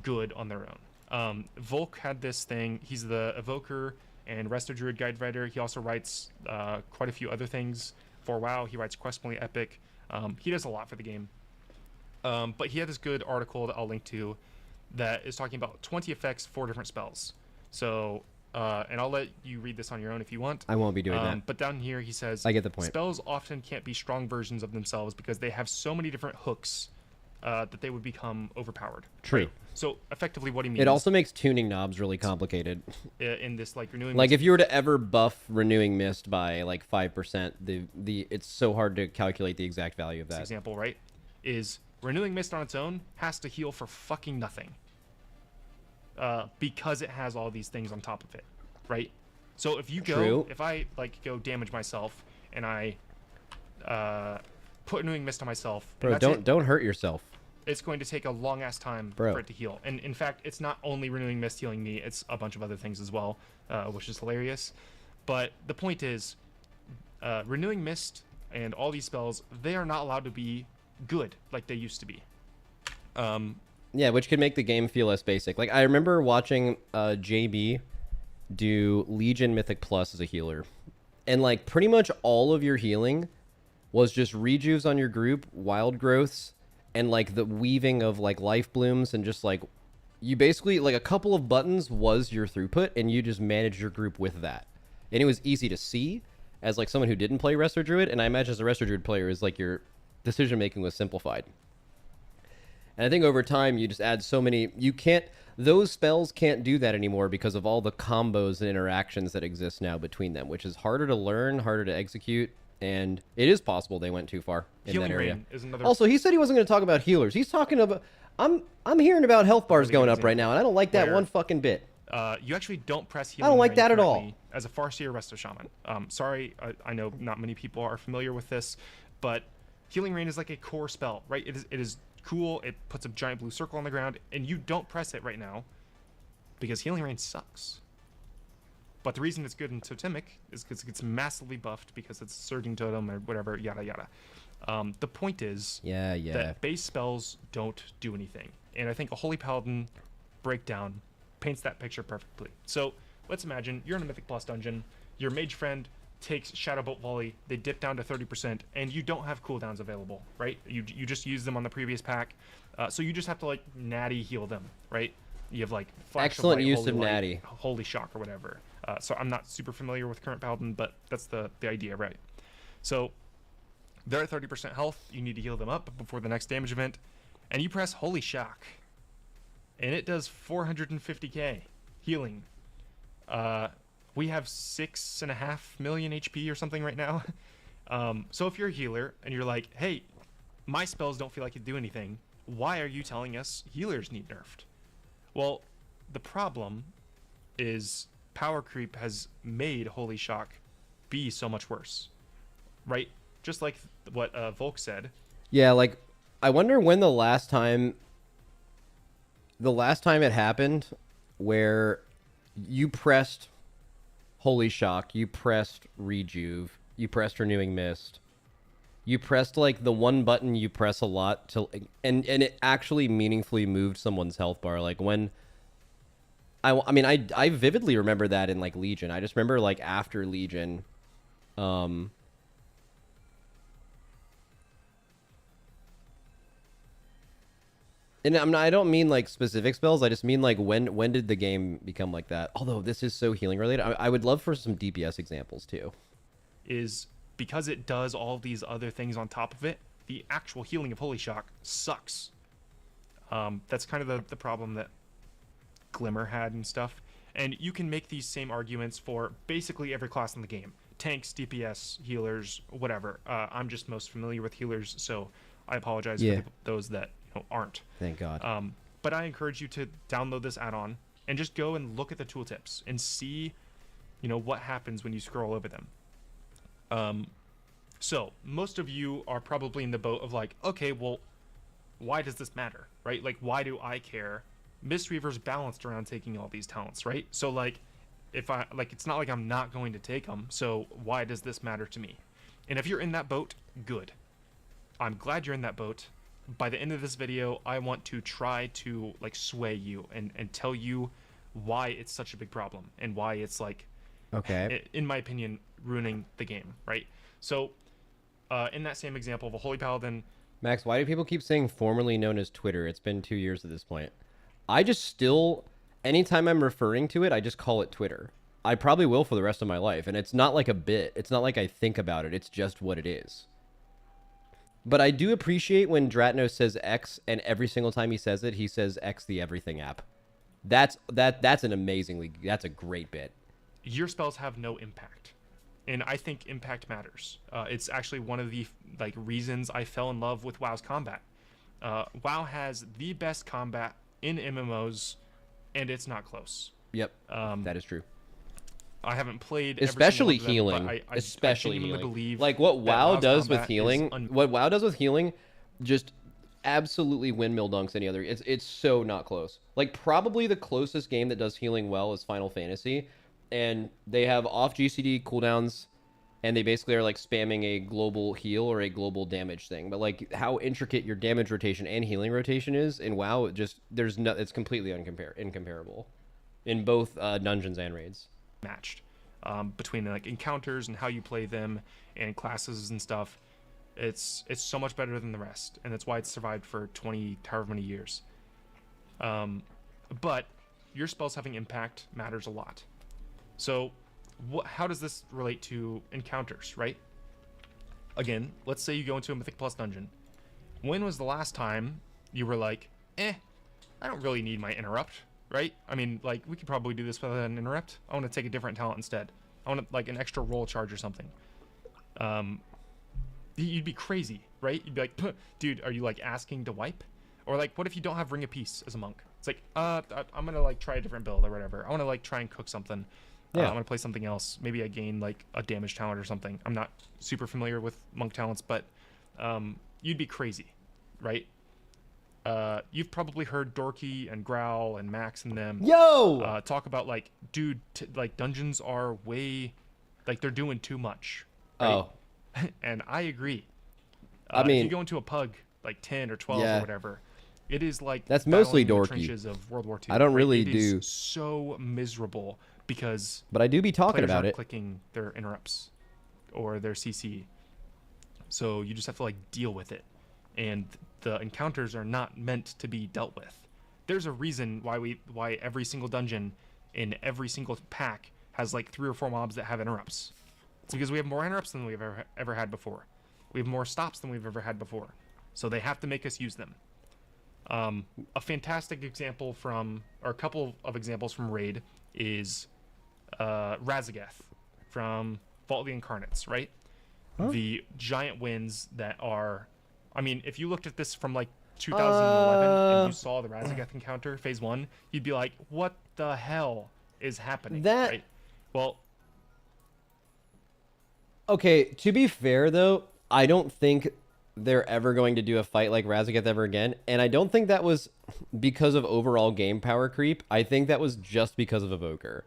good on their own. Volk had this thing. He's the evoker and Resto Druid guide writer. He also writes quite a few other things for WoW. He writes Questpoint Epic. He does a lot for the game. But he had this good article that I'll link to that is talking about 20 effects for different spells. So, and I'll let you read this on your own if you want. I won't be doing that. But down here he says, I get the point. Spells often can't be strong versions of themselves because they have so many different hooks that they would become overpowered. True. Right? So effectively what he means... It also makes tuning knobs really complicated. In this like Renewing Like Mist, if you were to ever buff Renewing Mist by like 5%, it's so hard to calculate the exact value of that. this example, right, is Renewing Mist on its own has to heal for fucking nothing. Because it has all these things on top of it, right? So if you if I like go damage myself and I put Renewing Mist on myself, Bro, don't hurt yourself. It's going to take a long ass time for it to heal. And in fact, it's not only Renewing Mist healing me, it's a bunch of other things as well, which is hilarious. But the point is, Renewing Mist and all these spells, they are not allowed to be good like they used to be. Yeah, which could make the game feel less basic. Like I remember watching JB do Legion Mythic Plus as a healer, and like pretty much all of your healing was just rejuves on your group, wild growths, and like the weaving of like life blooms, and just like you basically like a couple of buttons was your throughput, and you just managed your group with that, and it was easy to see as like someone who didn't play Resto Druid, and I imagine as a Resto Druid player is like your decision making was simplified. And I think over time, you just add so many... Those spells can't do that anymore because of all the combos and interactions that exist now between them, which is harder to learn, harder to execute, and it is possible they went too far in Healing that area. Rain is another... Also, he said he wasn't going to talk about healers. He's talking about... I'm hearing about health bars going up right now, and I don't like that one fucking bit. You actually don't press Healing I don't like Rain that at all. currently as a Farseer Resto Shaman. Sorry, I know not many people are familiar with this, but Healing Rain is like a core spell, right? It is cool. It puts a giant blue circle on the ground, and you don't press it right now because Healing Rain sucks. But the reason it's good in Totemic is because it gets massively buffed because it's Surging Totem or whatever, yada yada. The point is that base spells don't do anything, and I think a Holy Paladin breakdown paints that picture perfectly. So let's imagine you're in a Mythic Plus dungeon, your mage friend takes Shadowbolt Volley, they dip down to 30%, and you don't have cooldowns available, right? You just use them on the previous pack, so you just have to like natty heal them, right? You have like Flash Excellent of Light, use Holy of Light, natty. Holy Shock or whatever. So I'm not super familiar with current Paladin, but that's the idea, right? So they're at 30% health, you need to heal them up before the next damage event, and you press Holy Shock, and it does 450k healing. We have 6.5 million HP or something right now. So if you're a healer and you're like, hey, my spells don't feel like it do anything, why are you telling us healers need nerfed? Well, the problem is power creep has made Holy Shock be so much worse, right? Just like what Volk said. Yeah, like I wonder when the last time it happened where you pressed Holy Shock, you pressed Rejuve, you pressed Renewing Mist, you pressed like the one button you press a lot to, and it actually meaningfully moved someone's health bar. Like when I mean I vividly remember that in like Legion. I just remember like after Legion, and I don't mean like specific spells. I just mean like when did the game become like that? Although this is so healing related, I would love for some DPS examples too. Is because it does all these other things on top of it, the actual healing of Holy Shock sucks. That's kind of the problem that Glimmer had and stuff. And you can make these same arguments for basically every class in the game. Tanks, DPS, healers, whatever. I'm just most familiar with healers, so I apologize for those that aren't. Thank God. But I encourage you to download this add-on and just go and look at the tooltips and see, what happens when you scroll over them. So most of you are probably in the boat of like, okay, well, why does this matter, right? Like, why do I care? Mistweaver's balanced around taking all these talents, right? So like, if I like, it's not like I'm not going to take them. So why does this matter to me? And if you're in that boat, good. I'm glad you're in that boat. By the end of this video, I want to try to like sway you and tell you why it's such a big problem and why it's like, Okay. in my opinion, ruining the game, right? So in that same example of a Holy Paladin, Max, why do people keep saying formerly known as Twitter? It's been 2 years at this point. I just still, anytime I'm referring to it, I just call it Twitter. I probably will for the rest of my life. And it's not like a bit. It's not like I think about it. It's just what it is. But I do appreciate when Dratno says X, and every single time he says it, he says X the everything app. That's a great bit. your spells have no impact. And I think impact matters. It's actually one of the like reasons I fell in love with WoW's combat. WoW has the best combat in MMOs, and it's not close. Yep, that is true. I haven't played Especially every single healing. one of them, but Especially I genuinely healing. believe Like what that WoW WoW's does with combat healing, is what WoW does with healing, just absolutely windmill dunks any other. It's so not close. Like probably the closest game that does healing well is Final Fantasy, and they have off GCD cooldowns, and they basically are like spamming a global heal or a global damage thing. But like how intricate your damage rotation and healing rotation is in WoW, it's completely incomparable in both dungeons and raids. matched between like encounters and how you play them and classes and stuff. It's so much better than the rest, and that's why it's survived for 20 however many years. But your spells having impact matters a lot. So how does this relate to encounters, right? Again, let's say you go into a Mythic Plus dungeon. When was the last time you were like, I don't really need my interrupt, right? I mean, like, we could probably do this without an interrupt. I want to take a different talent instead. I want like an extra roll charge or something. You'd be crazy, right? You'd be like, dude, are you like asking to wipe? Or like, what if you don't have Ring of Peace as a monk? It's like, I'm gonna like try a different build or whatever. I want to like try and cook something. Yeah. I'm gonna play something else. Maybe I gain like a damage talent or something. I'm not super familiar with monk talents, but you'd be crazy, right? You've probably heard Dorky and Growl and Max and them talk about like, dude, like dungeons are way, like they're doing too much. Right? Oh, And I agree. I mean, if you go into a pug like 10 or 12 yeah. or whatever, it is like That's mostly battling in the dorky. trenches of World War II. I don't right? really It is do. so miserable because but I do be talking players about aren't it. clicking their interrupts or their CC. So you just have to like deal with it. And the encounters are not meant to be dealt with. There's a reason why every single dungeon in every single pack has like 3 or 4 mobs that have interrupts. It's because we have more interrupts than we've ever had before. We have more stops than we've ever had before. So they have to make us use them. A fantastic example from, or a couple of examples from Raid is Razagath from Vault of the Incarnates, right? Huh? The giant winds that are, I mean, if you looked at this from like 2011 and you saw the Razagath encounter, phase 1, you'd be like, what the hell is happening? That- right? Well, Okay, to be fair though, I don't think they're ever going to do a fight like Razagath ever again, and I don't think that was because of overall game power creep. I think that was just because of Evoker.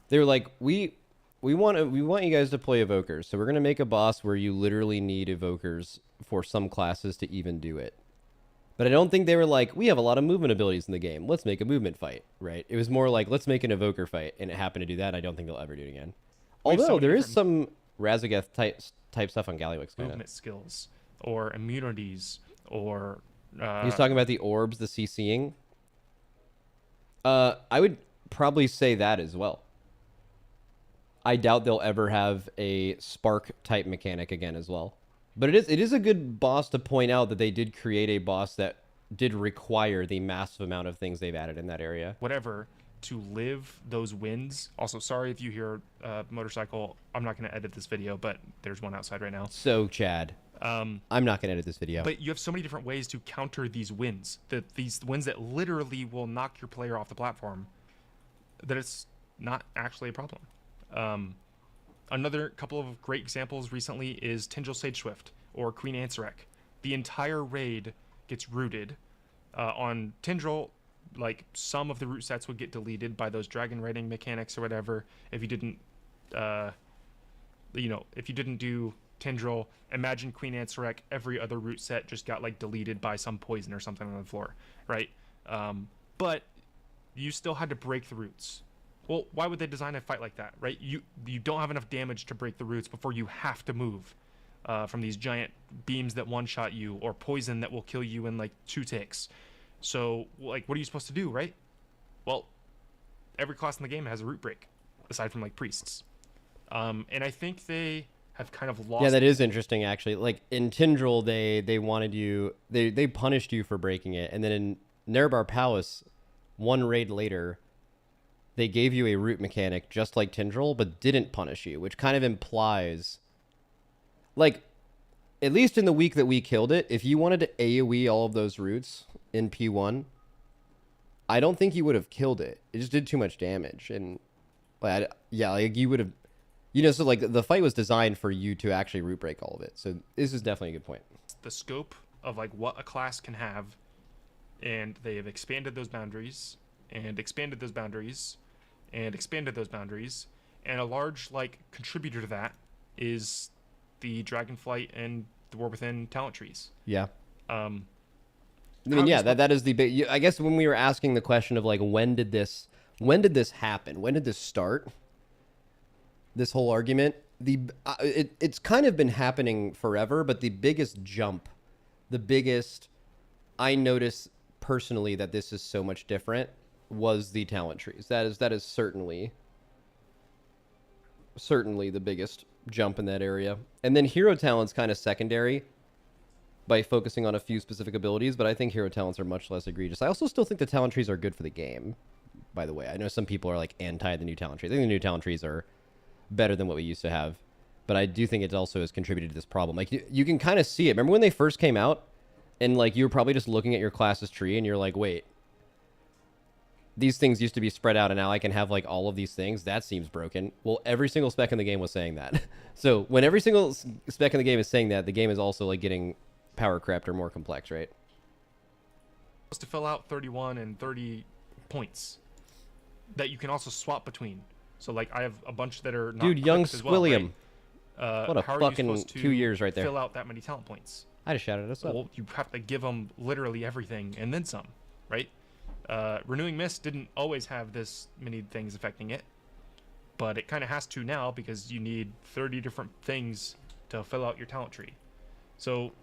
They're like, we want you guys to play Evokers, so we're gonna make a boss where you literally need Evokers for some classes to even do it. But I don't think they were like, we have a lot of movement abilities in the game, let's make a movement fight, right? It was more like, let's make an Evoker fight, and it happened to do that. I don't think they'll ever do it again. We have so Although many there is different some Razagath type stuff on Gallywix kind of. movement skills or immunities or He's talking about the orbs, the CCing. I would probably say that as well. I doubt they'll ever have a spark type mechanic again as well. But it is a good boss to point out that they did create a boss that did require the massive amount of things they've added in that area. whatever to live those winds. Also, sorry if you hear motorcycle. I'm not going to edit this video, but there's one outside right now. So, Chad, I'm not going to edit this video. But you have so many different ways to counter these winds. These winds that literally will knock your player off the platform. That it's not actually a problem. Another couple of great examples recently is Tindral Sage Swift or Queen Ansarek. The entire raid gets rooted. On Tindral, like, some of the root sets would get deleted by those dragon raiding mechanics or whatever if you didn't, if you didn't do Tindral. Imagine Queen Ansarek, every other root set just got, like, deleted by some poison or something on the floor, right? But you still had to break the roots. Well, why would they design a fight like that, right? You don't have enough damage to break the roots before you have to move from these giant beams that one-shot you, or poison that will kill you in like 2 ticks. So, like, what are you supposed to do, right? Well, every class in the game has a root break, aside from like priests. And I think they have kind of lost. Yeah, that is interesting, actually. Like in Tindral, they wanted you, they punished you for breaking it, and then in Nerebar Palace, one raid later, they gave you a root mechanic just like Tindral, but didn't punish you, which kind of implies, like, at least in the week that we killed it, if you wanted to AoE all of those roots in P1, I don't think you would have killed it. It just did too much damage. And, like, like you would have, so like the fight was designed for you to actually root break all of it. So this is definitely a good point. The scope of like what a class can have, and they have expanded those boundaries and expanded those boundaries and expanded those boundaries, and a large like contributor to that is the Dragonflight and the War Within talent trees. Yeah. I mean, yeah, that is the big. I guess when we were asking the question of like when did this happen? When did this start? This whole argument, it's kind of been happening forever, but the biggest jump, I notice personally that this is so much different, was the talent trees. That is certainly the biggest jump in that area. And then hero talent's kind of secondary by focusing on a few specific abilities, but I think hero talents are much less egregious. I also still think the talent trees are good for the game, by the way. I know some people are like anti the new talent trees. I think the new talent trees are better than what we used to have, but I do think it also has contributed to this problem. Like you can kind of see it. Remember when they first came out and like you were probably just looking at your class's tree and you're like, wait, these things used to be spread out and now I can have like all of these things? That seems broken. Well, every single spec in the game was saying that. So when every single spec in the game is saying that, the game is also like getting power crept or more complex, right? To fill out 31 and 30 points that you can also swap between. So like I have a bunch that are not Dude, young clicked as well, Squilliam. right? What a how are you fucking supposed to 2 years right there. Fill out that many talent points. I just shouted us up. Well, you have to give them literally everything and then some, right? Renewing Mist didn't always have this many things affecting it, but it kind of has to now because you need 30 different things to fill out your talent tree. So,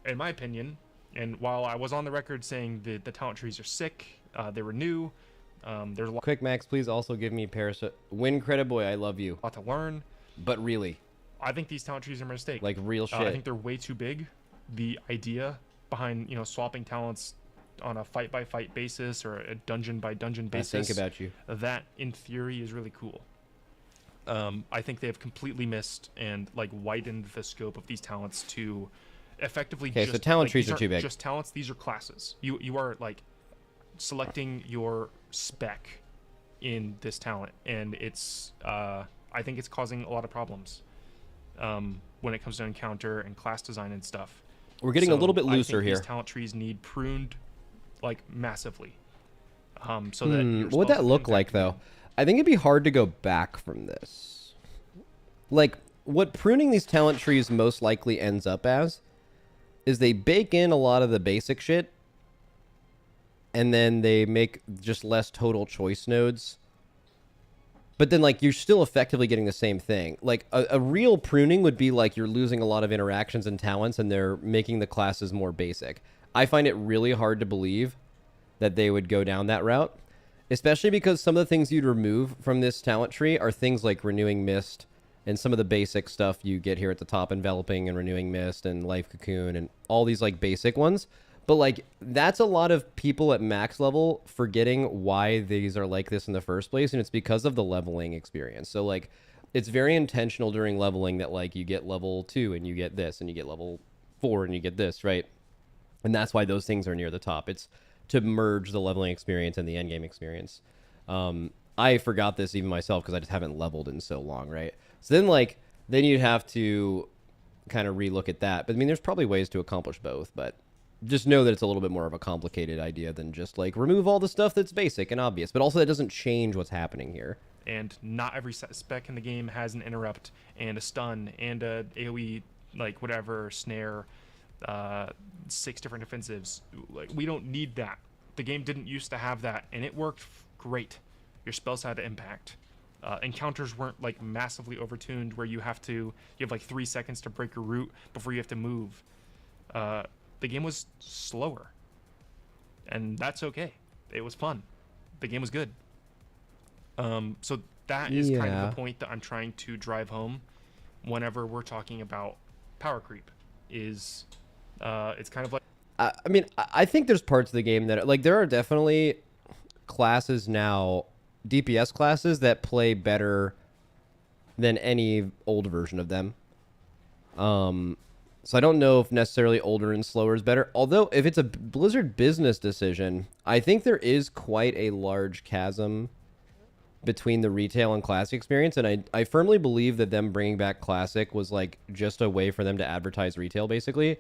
in my opinion, and while I was on the record saying that the talent trees are sick, they were new, there's a Quick, Max, please also give me Parasite. Win credit, boy, I love you. lot to learn. But really, I think these talent trees are a mistake. like real shit. I think they're way too big. The idea behind swapping talents on a fight by fight basis or a dungeon by dungeon basis, I think about you. that in theory is really cool. I think they have completely missed and like widened the scope of these talents to effectively. Okay, just, so talent like, trees these are too aren't big. Just talents. These are classes. You are like selecting your spec in this talent, and it's I think it's causing a lot of problems when it comes to encounter and class design and stuff. We're getting a little bit I looser think here. These talent trees need pruned, like massively. So that What would that look like, though? I think it'd be hard to go back from this. Like, what pruning these talent trees most likely ends up as is they bake in a lot of the basic shit, and then they make just less total choice nodes. But then, like, you're still effectively getting the same thing. Like, a real pruning would be like you're losing a lot of interactions and talents, and they're making the classes more basic. I find it really hard to believe that they would go down that route, especially because some of the things you'd remove from this talent tree are things like Renewing Mist and some of the basic stuff you get here at the top, Enveloping and Renewing Mist and Life Cocoon and all these, like, basic ones. But, like, that's a lot of people at max level forgetting why these are like this in the first place, and it's because of the leveling experience. So, like, it's very intentional during leveling that, like, you get level 2 and you get this, and you get level 4 and you get this, right? And that's why those things are near the top. It's to merge the leveling experience and the endgame experience. I forgot this even myself because I just haven't leveled in so long, right? So then, like, then you'd have to kind of relook at that. But I mean, there's probably ways to accomplish both, but just know that it's a little bit more of a complicated idea than just like remove all the stuff that's basic and obvious. But also that doesn't change what's happening here. And not every spec in the game has an interrupt and a stun and a AoE, like whatever, snare, 6 different defensives. Like, we don't need that. The game didn't used to have that, and it worked great. Your spells had impact. Encounters weren't like massively overtuned where you have like 3 seconds to break your route before you have to move. The game was slower, and that's okay. It was fun. The game was good. So that is kind of the point that I'm trying to drive home whenever we're talking about power creep. Is it's kind of like, I mean, I think there's parts of the game that, like, there are definitely classes now, DPS classes, that play better than any old version of them. So I don't know if necessarily older and slower is better. Although, if it's a Blizzard business decision, I think there is quite a large chasm between the retail and classic experience. And I firmly believe that them bringing back classic was like just a way for them to advertise retail, basically.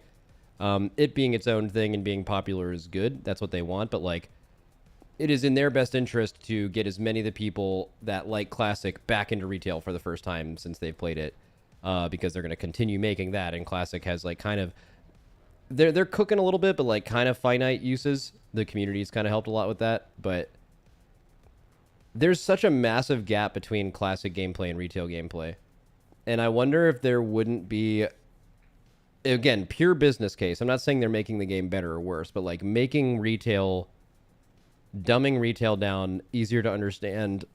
It being its own thing and being popular is good. That's what they want. But like, it is in their best interest to get as many of the people that like classic back into retail for the first time since they've played it. Because they're going to continue making that, and classic has like kind of they're cooking a little bit, but like kind of finite uses. The community's kind of helped a lot with that, but there's such a massive gap between classic gameplay and retail gameplay, and I wonder if there wouldn't be, again, pure business case. I'm not saying they're making the game better or worse, but like making retail, dumbing retail down, easier to understand,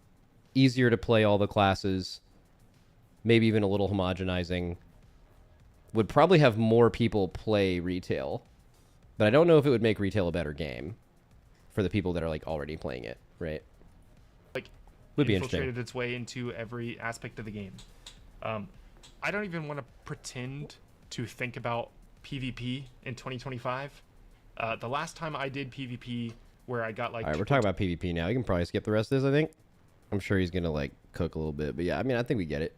easier to play all the classes. Maybe even a little homogenizing, would probably have more people play retail. But I don't know if it would make retail a better game for the people that are like already playing it, right? Like, would be infiltrated interesting. its way into every aspect of the game. I don't even want to pretend to think about PvP in 2025. The last time I did PvP where I got like... All right, we're talking about PvP now. You can probably skip the rest of this, I think. I'm sure he's going to like cook a little bit. But yeah, I mean, I think we get it.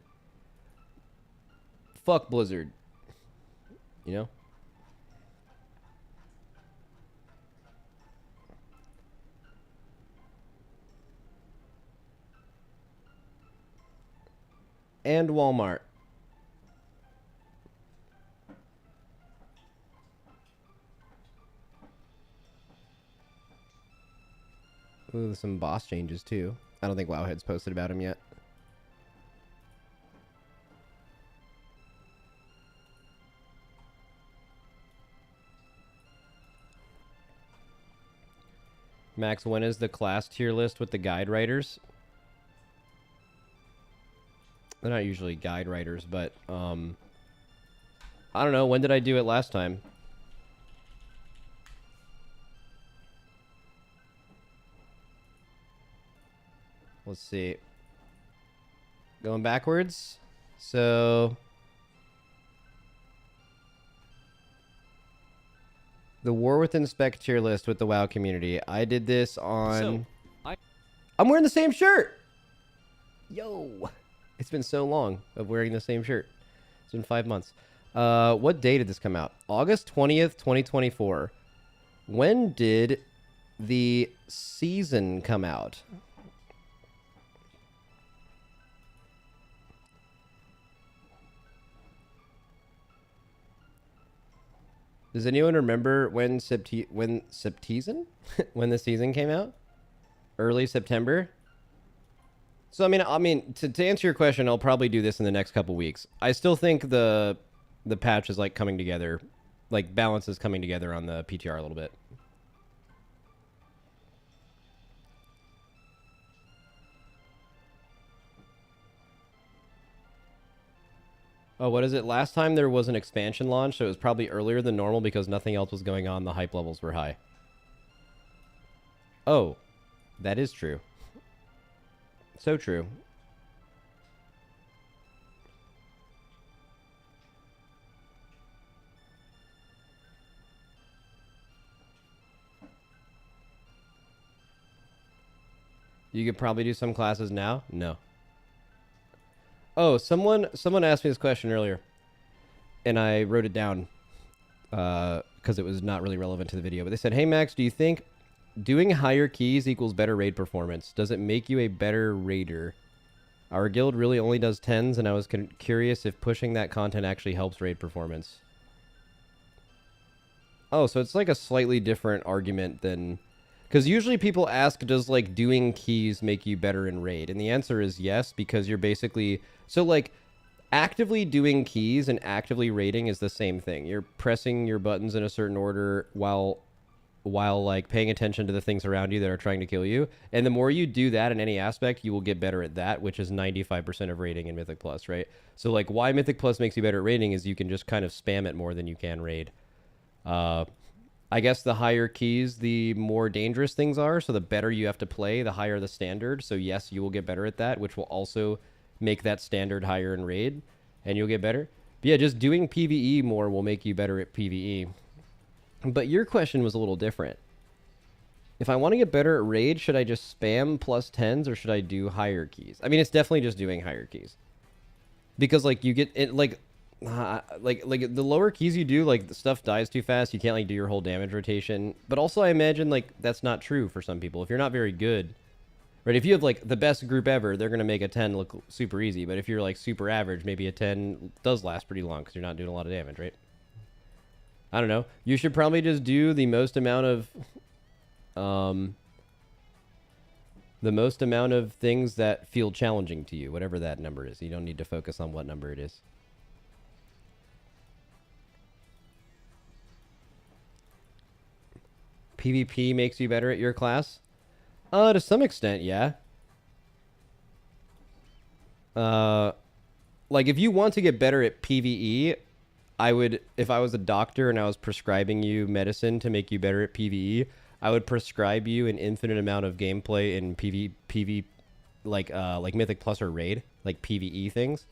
Fuck Blizzard. You know? And Walmart. Ooh, there's some boss changes too. I don't think Wowhead's posted about him yet. Max, when is the class tier list with the guide writers? They're not usually guide writers, but I don't know. When did I do it last time? Let's see. Going backwards. So the War Within Spec tier list with the WoW community. I did this on... I'm wearing the same shirt! Yo! It's been so long of wearing the same shirt. It's been 5 months. What day did this come out? August 20th, 2024. When did the season come out? Does anyone remember when when the season came out? Early September. So I mean, to answer your question, I'll probably do this in the next couple weeks. I still think the patch is like coming together, like balance is coming together on the PTR a little bit. Oh, what is it? Last time there was an expansion launch, so it was probably earlier than normal because nothing else was going on. The hype levels were high. Oh, that is true. So true. You could probably do some classes now? No. Oh, someone asked me this question earlier, and I wrote it down because it was not really relevant to the video. But they said, "Hey Max, do you think doing higher keys equals better raid performance? Does it make you a better raider? Our guild really only does 10s, and I was curious if pushing that content actually helps raid performance." Oh, so it's like a slightly different argument than... Because usually people ask, does like doing keys make you better in raid? And the answer is yes, because you're basically... So like actively doing keys and actively raiding is the same thing. You're pressing your buttons in a certain order while like paying attention to the things around you that are trying to kill you. And the more you do that in any aspect, you will get better at that, which is 95% of raiding in Mythic Plus, right? So like why Mythic Plus makes you better at raiding is you can just kind of spam it more than you can raid. I guess the higher keys, the more dangerous things are. So the better you have to play, the higher the standard. So yes, you will get better at that, which will also make that standard higher in raid, and you'll get better. But yeah, just doing PvE more will make you better at PvE. But your question was a little different. If I want to get better at raid, should I just spam plus 10s or should I do higher keys? I mean, it's definitely just doing higher keys. Because like you get it like the lower keys you do, like the stuff dies too fast. You can't like do your whole damage rotation. But also I imagine like that's not true for some people. If you're not very good, right? If you have like the best group ever, they're going to make a 10 look super easy. But if you're like super average, maybe a 10 does last pretty long because you're not doing a lot of damage, right? I don't know. You should probably just do the most amount of things that feel challenging to you, whatever that number is. You don't need to focus on what number it is. PvP makes you better at your class? To some extent, yeah. Like if you want to get better at PvE, I would, if I was a doctor and I was prescribing you medicine to make you better at PvE, I would prescribe you an infinite amount of gameplay in PvP, like Mythic Plus or Raid, like PvE things.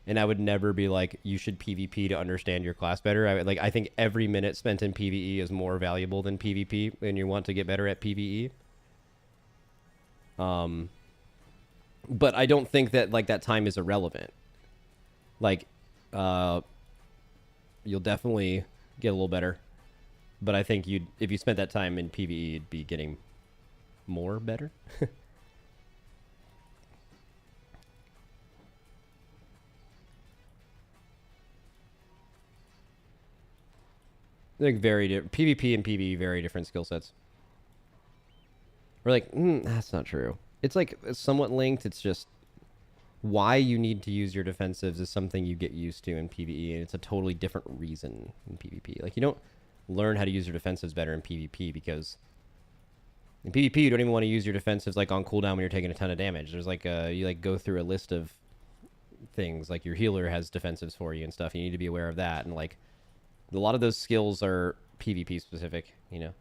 And I would never be like, you should PvP to understand your class better. I think every minute spent in PvE is more valuable than PvP, and you want to get better at PvE. But I don't think that like that time is irrelevant. Like, you'll definitely get a little better. But I think if you spent that time in PvE, you'd be getting more better. Like PvP and PvE, very different skill sets. We're like, that's not true. It's like it's somewhat linked. It's just why you need to use your defensives is something you get used to in PvE, and it's a totally different reason in PvP. Like you don't learn how to use your defensives better in PvP because in PvP you don't even want to use your defensives like on cooldown when you're taking a ton of damage. There's like you like go through a list of things like your healer has defensives for you and stuff. You need to be aware of that, and like a lot of those skills are PvP specific, you know.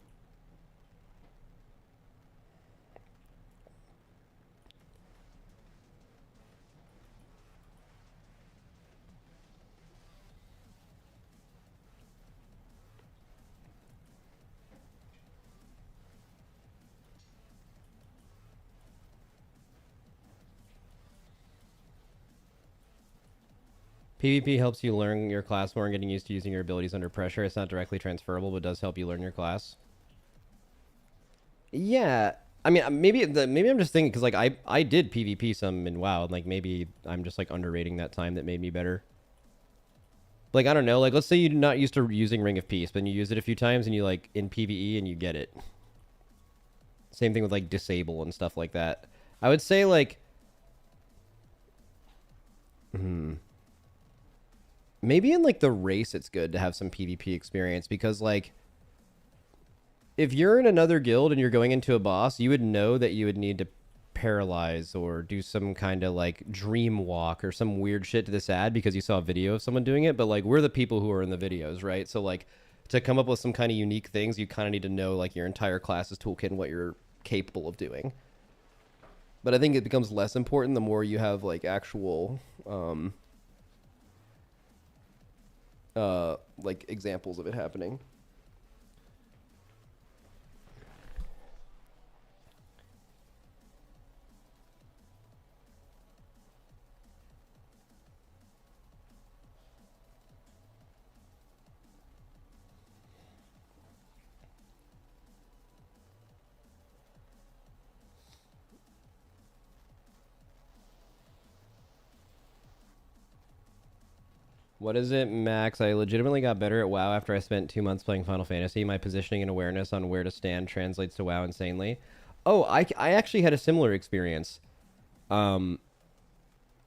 PvP helps you learn your class more and getting used to using your abilities under pressure. It's not directly transferable, but does help you learn your class. Yeah, I mean, maybe I'm just thinking because like I did PvP some in WoW, and like maybe I'm just like underrating that time that made me better. Like I don't know, like let's say you're not used to using Ring of Peace, but you use it a few times and you like in PvE and you get it. Same thing with like Disable and stuff like that. I would say like, maybe in like the race it's good to have some PvP experience because like if you're in another guild and you're going into a boss, you would know that you would need to paralyze or do some kind of like dream walk or some weird shit to this ad because you saw a video of someone doing it. But like we're the people who are in the videos, right? So like to come up with some kind of unique things, you kind of need to know like your entire class's toolkit and what you're capable of doing. But I think it becomes less important the more you have like actual like examples of it happening. What is it, Max? I legitimately got better at WoW after I spent 2 months playing Final Fantasy. My positioning and awareness on where to stand translates to WoW insanely. Oh, I actually had a similar experience. So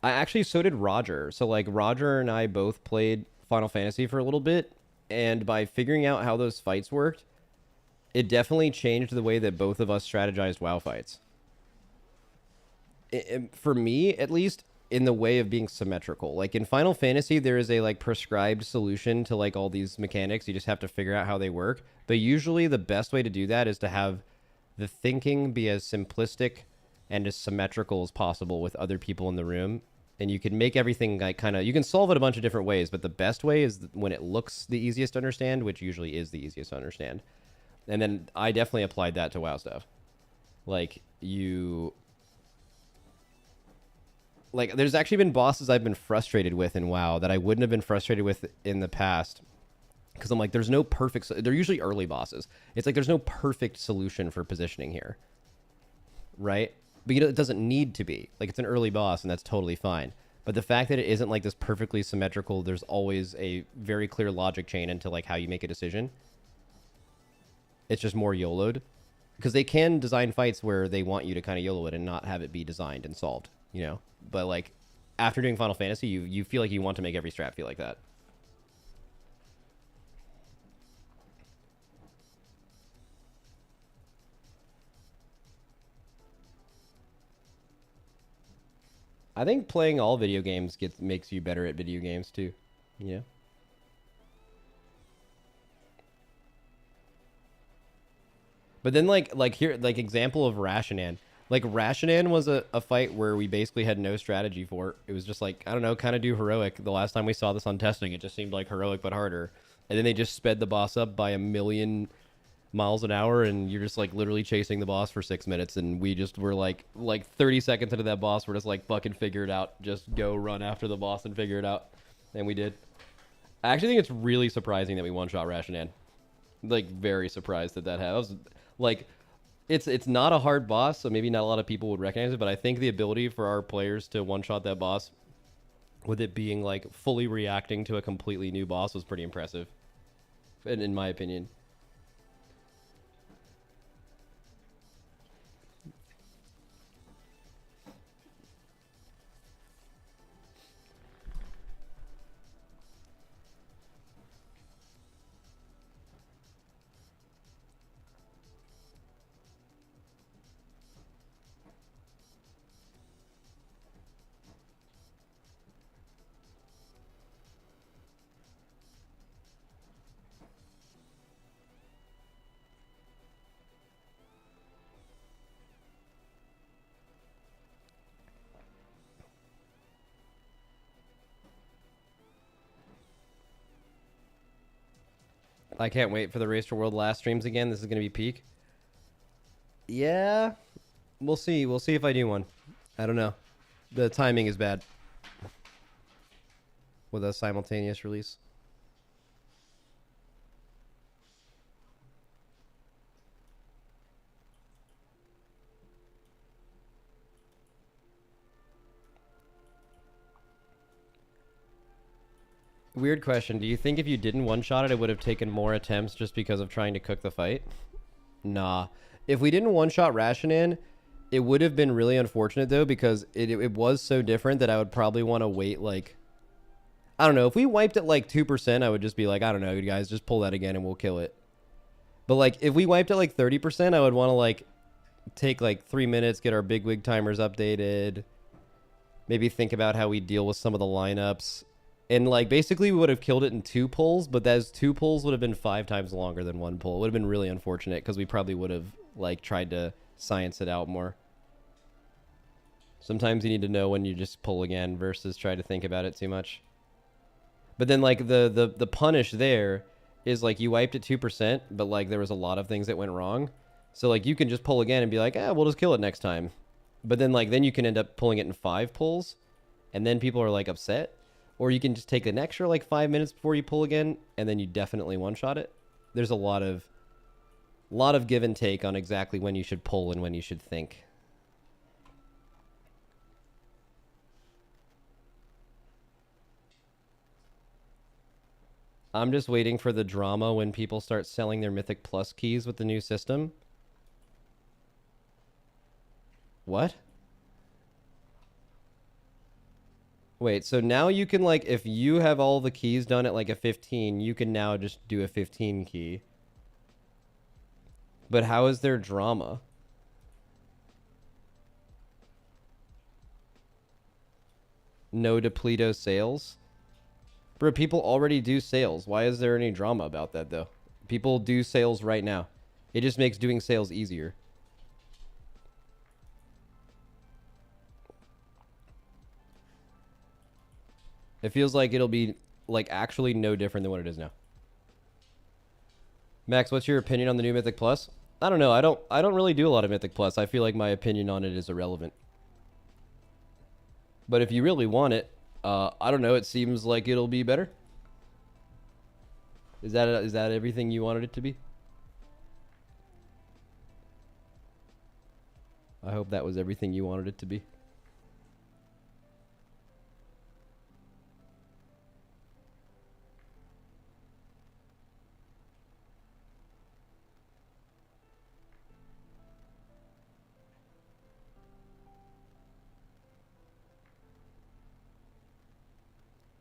did Roger. So like Roger and I both played Final Fantasy for a little bit, and by figuring out how those fights worked, it definitely changed the way that both of us strategized WoW fights. For me, at least, in the way of being symmetrical. Like in Final Fantasy, there is a like prescribed solution to like all these mechanics. You just have to figure out how they work. But usually the best way to do that is to have the thinking be as simplistic and as symmetrical as possible with other people in the room. And you can make everything like kind of, you can solve it a bunch of different ways, but the best way is when it looks the easiest to understand, which usually is the easiest to understand. And then I definitely applied that to WoW stuff. Like there's actually been bosses I've been frustrated with in WoW that I wouldn't have been frustrated with in the past. Because I'm like, there's no perfect, they're usually early bosses. It's like, there's no perfect solution for positioning here. Right? But it doesn't need to be. Like, it's an early boss, and that's totally fine. But the fact that it isn't like this perfectly symmetrical, there's always a very clear logic chain into like how you make a decision. It's just more YOLO'd. Because they can design fights where they want you to kind of YOLO it and not have it be designed and solved, you know? But like, after doing Final Fantasy, you feel like you want to make every strat feel like that. I think playing all video games makes you better at video games too. Yeah. But then like here, like example of Rashinan. Like Rashinan was a fight where we basically had no strategy for. It was just like, I don't know, kind of do heroic. The last time we saw this on testing, it just seemed like heroic but harder. And then they just sped the boss up by 1,000,000 miles an hour, and you're just like literally chasing the boss for 6 minutes, and we just were like 30 seconds into that boss, we're just like, fucking figure it out. Just go run after the boss and figure it out. And we did. I actually think it's really surprising that we one-shot Rashinan. Like, very surprised that happened. I was like, it's not a hard boss, so maybe not a lot of people would recognize it, but I think the ability for our players to one-shot that boss with it being like fully reacting to a completely new boss was pretty impressive, in my opinion. I can't wait for the Race to World last streams again. This is going to be peak. Yeah, we'll see. We'll see if I do one. I don't know. The timing is bad with a simultaneous release. Weird question. Do you think if you didn't one-shot it, it would have taken more attempts just because of trying to cook the fight? Nah. If we didn't one-shot Rashinan, it would have been really unfortunate, though, because it was so different that I would probably want to wait, like... I don't know. If we wiped it, like, 2%, I would just be like, I don't know, you guys, just pull that again and we'll kill it. But, like, if we wiped it, like, 30%, I would want to, like, take, like, 3 minutes, get our big wig timers updated, maybe think about how we deal with some of the lineups... And, like, basically we would have killed it in 2 pulls, but those 2 pulls would have been 5 times longer than 1 pull. It would have been really unfortunate because we probably would have, like, tried to science it out more. Sometimes you need to know when you just pull again versus try to think about it too much. But then, like, the punish there is, like, you wiped it 2%, but, like, there was a lot of things that went wrong. So, like, you can just pull again and be like, we'll just kill it next time. But then, like, then you can end up pulling it in 5 pulls, and then people are, like, upset. Or you can just take an extra, like, 5 minutes before you pull again, and then you definitely one-shot it. There's a lot of give and take on exactly when you should pull and when you should think. I'm just waiting for the drama when people start selling their Mythic Plus keys with the new system. What? Wait, so now you can, like, if you have all the keys done at, like, a 15, you can now just do a 15 key. But how is there drama? No Depleto sales? Bro, people already do sales. Why is there any drama about that, though? People do sales right now. It just makes doing sales easier. It feels like it'll be, like, actually no different than what it is now. Max, what's your opinion on the new Mythic Plus? I don't know. I don't really do a lot of Mythic Plus. I feel like my opinion on it is irrelevant. But if you really want it, I don't know. It seems like it'll be better. Is that everything you wanted it to be? I hope that was everything you wanted it to be.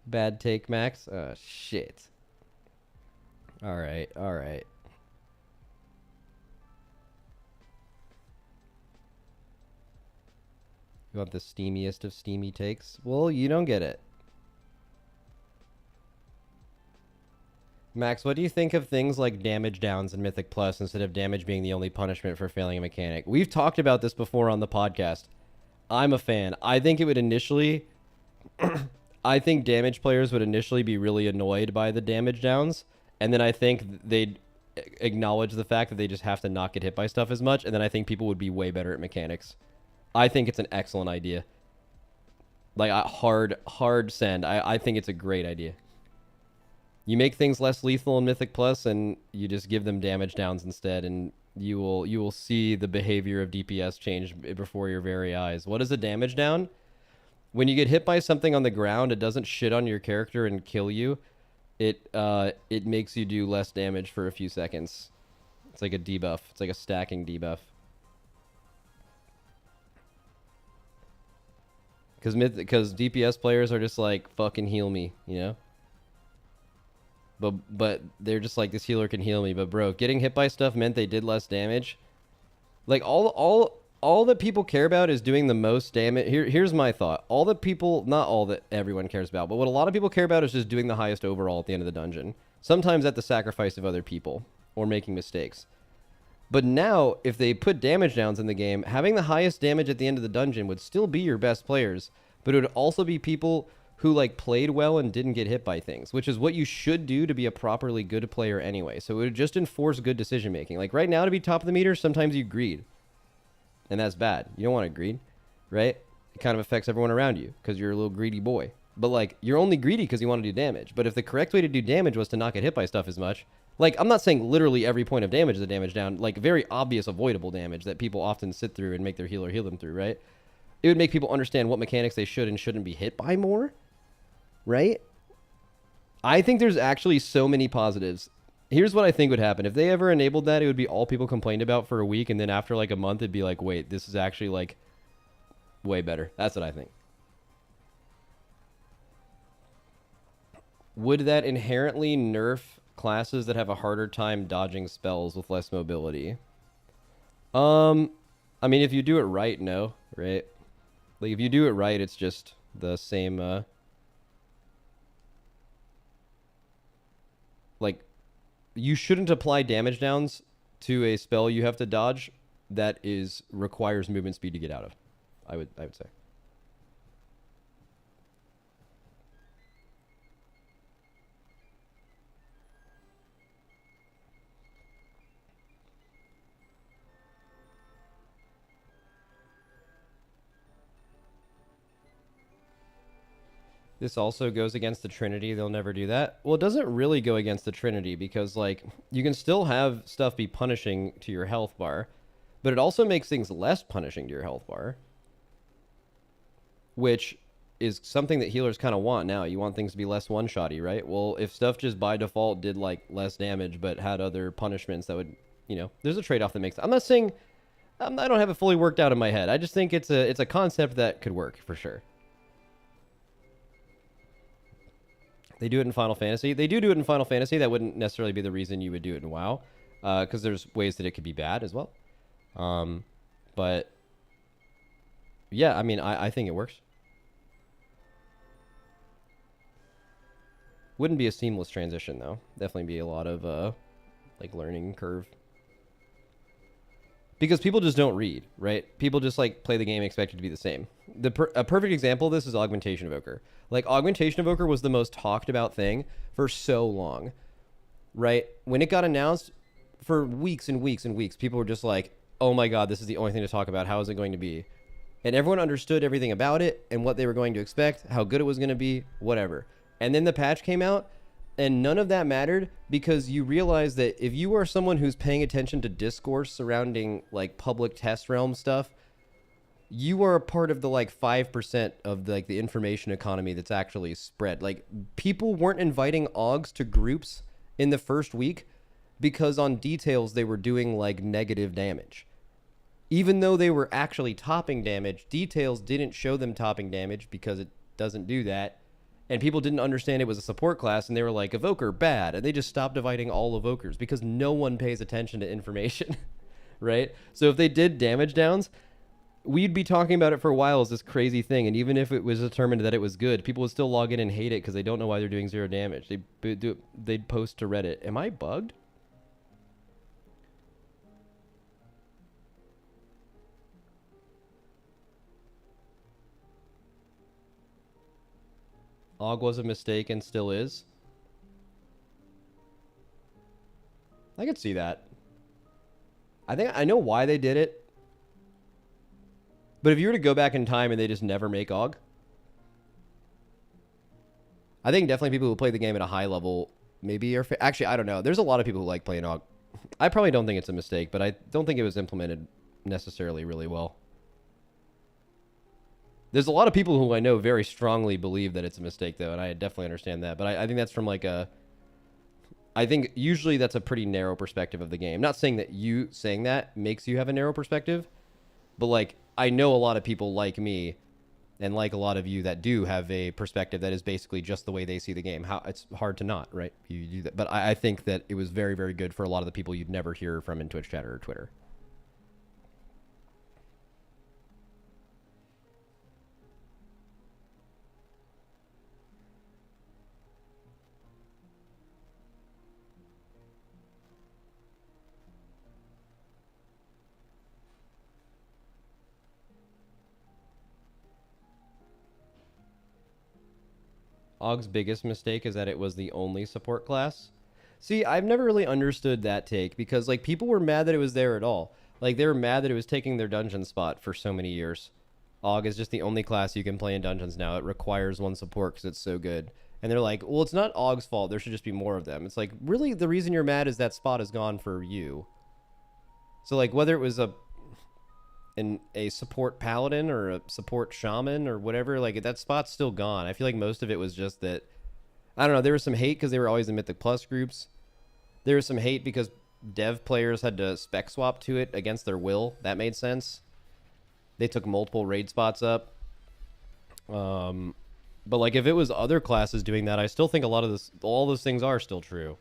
Bad take, Max? Shit. Alright, alright. You want the steamiest of steamy takes? Well, you don't get it. Max, what do you think of things like damage downs in Mythic Plus instead of damage being the only punishment for failing a mechanic? We've talked about this before on the podcast. I'm a fan. I think it would initially... I think damage players would initially be really annoyed by the damage downs, and then I think they'd acknowledge the fact that they just have to not get hit by stuff as much, and then I think people would be way better at mechanics. I think it's an excellent idea. Like, hard send. I think it's a great idea. You make things less lethal in Mythic Plus, and you just give them damage downs instead, and you will see the behavior of DPS change before your very eyes. What is a damage down? When you get hit by something on the ground, it doesn't shit on your character and kill you. It makes you do less damage for a few seconds. It's like a debuff. It's like a stacking debuff. Because DPS players are just like, fucking heal me, you know? But they're just like, this healer can heal me. But bro, getting hit by stuff meant they did less damage. Like, all that people care about is doing the most damage. Here's my thought. All that people, not all that everyone cares about, but what a lot of people care about is just doing the highest overall at the end of the dungeon. Sometimes at the sacrifice of other people or making mistakes. But now, if they put damage downs in the game, having the highest damage at the end of the dungeon would still be your best players, but it would also be people who like played well and didn't get hit by things, which is what you should do to be a properly good player anyway. So it would just enforce good decision making. Like right now, to be top of the meter, sometimes you greed. And that's bad. You don't want to greed, right? It kind of affects everyone around you because you're a little greedy boy. But like, you're only greedy because you want to do damage. But if the correct way to do damage was to not get hit by stuff as much, like, I'm not saying literally every point of damage is a damage down, like very obvious avoidable damage that people often sit through and make their healer heal them through, right? It would make people understand what mechanics they should and shouldn't be hit by more, right? I think there's actually so many positives. Here's what I think would happen. If they ever enabled that, it would be all people complained about for a week, and then after like a month, it'd be like, wait, this is actually like way better. That's what I think. Would that inherently nerf classes that have a harder time dodging spells with less mobility? I mean, if you do it right, no, right? Like, if you do it right, it's just the same, like, you shouldn't apply damage downs to a spell you have to dodge that requires movement speed to get out of. I would say. This also goes against the Trinity. They'll never do that. Well, it doesn't really go against the Trinity because, like, you can still have stuff be punishing to your health bar, but it also makes things less punishing to your health bar, which is something that healers kind of want now. You want things to be less one-shotty, right? Well, if stuff just by default did like less damage but had other punishments that would, you know, there's a trade-off that makes. I'm not saying I don't have it fully worked out in my head. I just think it's a concept that could work for sure. They do it in Final Fantasy. They do it in Final Fantasy. That wouldn't necessarily be the reason you would do it in WoW, because there's ways that it could be bad as well. But yeah, I mean, I think it works. Wouldn't be a seamless transition though. Definitely be a lot of like learning curve. Because people just don't read, right? People just like play the game expected to be the same. A perfect example of this is Augmentation Evoker. Like Augmentation Evoker was the most talked about thing for so long, right? When it got announced, for weeks and weeks and weeks, people were just like, oh my God, this is the only thing to talk about. How is it going to be? And everyone understood everything about it and what they were going to expect, how good it was going to be, whatever. And then the patch came out, and none of that mattered because you realize that if you are someone who's paying attention to discourse surrounding like public test realm stuff, you are a part of the like 5% of the, like the information economy that's actually spread. Like people weren't inviting AUGs to groups in the first week because on details they were doing like negative damage. Even though they were actually topping damage, details didn't show them topping damage because it doesn't do that. And people didn't understand it was a support class, and they were like, evoker, bad. And they just stopped dividing all evokers because no one pays attention to information, right? So if they did damage downs, we'd be talking about it for a while as this crazy thing. And even if it was determined that it was good, people would still log in and hate it because they don't know why they're doing 0 damage. They'd post to Reddit, am I bugged? AUG was a mistake and still is. I could see that. I think I know why they did it. But if you were to go back in time and they just never make AUG, I think definitely people who play the game at a high level maybe are... Actually, I don't know. There's a lot of people who like playing AUG. I probably don't think it's a mistake, but I don't think it was implemented necessarily really well. There's a lot of people who I know very strongly believe that it's a mistake, though, and I definitely understand that. But I think that's from like a... I think usually that's a pretty narrow perspective of the game. Not saying that you saying that makes you have a narrow perspective, but like I know a lot of people like me and like a lot of you that do have a perspective that is basically just the way they see the game. How it's hard to not, right? You do that. But I think that it was very, very good for a lot of the people you'd never hear from in Twitch chat or Twitter. AUG's biggest mistake is that it was the only support class. See, I've never really understood that take because like people were mad that it was there at all. Like they were mad that it was taking their dungeon spot for so many years. AUG is just the only class you can play in dungeons now. It requires one support because it's so good. And they're like, well, it's not AUG's fault. There should just be more of them. It's like, really, the reason you're mad is that spot is gone for you. So like whether it was a support paladin or a support shaman or whatever, like that spot's still gone. I feel like most of it was just that, I don't know, there was some hate because they were always in Mythic Plus groups. There was some hate because dev players had to spec swap to it against their will. That made sense. They took multiple raid spots up. But like if it was other classes doing that, I still think a lot of this, all those things are still true.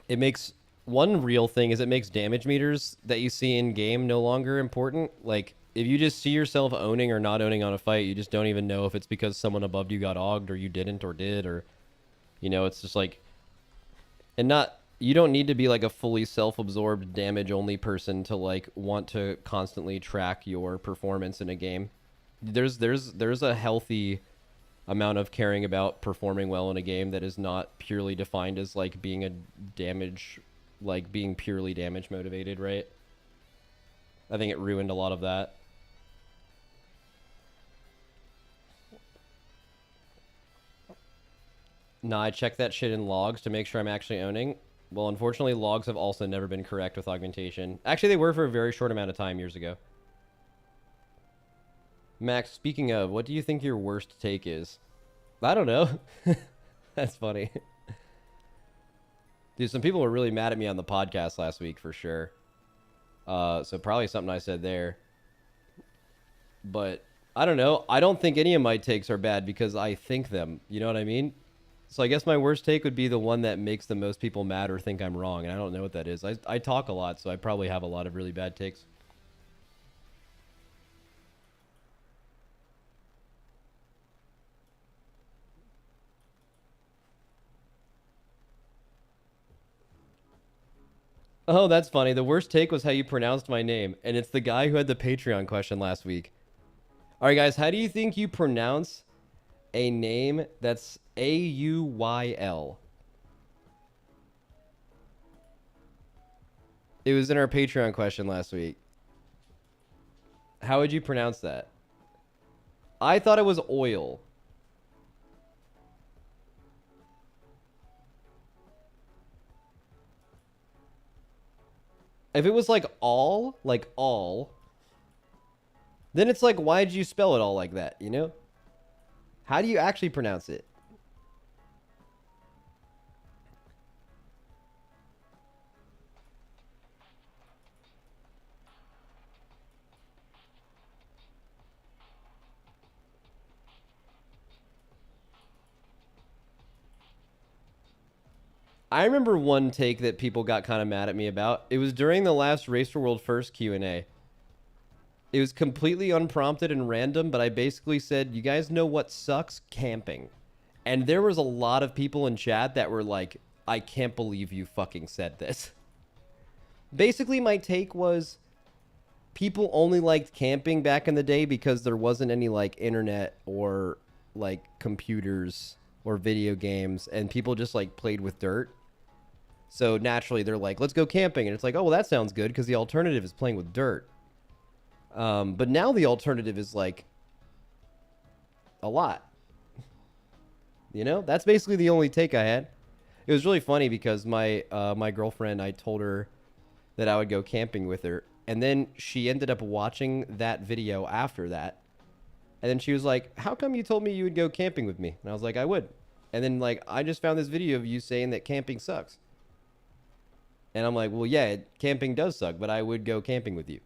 It makes... One real thing is it makes damage meters that you see in game no longer important. Like if you just see yourself owning or not owning on a fight, you just don't even know if it's because someone above you got AUG'd or you didn't or did, or you know, it's just like, and not, you don't need to be like a fully self-absorbed damage only person to like want to constantly track your performance in a game. There's a healthy amount of caring about performing well in a game that is not purely defined as like being a damage, like being purely damage motivated, right? I think it ruined a lot of that. Nah, I check that shit in logs to make sure I'm actually owning. Well, unfortunately, logs have also never been correct with augmentation. Actually, they were for a very short amount of time years ago. Max, speaking of, what do you think your worst take is? I don't know. That's funny. Dude, some people were really mad at me on the podcast last week for sure. So probably something I said there. But I don't know. I don't think any of my takes are bad because I think them. You know what I mean? So I guess my worst take would be the one that makes the most people mad or think I'm wrong. And I don't know what that is. I talk a lot, so I probably have a lot of really bad takes. Oh, that's funny. The worst take was how you pronounced my name. And it's the guy who had the Patreon question last week. All right, guys. How do you think you pronounce a name that's Auyl? It was in our Patreon question last week. How would you pronounce that? I thought it was oil. If it was like all, then it's like, why did you spell it all like that, you know? How do you actually pronounce it? I remember one take that people got kind of mad at me about. It was during the last Race for World First Q&A. It was completely unprompted and random, but I basically said, you guys know what sucks? Camping. And there was a lot of people in chat that were like, I can't believe you fucking said this. Basically, my take was people only liked camping back in the day because there wasn't any like internet or like computers or video games, and people just like played with dirt. So naturally they're like, let's go camping. And it's like, oh, well, that sounds good because the alternative is playing with dirt. But now the alternative is like a lot. You know, that's basically the only take I had. It was really funny because my girlfriend, I told her that I would go camping with her. And then she ended up watching that video after that. And then she was like, how come you told me you would go camping with me? And I was like, I would. And then like, I just found this video of you saying that camping sucks. And I'm like, well, yeah, camping does suck, but I would go camping with you.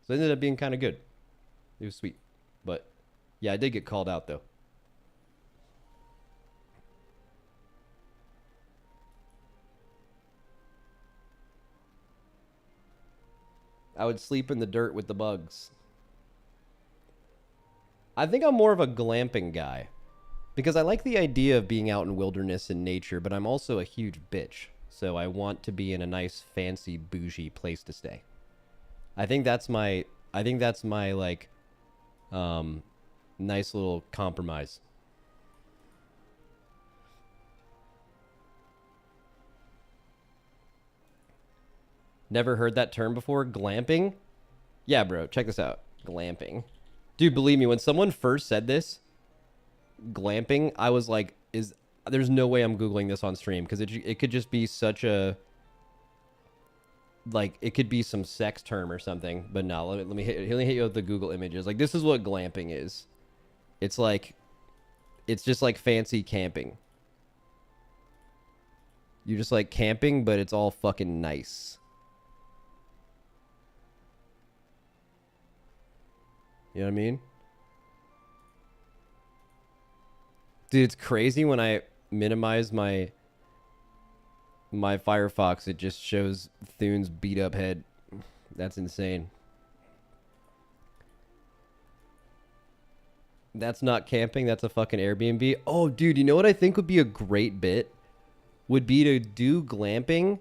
So it ended up being kind of good. It was sweet. But yeah, I did get called out though. I would sleep in the dirt with the bugs. I think I'm more of a glamping guy. Because I like the idea of being out in wilderness and nature, but I'm also a huge bitch. So I want to be in a nice, fancy, bougie place to stay. I think that's my like, nice little compromise. Never heard that term before? Glamping? Yeah, bro, check this out. Glamping. Dude, believe me, when someone first said this, glamping, I was like, there's no way I'm Googling this on stream, because it could just be such a, like, it could be some sex term or something. But no, let me hit you with the Google images. Like, this is what glamping is. It's like, it's just like fancy camping. You're just like camping, but it's all fucking nice. You know what I mean? Dude, it's crazy when I minimize my Firefox, it just shows Thune's beat up head. That's insane. That's not camping, that's a fucking Airbnb. Oh, dude, you know what I think would be a great bit? Would be to do glamping,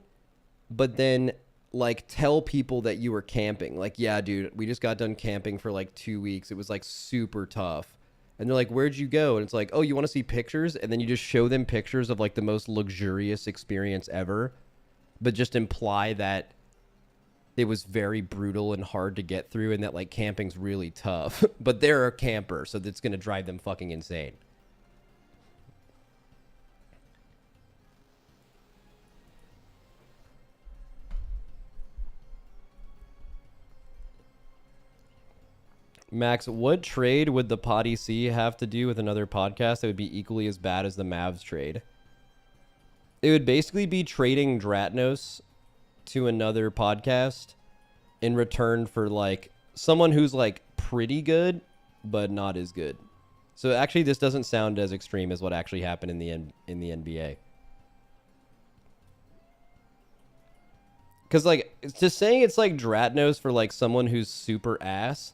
but then like tell people that you were camping. Like, yeah, dude, we just got done camping for like 2 weeks. It was like super tough. And they're like, where'd you go? And it's like, oh, you want to see pictures? And then you just show them pictures of like the most luxurious experience ever, but just imply that it was very brutal and hard to get through and that like camping's really tough. But they're a camper, so that's going to drive them fucking insane. Max, what trade would the Potty C have to do with another podcast that would be equally as bad as the Mavs trade? It would basically be trading Dratnos to another podcast in return for like someone who's like pretty good but not as good. So actually this doesn't sound as extreme as what actually happened in the NBA. Cuz like just saying it's like Dratnos for like someone who's super ass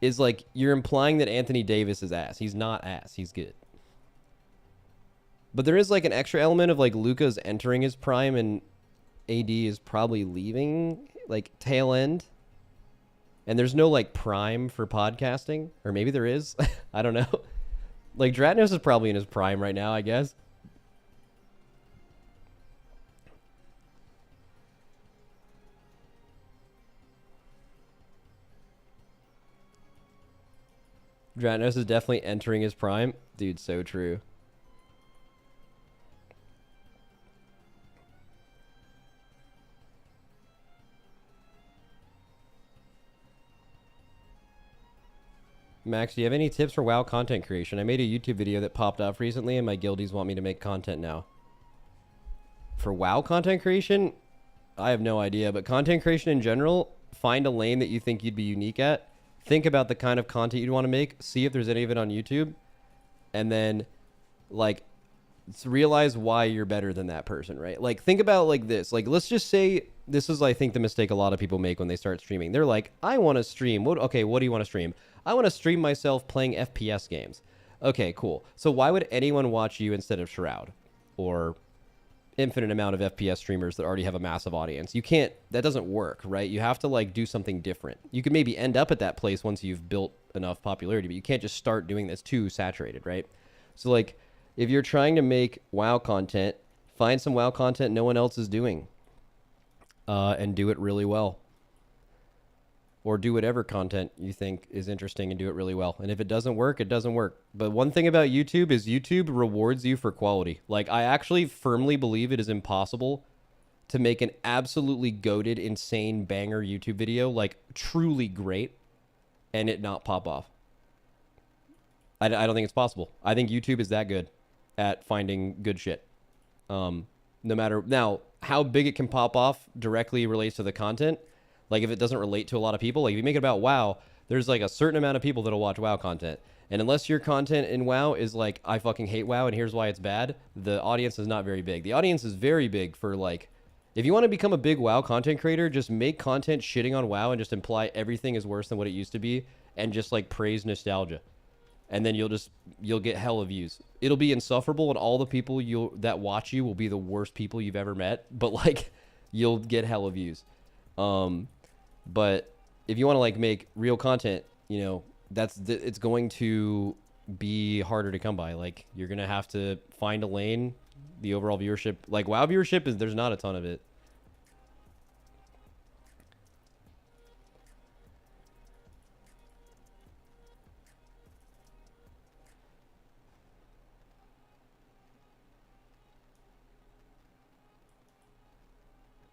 is like you're implying that Anthony Davis is ass. He's not ass. He's good. But there is like an extra element of like Luka's entering his prime and AD is probably leaving like tail end. And there's no like prime for podcasting, or maybe there is. I don't know. Like Dratnos is probably in his prime right now, I guess. Dratnos is definitely entering his prime. Dude, so true. Max, do you have any tips for WoW content creation? I made a YouTube video that popped off recently and my guildies want me to make content now. For WoW content creation, I have no idea, but content creation in general, find a lane that you think you'd be unique at. Think about the kind of content you'd want to make, see if there's any of it on YouTube, and then like realize why you're better than that person, right? Like think about like this. Like let's just say this is I think the mistake a lot of people make when they start streaming. They're like, I want to stream. What do you want to stream? I want to stream myself playing FPS games. Okay, cool. So why would anyone watch you instead of Shroud or infinite amount of FPS streamers that already have a massive audience? You can't, that doesn't work, right? You have to like do something different. You could maybe end up at that place once you've built enough popularity, but you can't just start doing this too saturated, right? So like if you're trying to make WoW content, find some WoW content no one else is doing and do it really well. Or do whatever content you think is interesting and do it really well. And if it doesn't work, it doesn't work. But one thing about YouTube is YouTube rewards you for quality. Like, I actually firmly believe it is impossible to make an absolutely goated, insane banger YouTube video, like, truly great, and it not pop off. I don't think it's possible. I think YouTube is that good at finding good shit. No matter... Now, how big it can pop off directly relates to the content. Like, if it doesn't relate to a lot of people, like, if you make it about WoW, there's, like, a certain amount of people that'll watch WoW content. And unless your content in WoW is, like, I fucking hate WoW and here's why it's bad, the audience is not very big. The audience is very big for, like, if you want to become a big WoW content creator, just make content shitting on WoW and just imply everything is worse than what it used to be and just, like, praise nostalgia. And then you'll get hella views. It'll be insufferable and all the people that watch you will be the worst people you've ever met, but, like, you'll get hella views. But if you want to like make real content, you know, it's going to be harder to come by. Like you're going to have to find a lane. The overall viewership, like WoW viewership there's not a ton of it.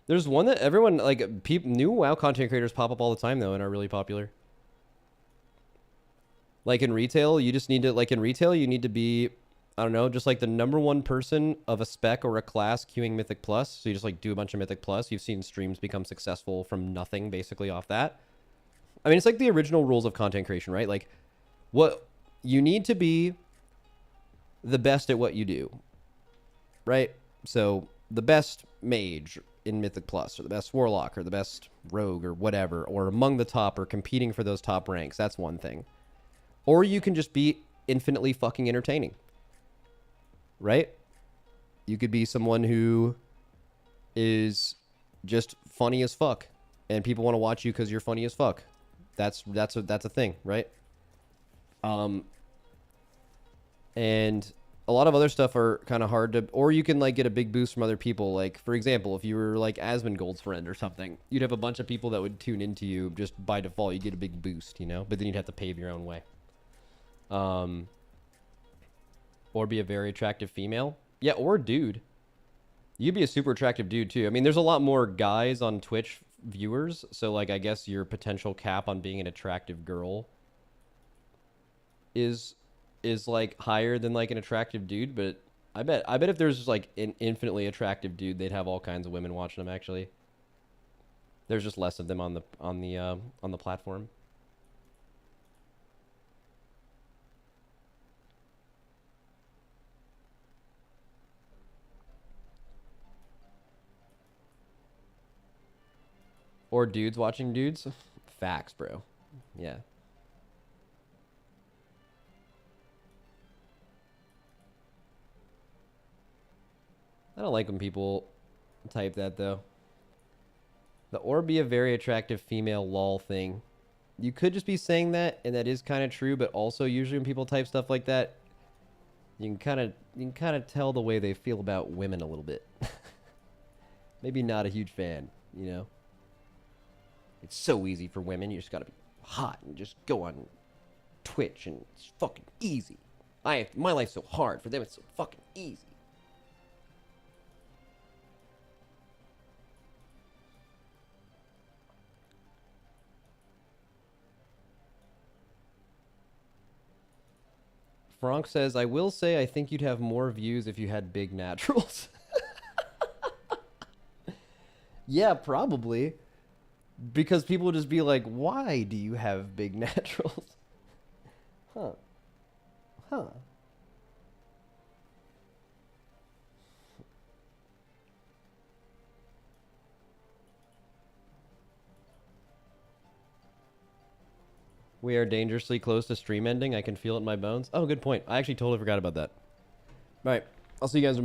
There's one that everyone, like, new WoW content creators pop up all the time, though, and are really popular. Like, in retail, you just need to, like, in retail, you need to be, I don't know, just, like, the #1 person of a spec or a class queuing Mythic Plus. So you just, like, do a bunch of Mythic Plus. You've seen streams become successful from nothing, basically, off that. I mean, it's like the original rules of content creation, right? Like, what you need to be the best at what you do, right? So, the best mage in Mythic Plus, or the best warlock, or the best rogue, or whatever, or among the top, or competing for those top ranks. That's one thing. Or you can just be infinitely fucking entertaining, right? You could be someone who is just funny as fuck, and people want to watch you because you're funny as fuck. That's a thing, right? And a lot of other stuff are kind of hard to, or you can like get a big boost from other people. Like, for example, if you were like Asmongold's friend or something, you'd have a bunch of people that would tune into you just by default. You get a big boost, you know, but then you'd have to pave your own way. Or be a very attractive female. Yeah, or dude. You'd be a super attractive dude too. I mean, there's a lot more guys on Twitch viewers, so like I guess your potential cap on being an attractive girl is like higher than like an attractive dude, but I bet if there's like an infinitely attractive dude, they'd have all kinds of women watching them actually. There's just less of them on the platform. Or dudes watching dudes. Facts, bro. Yeah. I don't like when people type that though. The or be a very attractive female lol thing. You could just be saying that, and that is kind of true, but also usually when people type stuff like that, you can kind of tell the way they feel about women a little bit. Maybe not a huge fan, you know? It's so easy for women. You just gotta be hot and just go on Twitch, and it's fucking easy. My life's so hard. For them, it's so fucking easy. Frank says, I will say I think you'd have more views if you had big naturals. Yeah, probably. Because people would just be like, why do you have big naturals? Huh. Huh. We are dangerously close to stream ending. I can feel it in my bones. Oh, good point. I actually totally forgot about that. All right. I'll see you guys.